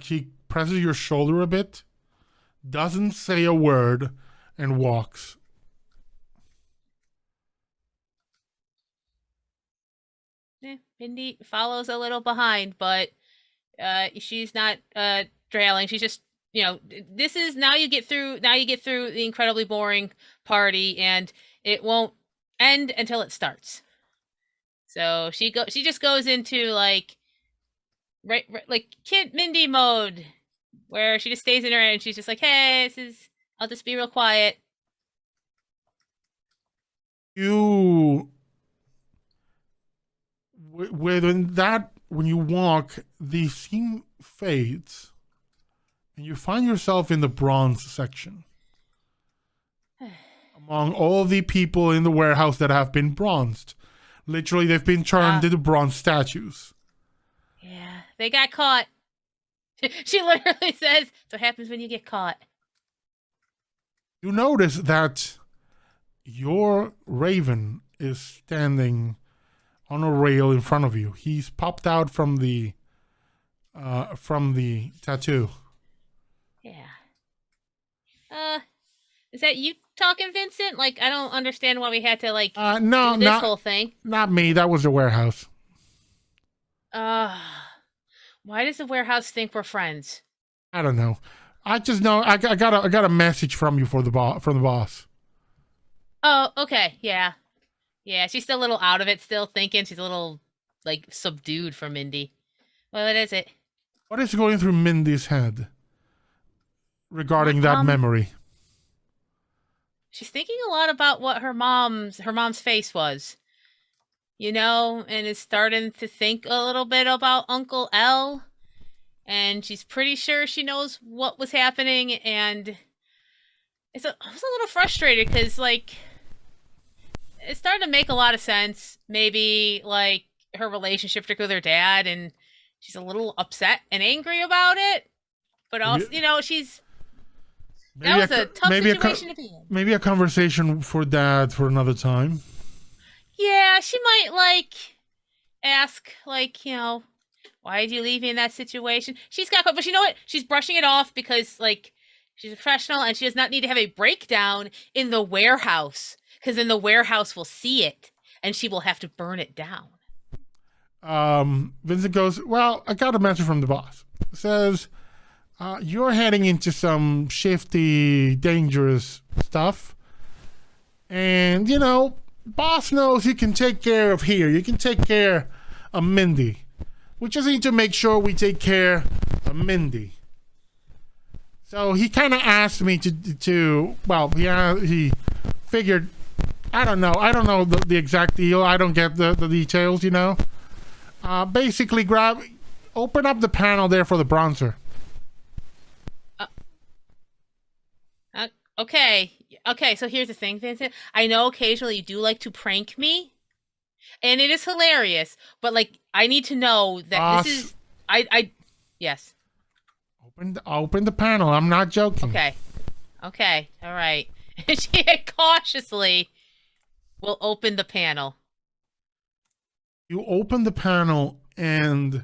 she presses your shoulder a bit, doesn't say a word, and walks. Mindy follows a little behind, but she's not trailing. She's just, this is now you get through the incredibly boring party, and it won't end until it starts. So she just goes into like kid Mindy mode, where she just stays in her and she's just like, hey, I'll just be real quiet. When you walk, the scene fades, and you find yourself in the bronze section. Among all the people in the warehouse that have been bronzed. Literally, they've been turned into bronze statues. Yeah, they got caught. She literally says, "That's what happens when you get caught." You notice that your raven is standing on a rail in front of you. He's popped out from the tattoo. Yeah. Is that you talking, Vincent? Like, I don't understand why we had to no, do this whole thing. Not me. That was the warehouse. Why does the warehouse think we're friends? I don't know. I just know I got a message from you from the boss. Oh, okay, yeah. Yeah, she's still a little out of it, still thinking. She's a little, subdued for Mindy. What is it? What is going through Mindy's head regarding that memory? She's thinking a lot about what her mom's face was. And is starting to think a little bit about Uncle L. And she's pretty sure she knows what was happening, and I was a little frustrated because, it's starting to make a lot of sense. Maybe her relationship with her dad, and she's a little upset and angry about it. But also, she's that was a tough situation to be in. Maybe a conversation for dad for another time. Yeah, she might ask why did you leave me in that situation? She's got, but you know what? She's brushing it off because she's a professional and she does not need to have a breakdown in the warehouse. Because then the warehouse will see it, and she will have to burn it down. Vincent goes, well, I got a message from the boss. It says, you're heading into some shifty, dangerous stuff. And, you know, boss knows you can take care of here. You can take care of Mindy. We just need to make sure we take care of Mindy. So he kind of asked me to well, he figured, I don't know the exact deal. I don't get the details, you know. Basically, open up the panel there for the bronzer. Okay. Okay, so here's the thing, Vincent. I know occasionally you do like to prank me, and it is hilarious, but, like, I need to know that this is... Yes. Open the panel. I'm not joking. Okay. Okay. All right. And she cautiously will open the panel. You open the panel and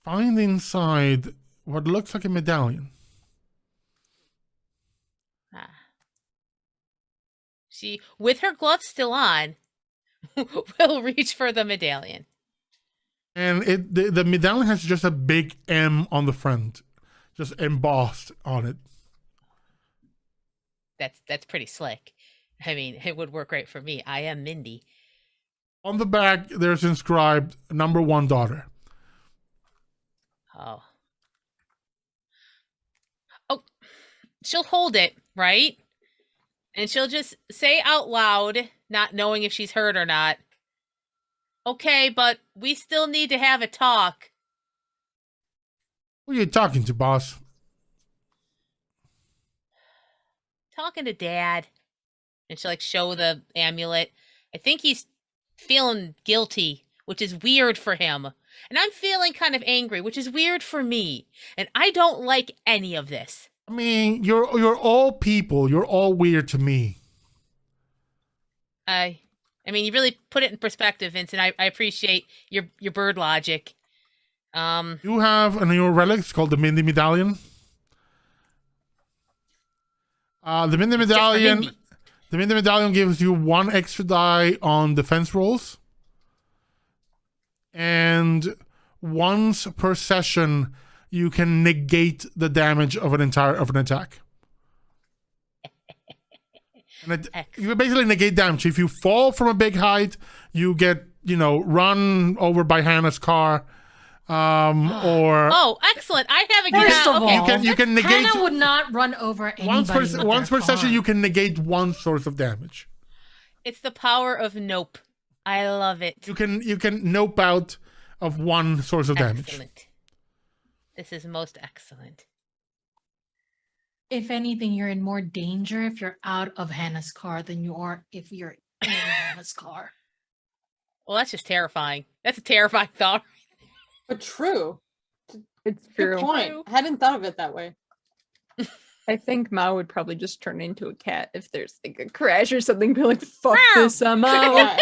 find inside what looks like a medallion. She, with her gloves still on, will reach for the medallion. And the medallion has just a big M on the front, just embossed on it. That's pretty slick. I mean, it would work great for me. I am Mindy. On the back, there's inscribed number 1 daughter. Oh. Oh, she'll hold it, right? And she'll just say out loud, not knowing if she's heard or not, okay, but we still need to have a talk. Who are you talking to, boss? Talking to Dad. And she'll, like, show the amulet. I think he's feeling guilty, which is weird for him. And I'm feeling kind of angry, which is weird for me. And I don't like any of this. I mean, you're all people. You're all weird to me. I mean, you really put it in perspective, Vincent. I appreciate your bird logic. You have a new relic. It's called the Mindy Medallion. The Mindy Medallion. Mindy. The Mindy Medallion gives you 1 extra die on defense rolls, and once per session, you can negate the damage of an attack. And you basically negate damage. If you fall from a big height, you get, run over by Hannah's car, or oh, excellent! I have a First of all, you can negate. Hannah would not run over anybody. Once per session, you can negate 1 source of damage. It's the power of nope. I love it. You can nope out of 1 source of damage. Excellent. This is most excellent. If anything, you're in more danger if you're out of Hannah's car than you are if you're in Hannah's car. Well, that's just terrifying. That's a terrifying thought. But true. It's Good true. point. I hadn't thought of it that way. I think Mao would probably just turn into a cat if there's like a crash or something. Be like, fuck this, I'm out. Yeah.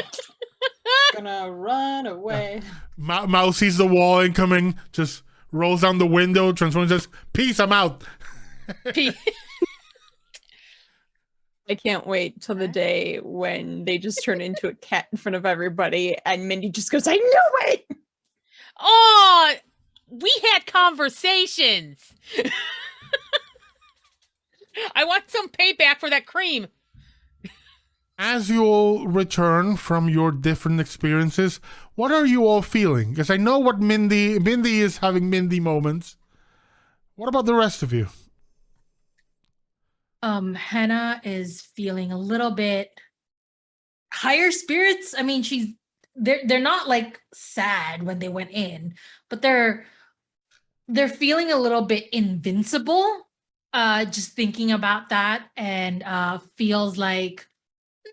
Gonna run away. Mao sees the wall incoming, just rolls down the window, transforms, says, "Peace, I'm out." I can't wait till the day when they just turn into a cat in front of everybody and Mindy just goes, "I knew it!" Oh, we had conversations. I want some payback for that cream. As you all return from your different experiences, what are you all feeling? Because I know what Mindy is having Mindy moments. What about the rest of you? Hannah is feeling a little bit higher spirits. I mean, they're not like sad when they went in, but they're feeling a little bit invincible. Just thinking about that, and feels like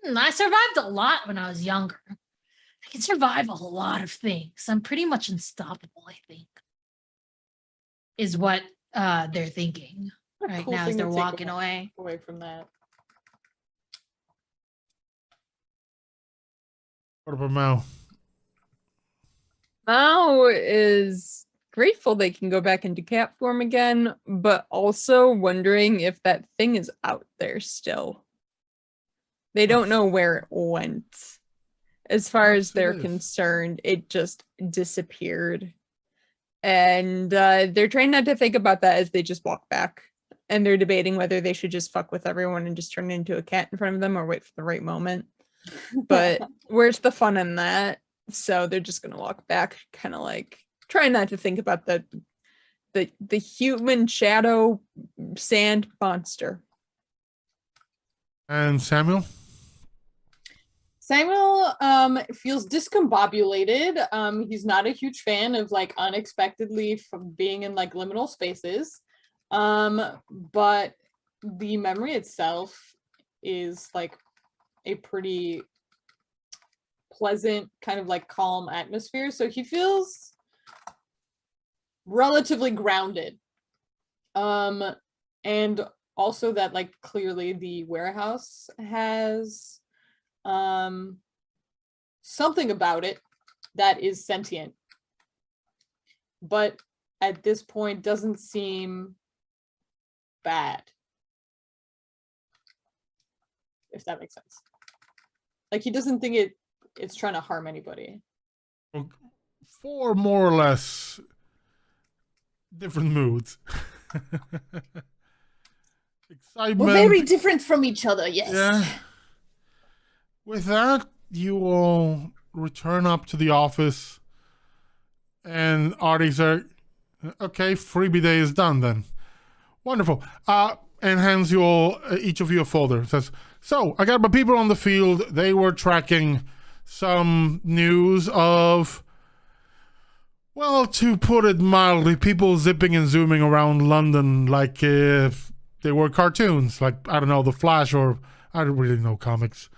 I survived a lot when I was younger. I can survive a lot of things. I'm pretty much unstoppable, I think, is what they're thinking right Cool now as thing to they're take walking away. Away from that. What about Mao? Mao is grateful they can go back into cat form again, but also wondering if that thing is out there still. They don't know where it went. As far as they're concerned, it just disappeared. And they're trying not to think about that as they just walk back. and they're debating whether they should just fuck with everyone and just turn into a cat in front of them or wait for the right moment. But where's the fun in that? So they're just gonna walk back, kind of like trying not to think about the human shadow sand monster. And Samuel? Samuel feels discombobulated. He's not a huge fan of like unexpectedly being in like liminal spaces. But the memory itself is like a pretty pleasant kind of like calm atmosphere. So he feels relatively grounded. And also that like clearly the warehouse has something about it that is sentient, but at this point doesn't seem bad, if that makes sense. Like he doesn't think it's trying to harm anybody. Four more or less different moods. Excitement. We're very different from each other, yes. Yeah. With that, you all return up to the office, and Artie's like, okay, freebie day is done then. Wonderful. And hands you all, each of you a folder. Says, so, I got my people on the field. They were tracking some news of, well, to put it mildly, people zipping and zooming around London like if they were cartoons. Like, I don't know, The Flash, or I don't really know comics.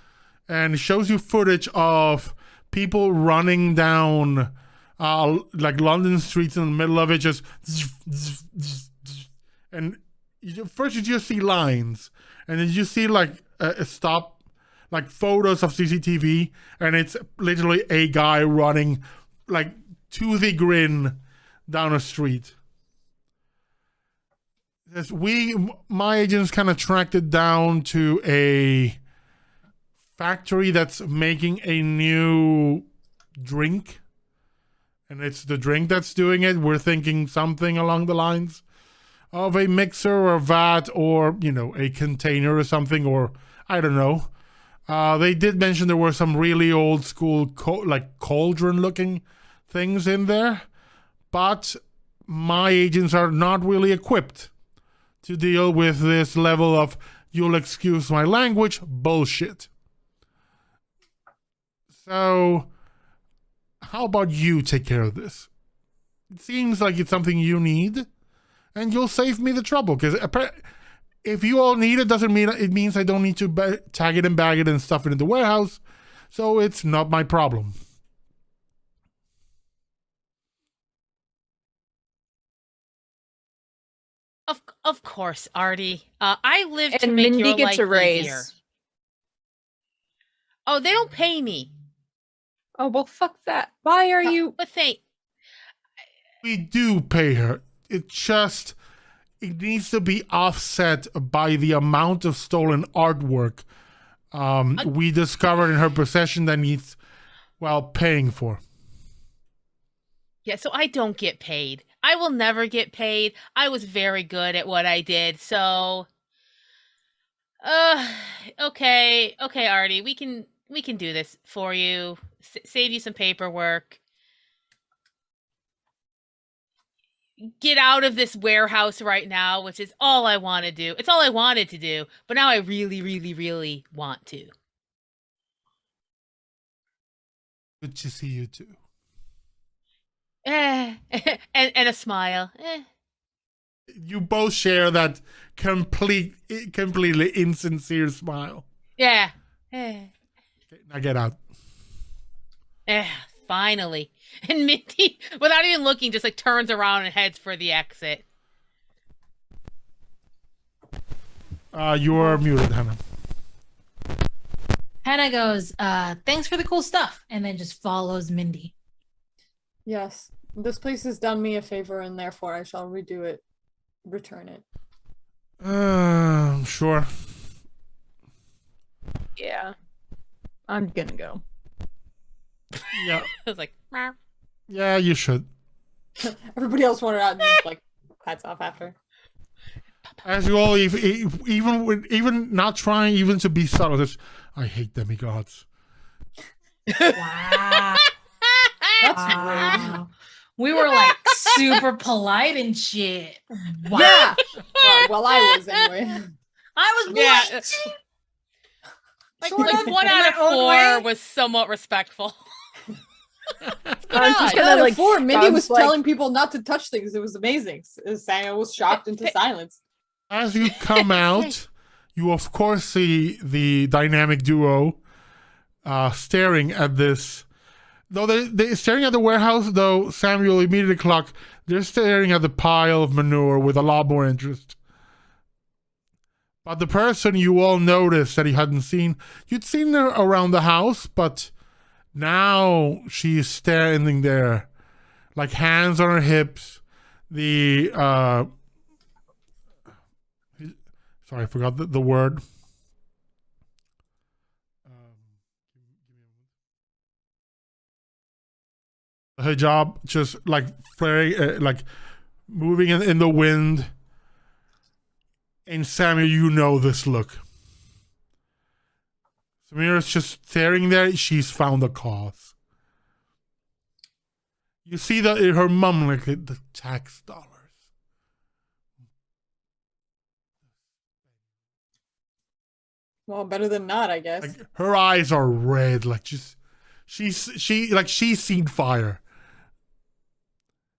And it shows you footage of people running down like London streets in the middle of it, just and first you just see lines, and then you see like a stop, like photos of CCTV, and it's literally a guy running like to the grin down a street. As my agents kind of tracked it down to a factory that's making a new drink, and it's the drink that's doing it. We're thinking something along the lines of a mixer or a vat or, you know, a container or something, or I don't know. They did mention there were some really old school like cauldron looking things in there, but my agents are not really equipped to deal with this level of, you'll excuse my language, bullshit. So, how about you take care of this? It seems like it's something you need, and you'll save me the trouble. Because if you all need it, doesn't mean it means I don't need to tag it and bag it and stuff it in the warehouse. So it's not my problem. Of course, Artie. I live to And make Mindy your gets life a raise. easier. Oh, they don't pay me. Oh, well, fuck that. Why are you? But We do pay her. It needs to be offset by the amount of stolen artwork we discovered in her possession that needs, well, paying for. yeah, so I don't get paid. I will never get paid. I was very good at what I did, so okay, Artie, we can do this for you. Save you some paperwork. Get out of this warehouse right now, which is all I want to do. It's all I wanted to do, but now I really, really, really want to. Good to see you too. And a smile. You both share that completely insincere smile. Yeah. Okay, now get out. Finally. And Mindy, without even looking, just like turns around and heads for the exit. You're muted, Hannah. Hannah goes, thanks for the cool stuff, and then just follows Mindy. Yes, this place has done me a favor, and therefore I shall return it. Sure. Yeah. I'm gonna go. Yeah. I was like, "Meow." Yeah, you should. Everybody else wanted out and just like hats off after. As you all, even not trying even to be subtle, just, I hate demigods. Wow. That's rude. Wow. We were like super polite and shit. Wow. Yeah. Well, I was anyway. I was Yeah. polite too. Like, Sort like of, 1 in out my of own 4 way. was somewhat respectful. I'm just Out gonna of like 4, Mindy God's was like- telling people not to touch things. It was amazing. Scion was shocked into silence. As you come out, you of course see the dynamic duo staring at this. Though they're staring at the warehouse, though Samuel immediately clocked, they're staring at the pile of manure with a lot more interest. But the person you all noticed that you hadn't seen, you'd seen her around the house, but now she's standing there, like hands on her hips. Sorry, I forgot the word. The hijab just like flaring, like moving in the wind. And Samuel, you know this look. Samira's just staring there. She's found a cause. You see that her mum, like the tax dollars. Well, better than not, I guess. Like her eyes are red. Like she's seen fire.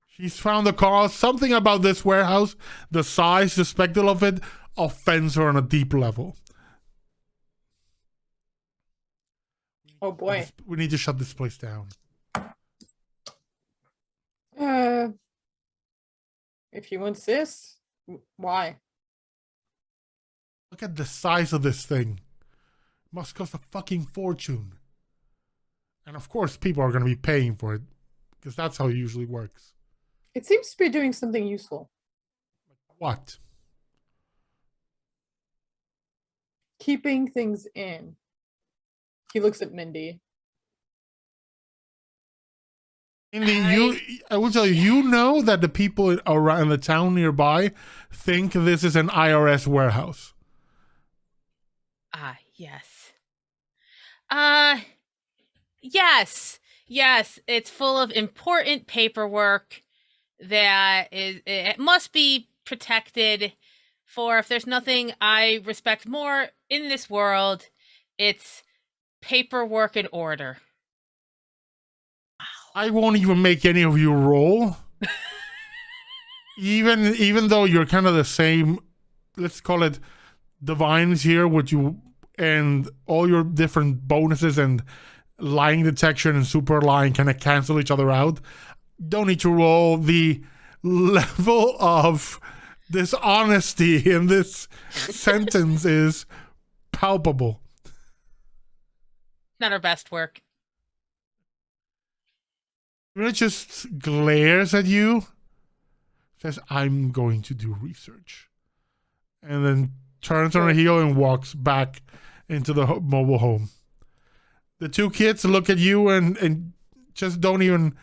She's found the cause. Something about this warehouse, the size, the spectacle of it, offends her on a deep level. Oh boy. We need to shut this place down. If you insist, why? Look at the size of this thing. It must cost a fucking fortune. And of course, people are going to be paying for it because that's how it usually works. It seems to be doing something useful. What? Keeping things in. He looks at Mindy. Mindy, I will tell you, you know that the people around the town nearby think this is an IRS warehouse. Yes. Yes, it's full of important paperwork that it must be protected. For if there's nothing I respect more in this world, it's paperwork and order. I won't even make any of you roll. even though you're kind of the same, let's call it divines here, with you and all your different bonuses and lying detection and super lying kind of cancel each other out. Don't need to roll. The level of dishonesty in this sentence is palpable. Not our best work. It just glares at you, says, I'm going to do research. And then turns on her heel and walks back into the mobile home. The two kids look at you and just don't even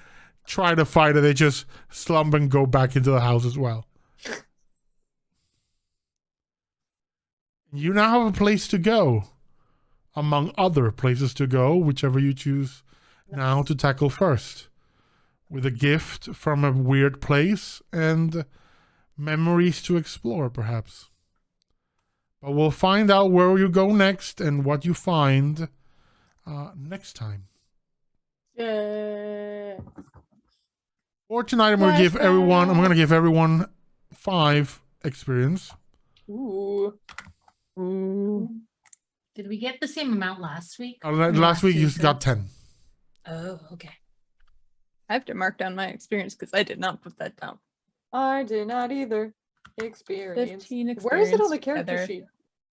try to fight it. They just slump and go back into the house as well. You now have a place to go, among other places to go, whichever you choose now to tackle first. With a gift from a weird place and memories to explore, perhaps. But we'll find out where you go next and what you find next time. Yeah. For tonight, I'm going to give everyone 5 experience. Ooh. Did we get the same amount last week? Last week you got 10. Oh, okay. I have to mark down my experience because I did not put that down. I did not either. Experience. 15 Where is it on the experience character together. sheet?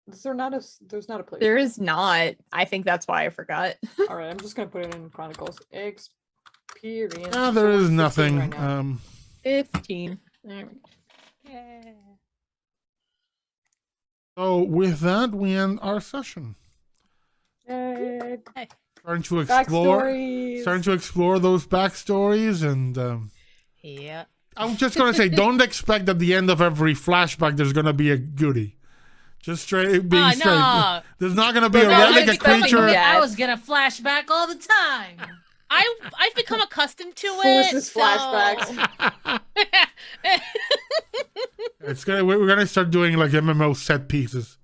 Is there not a? There's not a place. There is not. I think that's why I forgot. All right, I'm just gonna put it in Chronicles. Experience. There is So we're 16 nothing. right now. 15. There we go. Yeah. So with that, we end our session. Yay. Starting to explore Backstories. those backstories and Yeah. I'm just gonna say, don't expect at the end of every flashback there's gonna be a goodie. Just being straight. No. There's not gonna be But a no, relic, a it's something creature. yet. I was gonna flashback all the time. I've become accustomed to it. Forces so- flashbacks. We're gonna start doing like MMO set pieces.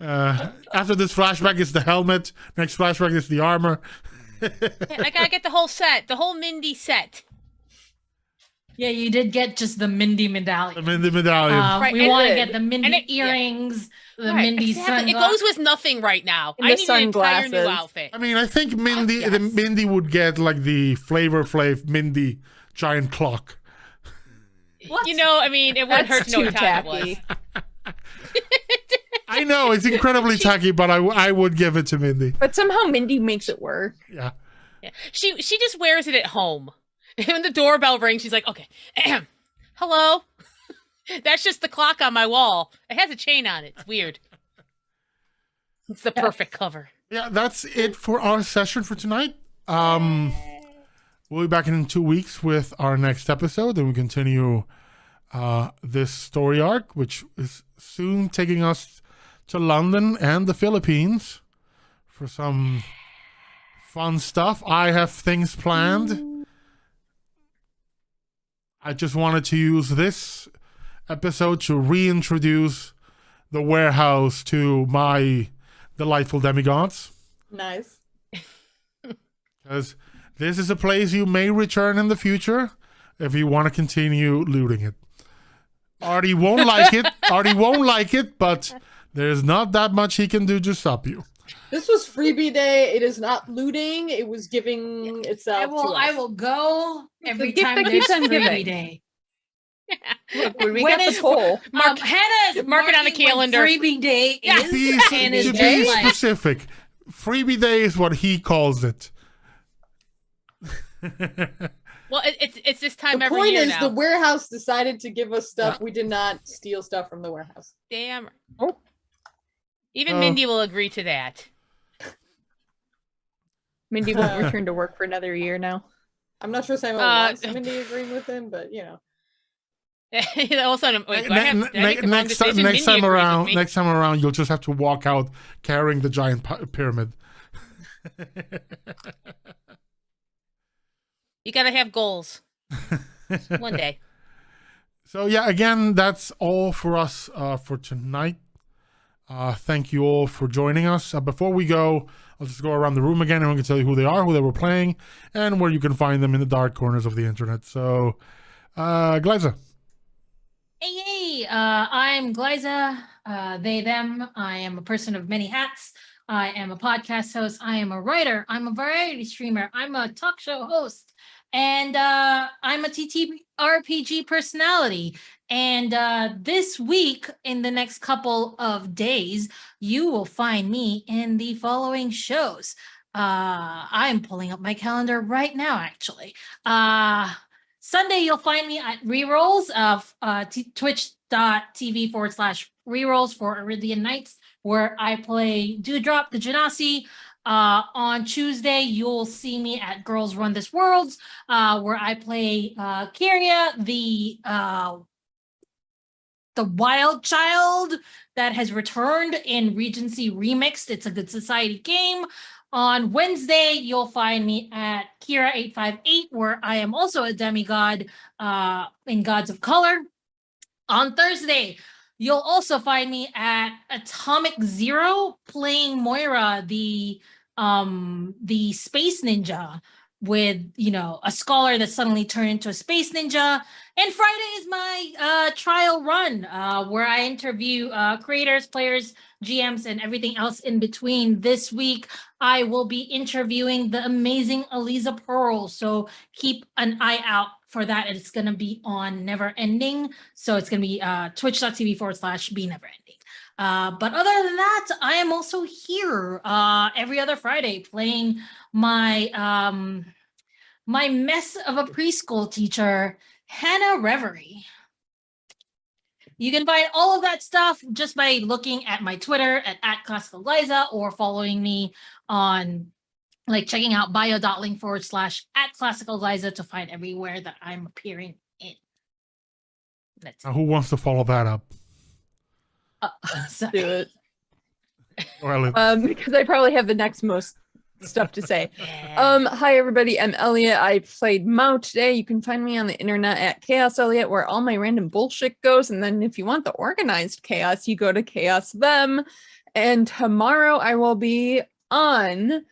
After this flashback is the helmet. Next flashback is the armor. I gotta get the whole set, the whole Mindy set. Yeah, you did get just the Mindy medallion. The medallion. Right, We and want to it- get the Mindy and it- yeah. earrings, the Right, Mindy exactly. It sunglasses. goes with nothing right now. And I the need an entire new sunglasses. outfit. I mean, I think Mindy, Yes. Mindy would get like the Flavor Flav Mindy giant clock. What? You know, I mean, it wouldn't hurt That's to know too what time it was. tacky. I know it's incredibly tacky, but I would give it to Mindy. But somehow Mindy makes it work. Yeah. Yeah. She just wears it at home. When the doorbell rings, she's like, okay, hello. That's just the clock on my wall. It has a chain on it. It's weird. It's the perfect cover. Yeah, that's it for our session for tonight. We'll be back in 2 weeks with our next episode, and we continue this story arc, which is soon taking us to London and the Philippines for some fun stuff. I have things planned. I just wanted to use this episode to reintroduce the warehouse to my delightful demigods. Nice. Because this is a place you may return in the future if you want to continue looting it. Artie won't like it. Artie won't like it, but there's not that much he can do to stop you. This was freebie day. It is not looting. It was giving itself I will. to us. I will go every gift time that there's keeps on freebie giving. day. Look, when we When get is- the poll. Hannah is mark it on the marking when calendar. Freebie day Yeah. is, Be, and to is be just like, specific, freebie day is what he calls it. Well, it's this time the every point year is, now. the warehouse decided to give us stuff. Yeah. We did not steal stuff from the warehouse. Damn. Oh. Even Oh. Mindy will agree to that. Mindy won't return to work for another year now. I'm not sure Samuel wants Mindy agreeing with him, but you know. All of a sudden, wait, do I have to make the wrong Next decision? Mindy time agrees with around, me. next time around, you'll just have to walk out carrying the giant pyramid. You gotta have goals. One day. So yeah, again, that's all for us for tonight. Thank you all for joining us. Before we go, I'll just go around the room again and we can tell you who they are, who they were playing, and where you can find them in the dark corners of the internet. So, Glyza. Hey, I'm Glyza, they, them. I am a person of many hats. I am a podcast host. I am a writer. I'm a variety streamer. I'm a talk show host. And I'm a TTRPG personality. And this week, in the next couple of days, you will find me in the following shows. I'm pulling up my calendar right now, actually. Sunday, you'll find me at Rerolls of twitch.tv/rerolls for Iridian Nights, where I play Dewdrop the Genasi. On Tuesday, you'll see me at Girls Run This World, where I play Kyria, the wild child that has returned in Regency Remixed. It's a Good Society game. On Wednesday, you'll find me at Kira858, where I am also a demigod in Gods of Color. On Thursday, you'll also find me at Atomic Zero playing Moira, the space ninja with, you know, a scholar that suddenly turned into a space ninja. And Friday is my trial run where I interview creators, players, GMs, and everything else in between. This week, I will be interviewing the amazing Eliza Pearl. So keep an eye out for that. It's going to be on Never Ending. So it's going to be twitch.tv/be-never-ending. But other than that, I am also here every other Friday playing my my mess of a preschool teacher, Hannah Reverie. You can find all of that stuff just by looking at my Twitter at @ClassicalLiza or following me on, like, checking out bio.link/@ClassicalLiza to find everywhere that I'm appearing in. That's Now, who wants to follow that up? sorry. Do it. Well, Because I probably have the next most stuff to say. Yeah. Hi everybody, I'm Elliot. I played Mao today. You can find me on the internet at Chaos Elliot, where all my random bullshit goes. And then if you want the organized chaos, you go to Chaos Them. And tomorrow I will be on,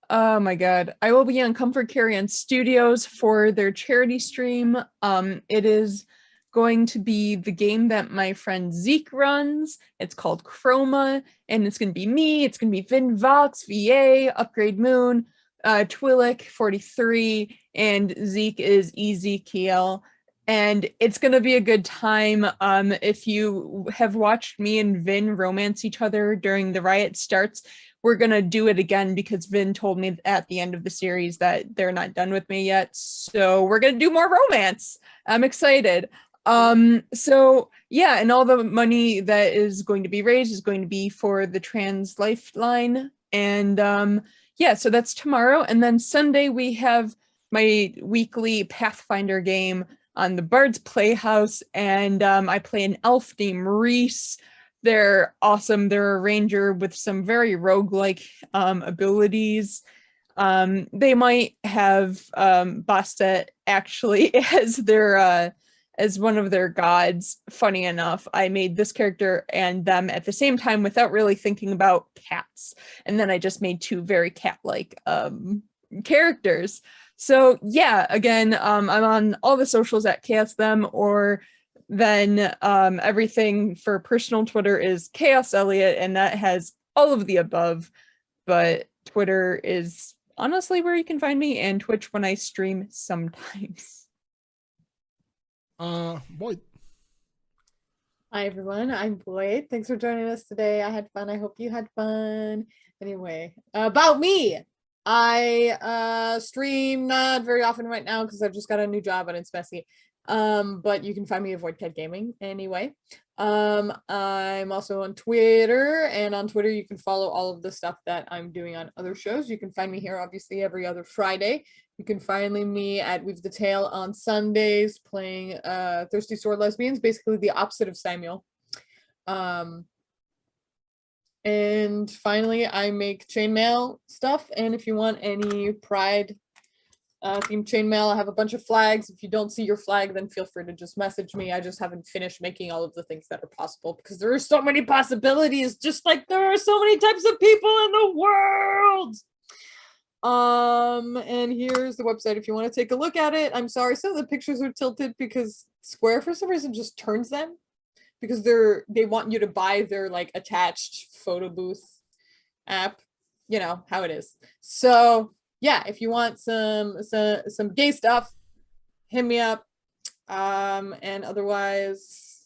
oh my god, I will be on Comfort Carrion Studios for their charity stream. It is going to be the game that my friend Zeke runs. It's called Chroma, and it's going to be me. It's going to be Vin Vox, VA, Upgrade Moon, Twillick 43, and Zeke is Ezekiel. And it's going to be a good time. If you have watched me and Vin romance each other during the riot starts, we're going to do it again because Vin told me at the end of the series that they're not done with me yet. So we're going to do more romance. I'm excited. So yeah, and all the money that is going to be raised is going to be for the Trans Lifeline. And yeah, so that's tomorrow. And then Sunday we have my weekly Pathfinder game on the Bard's Playhouse, and I play an elf named Reese. They're awesome. They're a ranger with some very roguelike abilities. They might have Bastet actually as their as one of their gods. Funny enough, I made this character and them at the same time without really thinking about cats, and then I just made two very cat-like characters. So yeah, again, I'm on all the socials at Chaos Them, or then everything for personal Twitter is Chaos Elliot, and that has all of the above. But Twitter is honestly where you can find me, and Twitch when I stream sometimes. Boyd. Hi everyone, I'm Boyd. Thanks for joining us today. I had fun. I hope you had fun. Anyway, about me. I stream not very often right now because I've just got a new job and it's messy. But you can find me at VoidCat Gaming anyway. I'm also on Twitter, and on Twitter you can follow all of the stuff that I'm doing on other shows. You can find me here obviously every other Friday. You can find me at Weave the Tale on Sundays playing Thirsty Sword Lesbians, basically the opposite of Samuel. And finally, I make chainmail stuff, and if you want any Pride themed chainmail, I have a bunch of flags. If you don't see your flag, then feel free to just message me. I just haven't finished making all of the things that are possible because there are so many possibilities, just like there are so many types of people in the world. And here's the website if you want to take a look at it. I'm sorry, some of the pictures are tilted because Square for some reason just turns them because they want you to buy their like attached photo booth app. You know how it is. So yeah, if you want some gay stuff, hit me up. And otherwise,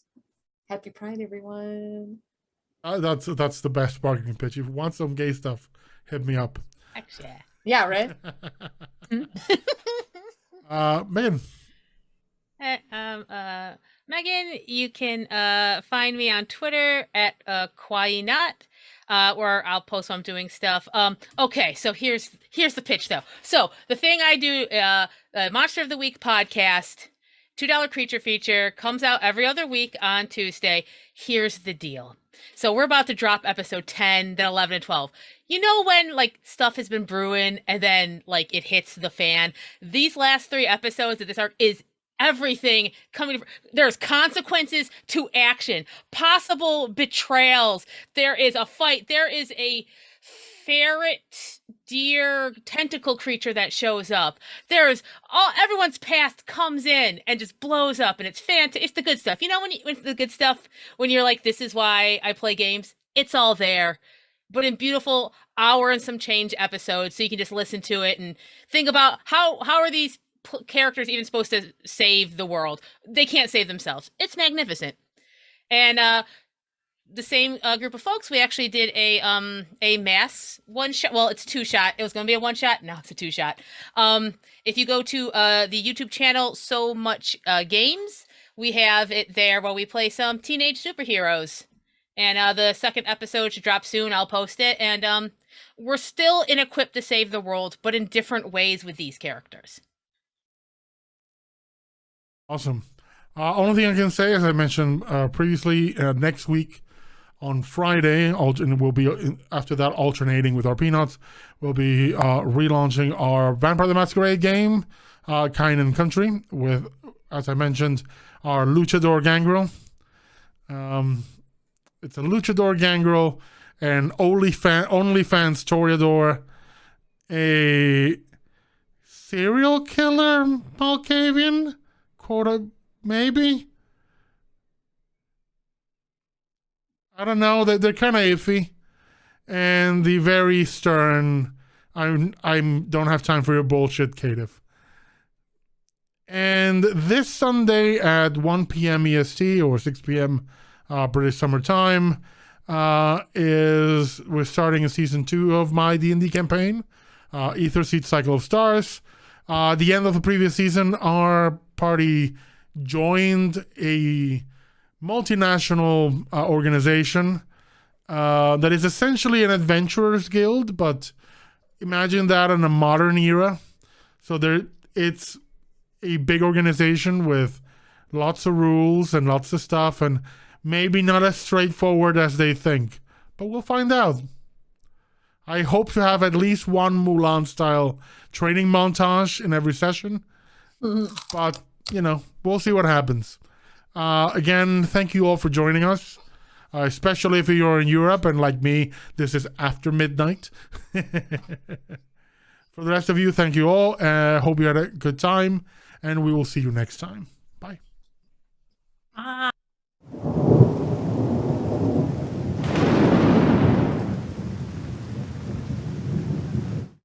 happy Pride, everyone. That's the best marketing pitch. If you want some gay stuff, hit me up. Actually, Yeah, right? Megan. Megan, you can find me on Twitter at Quainot, where I'll post when I'm doing stuff. Okay, so here's the pitch though. So the thing I do, Monster of the Week podcast, $2 creature feature, comes out every other week on Tuesday. Here's the deal. So we're about to drop episode 10, then 11 and 12. You know when like stuff has been brewing and then like it hits the fan? These last 3 episodes of this arc is everything coming. There's consequences to action, possible betrayals. There is a fight. There is a ferret deer tentacle creature that shows up. There's everyone's past comes in and just blows up, and it's fantastic. It's the good stuff. You know when it's the good stuff when you're like, this is why I play games. It's all there, but in beautiful hour and some change episodes, so you can just listen to it and think about how are these characters even supposed to save the world? They can't save themselves. It's magnificent. And the same group of folks, we actually did a mass one shot. Well, it's 2-shot. It was going to be a 1-shot. Now it's a 2-shot. If you go to the YouTube channel So Much Games, we have it there where we play some teenage superheroes. And the second episode should drop soon. I'll post it. And we're still in Equipped to Save the World, but in different ways with these characters. Awesome. Only thing I can say, as I mentioned previously, next week on Friday, and we'll be after that alternating with RPNauts, we'll be relaunching our Vampire the Masquerade game, Kind and Country, with, as I mentioned, our Luchador Gangrel. It's a Luchador Gangrel, an OnlyFans Toreador, a serial killer Malkavian, quota maybe. I don't know. They're kind of iffy, and the very stern. I don't have time for your bullshit, Caitiff. And this Sunday at 1 p.m. EST or 6 p.m. British Summer Time we're starting in season 2 of my D&D campaign, Ether Seed Cycle of Stars. The end of the previous season, our party joined a multinational organization that is essentially an adventurers guild, but imagine that in a modern era. So it's a big organization with lots of rules and lots of stuff, and maybe not as straightforward as they think, but we'll find out. I hope to have at least one Mulan style training montage in every session, but we'll see what happens. Again, thank you all for joining us, especially if you're in Europe and like me, this is after midnight. For the rest of you, thank you all. Hope you had a good time, and we will see you next time. Bye.